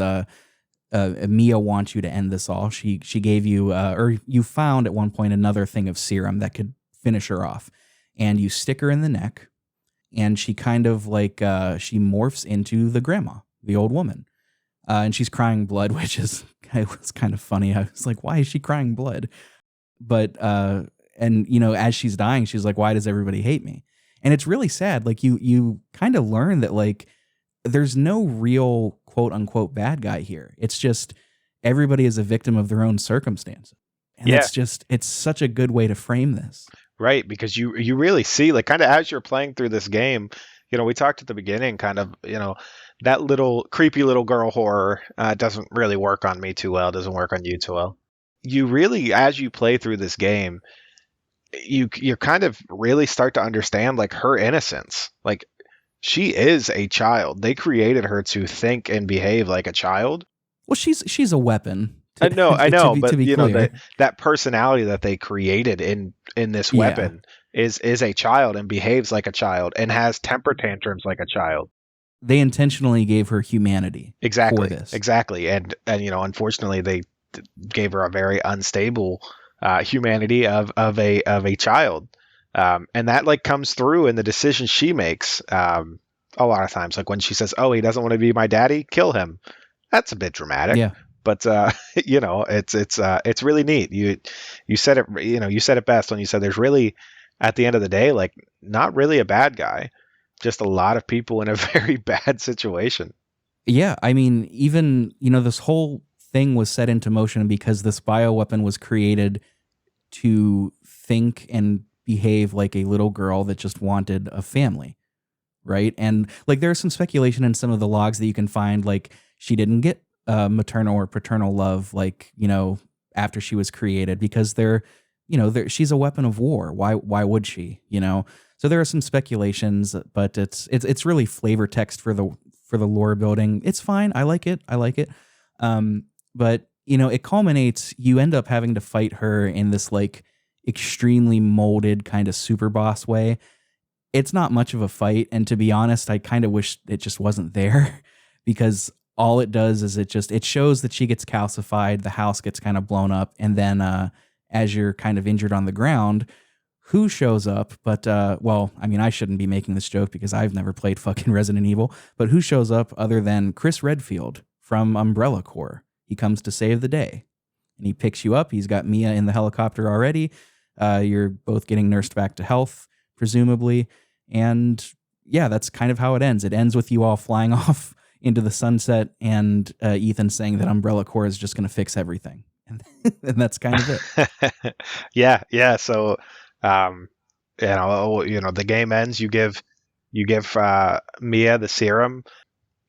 [SPEAKER 1] Mia wants you to end this all. She gave you, or you found at one point another thing of serum that could finish her off. And you stick her in the neck. And she kind of like, she morphs into the grandma, the old woman. And she's crying blood, which was kind of funny. I was like, why is she crying blood? But, as she's dying, she's like, why does everybody hate me? And it's really sad. Like you kind of learn that like, there's no real quote unquote bad guy here. It's just everybody is a victim of their own circumstances. And
[SPEAKER 2] Yeah.
[SPEAKER 1] it's such a good way to frame this.
[SPEAKER 2] Right, because you really see, like, kind of as you're playing through this game, we talked at the beginning, kind of, that little creepy little girl horror doesn't really work on me too well, doesn't work on you too well. You really, as you play through this game, you kind of really start to understand, like, her innocence. Like, she is a child. They created her to think and behave like a child.
[SPEAKER 1] Well, she's a weapon.
[SPEAKER 2] I know, but
[SPEAKER 1] to be clear.
[SPEAKER 2] that personality that they created in this weapon is a child and behaves like a child and has temper tantrums like a child.
[SPEAKER 1] They intentionally gave her humanity.
[SPEAKER 2] Exactly.
[SPEAKER 1] For this.
[SPEAKER 2] Exactly. And unfortunately they gave her a very unstable humanity of a child. And that, like, comes through in the decisions she makes a lot of times. Like when she says, "Oh, he doesn't want to be my daddy, kill him." That's a bit dramatic.
[SPEAKER 1] Yeah.
[SPEAKER 2] But it's really neat. You said it you said it best when you said there's really, at the end of the day, like, not really a bad guy, just a lot of people in a very bad situation.
[SPEAKER 1] Yeah, I mean, even this whole thing was set into motion because this bioweapon was created to think and behave like a little girl that just wanted a family, right? And like there's some speculation in some of the logs that you can find, like she didn't get maternal or paternal love, like, after she was created, because she's a weapon of war. Why would she, So there are some speculations, but it's really flavor text for the lore building. It's fine. I like it. But it culminates, you end up having to fight her in this like extremely molded kind of super boss way. It's not much of a fight. And to be honest, I kind of wish it just wasn't there because all it does is it shows that she gets calcified, the house gets kind of blown up, and then as you're kind of injured on the ground, who shows up? But well, I mean, I shouldn't be making this joke because I've never played fucking Resident Evil, but who shows up other than Chris Redfield from Umbrella Corps? He comes to save the day, and he picks you up. He's got Mia in the helicopter already. You're both getting nursed back to health, presumably, and yeah, that's kind of how it ends. It ends with you all flying off into the sunset, and Ethan saying that Umbrella Corps is just going to fix everything, and that's kind of it.
[SPEAKER 2] yeah. So, the game ends. You give Mia the serum.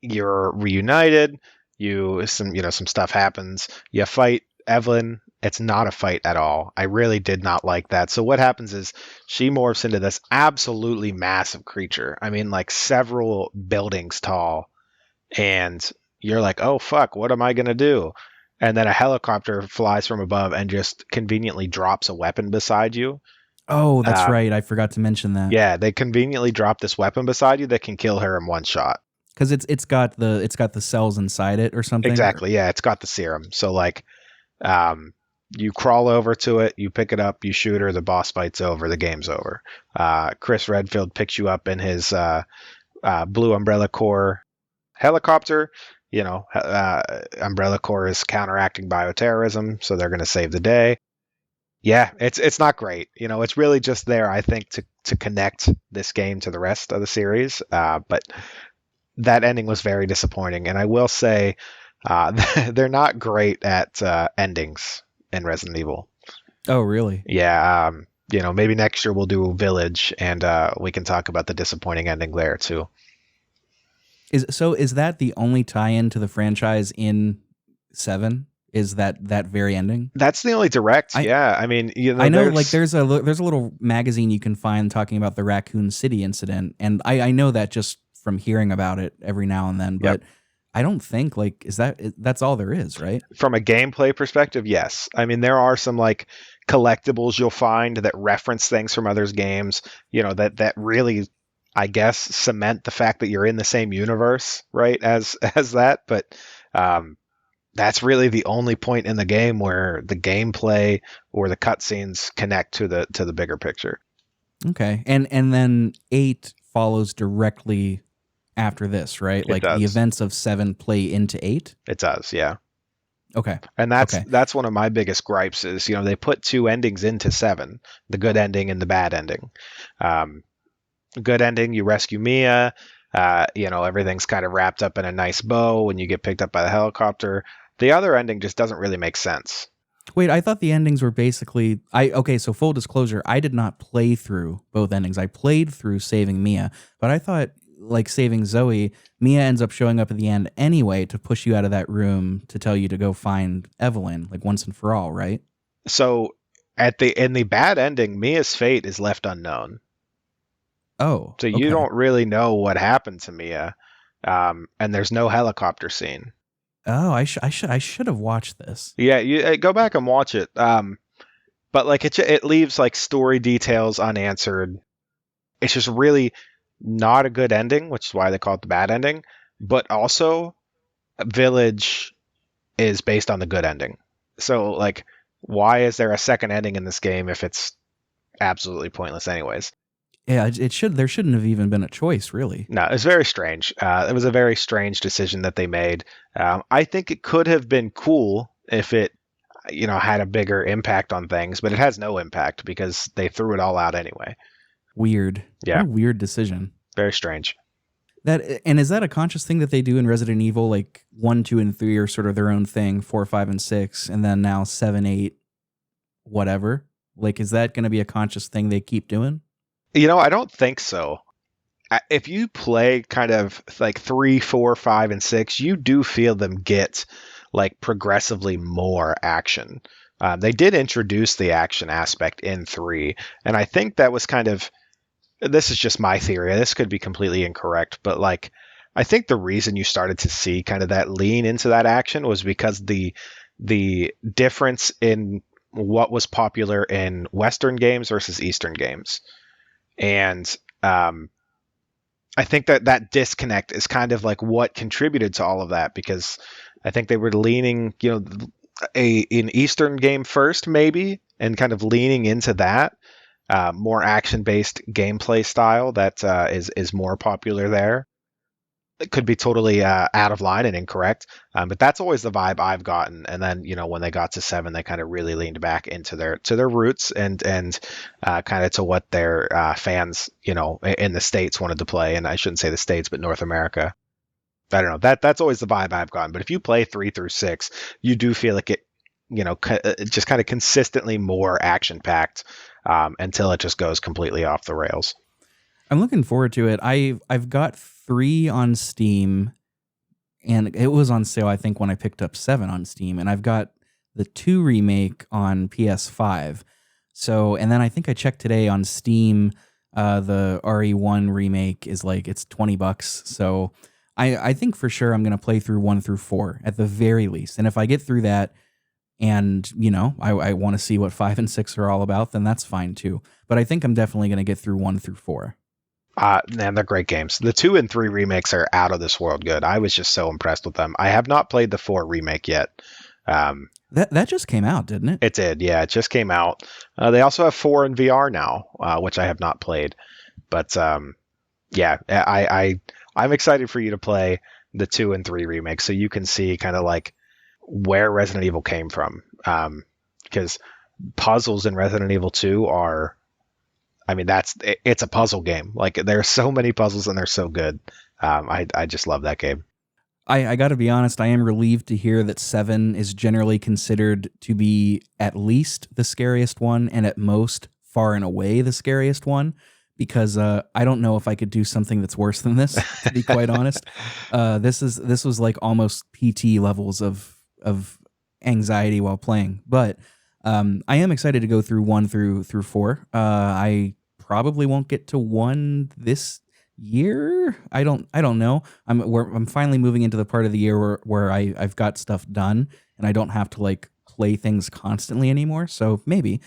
[SPEAKER 2] You're reunited. Some stuff happens. You fight Evelyn. It's not a fight at all. I really did not like that. So what happens is she morphs into this absolutely massive creature. I mean, like several buildings tall. And you're like, oh, fuck, what am I going to do? And then a helicopter flies from above and just conveniently drops a weapon beside you.
[SPEAKER 1] Oh, that's right. I forgot to mention that.
[SPEAKER 2] Yeah, they conveniently drop this weapon beside you that can kill her in one shot.
[SPEAKER 1] Because it's got the cells inside it or something.
[SPEAKER 2] Exactly. Yeah, it's got the serum. So like, you crawl over to it, you pick it up, you shoot her, the boss fight's over, the game's over. Chris Redfield picks you up in his blue Umbrella Corps helicopter. Umbrella Corps is counteracting bioterrorism, so they're going to save the day. Yeah, it's not great. It's really just there, I think, to connect this game to the rest of the series. But that ending was very disappointing, and I will say they're not great at endings in Resident Evil.
[SPEAKER 1] Oh, really?
[SPEAKER 2] Yeah. Maybe next year we'll do Village, and we can talk about the disappointing ending there too.
[SPEAKER 1] Is that the only tie-in to the franchise in 7? Is that very ending?
[SPEAKER 2] That's the only direct. Yeah, I mean,
[SPEAKER 1] I know, like there's a little magazine you can find talking about the Raccoon City incident, and I know that just from hearing about it every now and then, but. Yep. I don't think that's all there is, right?
[SPEAKER 2] From a gameplay perspective, yes. I mean, there are some like collectibles you'll find that reference things from others' games, that really, I guess, cement the fact that you're in the same universe, right? As that, but that's really the only point in the game where the gameplay or the cutscenes connect to the bigger picture.
[SPEAKER 1] Okay, and then 8 follows directly after this, right? Like the events of 7 play into 8?
[SPEAKER 2] It does, yeah.
[SPEAKER 1] Okay.
[SPEAKER 2] And that's one of my biggest gripes is, they put 2 endings into 7, the good ending and the bad ending. Good ending, you rescue Mia, everything's kind of wrapped up in a nice bow when you get picked up by the helicopter. The other ending just doesn't really make sense.
[SPEAKER 1] Wait, I thought the endings were basically okay, so full disclosure, I did not play through both endings. I played through saving Mia, but I thought like saving Zoe, Mia ends up showing up at the end anyway to push you out of that room to tell you to go find Evelyn, like once and for all, right?
[SPEAKER 2] So in the bad ending, Mia's fate is left unknown.
[SPEAKER 1] Oh.
[SPEAKER 2] So you
[SPEAKER 1] okay.
[SPEAKER 2] don't really know what happened to Mia. And there's no helicopter scene.
[SPEAKER 1] Oh, I should have watched this.
[SPEAKER 2] Yeah, you go back and watch it. But like it leaves like story details unanswered. It's just really not a good ending, which is why they call it the bad ending. But also, Village is based on the good ending. So like, why is there a second ending in this game if it's absolutely pointless anyways?
[SPEAKER 1] Yeah, there shouldn't have even been a choice, really.
[SPEAKER 2] No, it's very strange. It was a very strange decision that they made. I think it could have been cool if it, had a bigger impact on things, but it has no impact because they threw it all out anyway.
[SPEAKER 1] Weird.
[SPEAKER 2] Yeah.
[SPEAKER 1] What a weird decision.
[SPEAKER 2] Very strange.
[SPEAKER 1] Is that a conscious thing that they do in Resident Evil? Like 1, 2, and 3 are sort of their own thing, 4, 5, and 6, and then now 7, 8, whatever. Like, is that going to be a conscious thing they keep doing?
[SPEAKER 2] I don't think so. If you play kind of like 3, 4, 5, and 6, you do feel them get like progressively more action. They did introduce the action aspect in 3, and I think that was kind of, this is just my theory, this could be completely incorrect, but like, I think the reason you started to see kind of that lean into that action was because the difference in what was popular in Western games versus Eastern games. And I think that disconnect is kind of like what contributed to all of that, because I think they were leaning, an Eastern game first, maybe, and kind of leaning into that more action-based gameplay style that is more popular there. It could be totally out of line and incorrect, but that's always the vibe I've gotten. And then, when they got to 7, they kind of really leaned back into their roots and kind of to what their fans, in the States wanted to play. And I shouldn't say the States, but North America. I don't know. That's always the vibe I've gotten. But if you play 3 through 6, you do feel like it, just kind of consistently more action packed until it just goes completely off the rails.
[SPEAKER 1] I'm looking forward to it. I've got 3 on Steam, and it was on sale, I think, when I picked up 7 on Steam, and I've got the 2 remake on PS5. So, and then I think I checked today on Steam, the RE1 remake is like, it's $20. So I think for sure I'm going to play through 1 through 4 at the very least. And if I get through that and, I want to see what 5 and 6 are all about, then that's fine too. But I think I'm definitely going to get through 1 through 4.
[SPEAKER 2] Man, they're great games. The 2 and 3 remakes are out of this world good. I was just so impressed with them. I have not played the 4 remake yet.
[SPEAKER 1] That just came out, didn't it?
[SPEAKER 2] It did, yeah. It just came out. They also have 4 in VR now, which I have not played. But yeah, I'm excited for you to play the 2 and 3 remakes so you can see kind of like where Resident Evil came from. Because puzzles in Resident Evil 2 are, it's a puzzle game. Like, there's so many puzzles and they're so good. I just love that game.
[SPEAKER 1] I got to be honest, I am relieved to hear that 7 is generally considered to be at least the scariest one and at most far and away the scariest one, because I don't know if I could do something that's worse than this, to be quite honest. This was like almost PT levels of anxiety while playing. But I am excited to go through 1 through 4. I probably won't get to 1 this year. I don't know. I'm finally moving into the part of the year where I've got stuff done and I don't have to like play things constantly anymore. So maybe.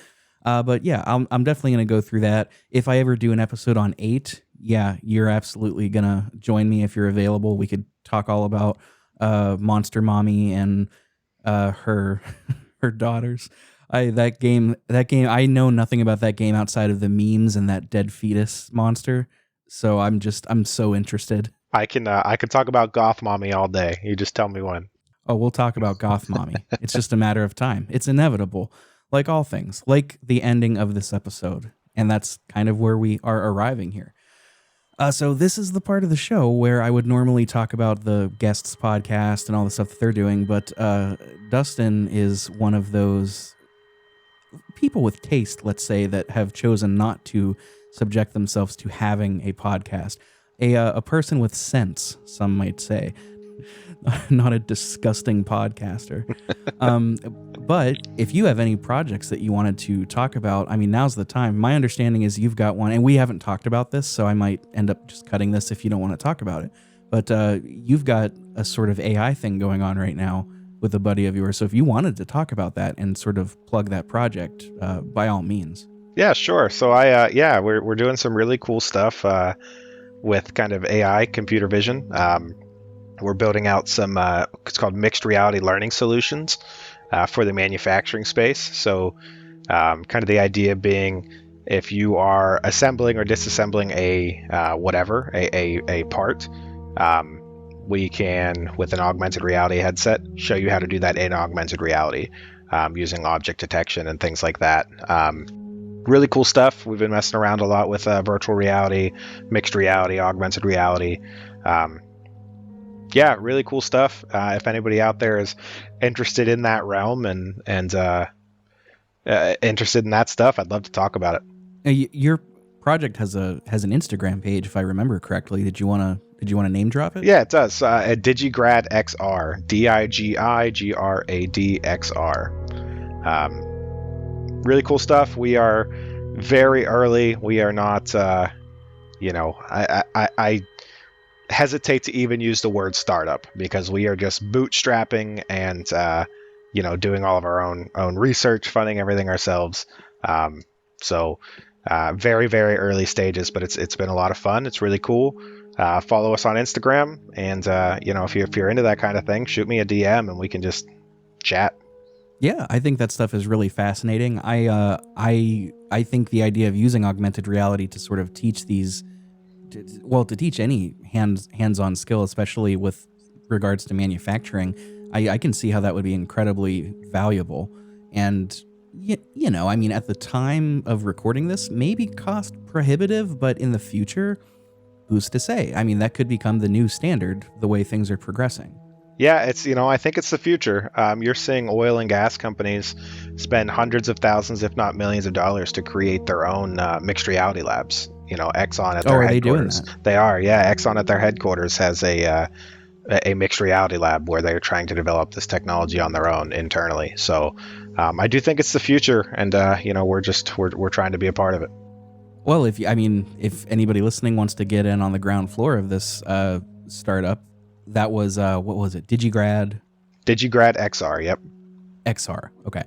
[SPEAKER 1] But yeah, I'm definitely gonna go through that. If I ever do an episode on 8, yeah, you're absolutely gonna join me if you're available. We could talk all about Monster Mommy and her daughters. That game. I know nothing about that game outside of the memes and that dead fetus monster. So I'm so interested.
[SPEAKER 2] I can talk about Goth Mommy all day. You just tell me when.
[SPEAKER 1] Oh, we'll talk about Goth Mommy. It's just a matter of time. It's inevitable, like all things, like the ending of this episode, and that's kind of where we are arriving here. So this is the part of the show where I would normally talk about the guests' podcast and all the stuff that they're doing, but Dustin is one of those people with taste, let's say, that have chosen not to subject themselves to having a podcast. A person with sense, some might say. Not a disgusting podcaster. But if you have any projects that you wanted to talk about, I mean, now's the time. My understanding is you've got one, and we haven't talked about this, so I might end up just cutting this if you don't want to talk about it. But you've got a sort of AI thing going on right now with a buddy of yours. So if you wanted to talk about that and sort of plug that project, by all means.
[SPEAKER 2] Yeah, sure. So we're doing some really cool stuff with kind of AI, computer vision. We're building out some, it's called mixed reality learning solutions for the manufacturing space. So kind of the idea being, if you are assembling or disassembling a part, we can, with an augmented reality headset, show you how to do that in augmented reality using object detection and things like that. Really cool stuff. We've been messing around a lot with virtual reality, mixed reality, augmented reality. Yeah, really cool stuff. If anybody out there is interested in that realm and interested in that stuff, I'd love to talk about it.
[SPEAKER 1] Your project has an Instagram page, if I remember correctly. Did you want to name drop it?
[SPEAKER 2] Yeah, it does. Digigrad XR, Digigrad XR. Really cool stuff. We are very early. We are not. I hesitate to even use the word startup, because we are just bootstrapping and doing all of our own research, funding everything ourselves. So very, very early stages, but it's been a lot of fun. It's really cool. Follow us on Instagram, and if you're into that kind of thing, shoot me a DM and we can just chat.
[SPEAKER 1] Yeah, I think that stuff is really fascinating. I think the idea of using augmented reality to sort of teach to teach any hands-on skill, especially with regards to manufacturing, I can see how that would be incredibly valuable. And, I mean, at the time of recording this, maybe cost prohibitive, but in the future, who's to say? I mean, that could become the new standard, the way things are progressing.
[SPEAKER 2] Yeah, it's, I think it's the future. You're seeing oil and gas companies spend hundreds of thousands, if not millions of dollars to create their own mixed reality labs. Exxon at their headquarters. Are they doing that? They are, yeah. Exxon at their headquarters has a mixed reality lab where they're trying to develop this technology on their own internally. So I do think it's the future, and we're trying to be a part of it.
[SPEAKER 1] Well, if anybody listening wants to get in on the ground floor of this startup, that was what was it? Digigrad
[SPEAKER 2] XR. Yep.
[SPEAKER 1] XR. Okay.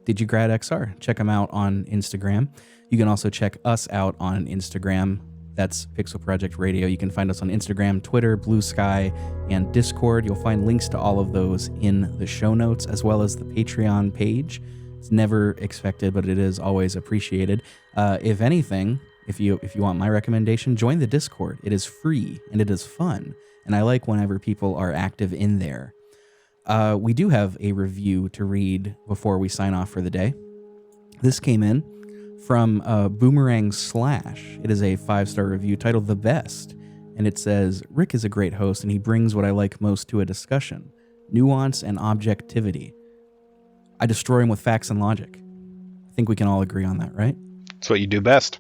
[SPEAKER 1] Digigrad XR. Check them out on Instagram. You can also check us out on Instagram. That's pixelprojectradio. You can find us on Instagram, Twitter, Blue Sky, and Discord. You'll find links to all of those in the show notes, as well as the Patreon page. It's never expected, but it is always appreciated. If anything, if you want my recommendation, join the Discord. It is free and it is fun, and I like whenever people are active in there. We do have a review to read before we sign off for the day. This came in from Boomerang Slash. It is a 5-star review titled The Best, and it says, Rick is a great host, and he brings what I like most to a discussion: nuance and objectivity. I destroy him with facts and logic. I think we can all agree on that, right?
[SPEAKER 2] That's what you do best.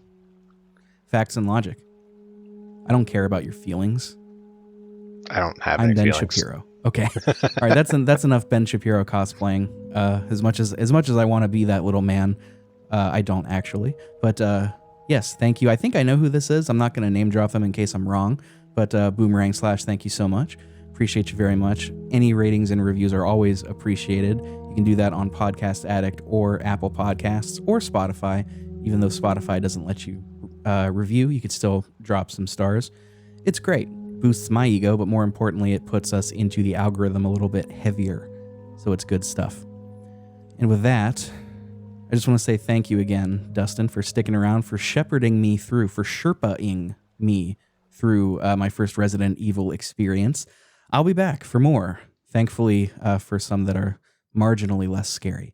[SPEAKER 1] Facts and logic. I don't care about your feelings.
[SPEAKER 2] I don't have any feelings.
[SPEAKER 1] I'm Ben Shapiro. Okay. All right, that's enough Ben Shapiro cosplaying. As much as I want to be that little man, I don't actually. But yes, thank you. I think I know who this is. I'm not going to name drop them in case I'm wrong. But Boomerang Slash, thank you so much. Appreciate you very much. Any ratings and reviews are always appreciated. You can do that on Podcast Addict or Apple Podcasts or Spotify. Even though Spotify doesn't let you review, you could still drop some stars. It's great. Boosts my ego, but more importantly, it puts us into the algorithm a little bit heavier. So it's good stuff. And with that, I just want to say thank you again, Dustin, for sticking around, for shepherding me through, for Sherpa-ing me through my first Resident Evil experience. I'll be back for more, thankfully, for some that are marginally less scary.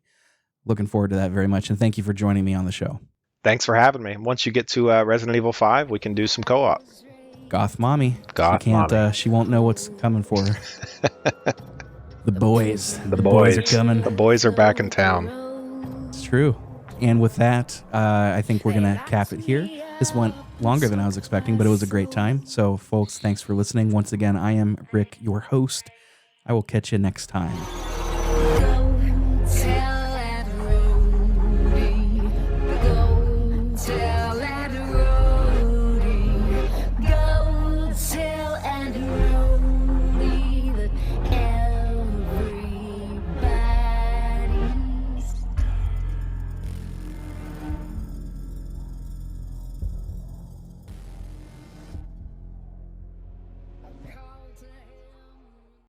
[SPEAKER 1] Looking forward to that very much, and thank you for joining me on the show.
[SPEAKER 2] Thanks for having me. Once you get to Resident Evil 5, we can do some co-op.
[SPEAKER 1] Goth Mommy.
[SPEAKER 2] Mommy.
[SPEAKER 1] She won't know what's coming for her. The boys. The boys are coming.
[SPEAKER 2] The boys are back in town.
[SPEAKER 1] It's true. And with that, I think we're going to cap it here. This went longer than I was expecting, but it was a great time. So, folks, thanks for listening. Once again, I am Rick, your host. I will catch you next time.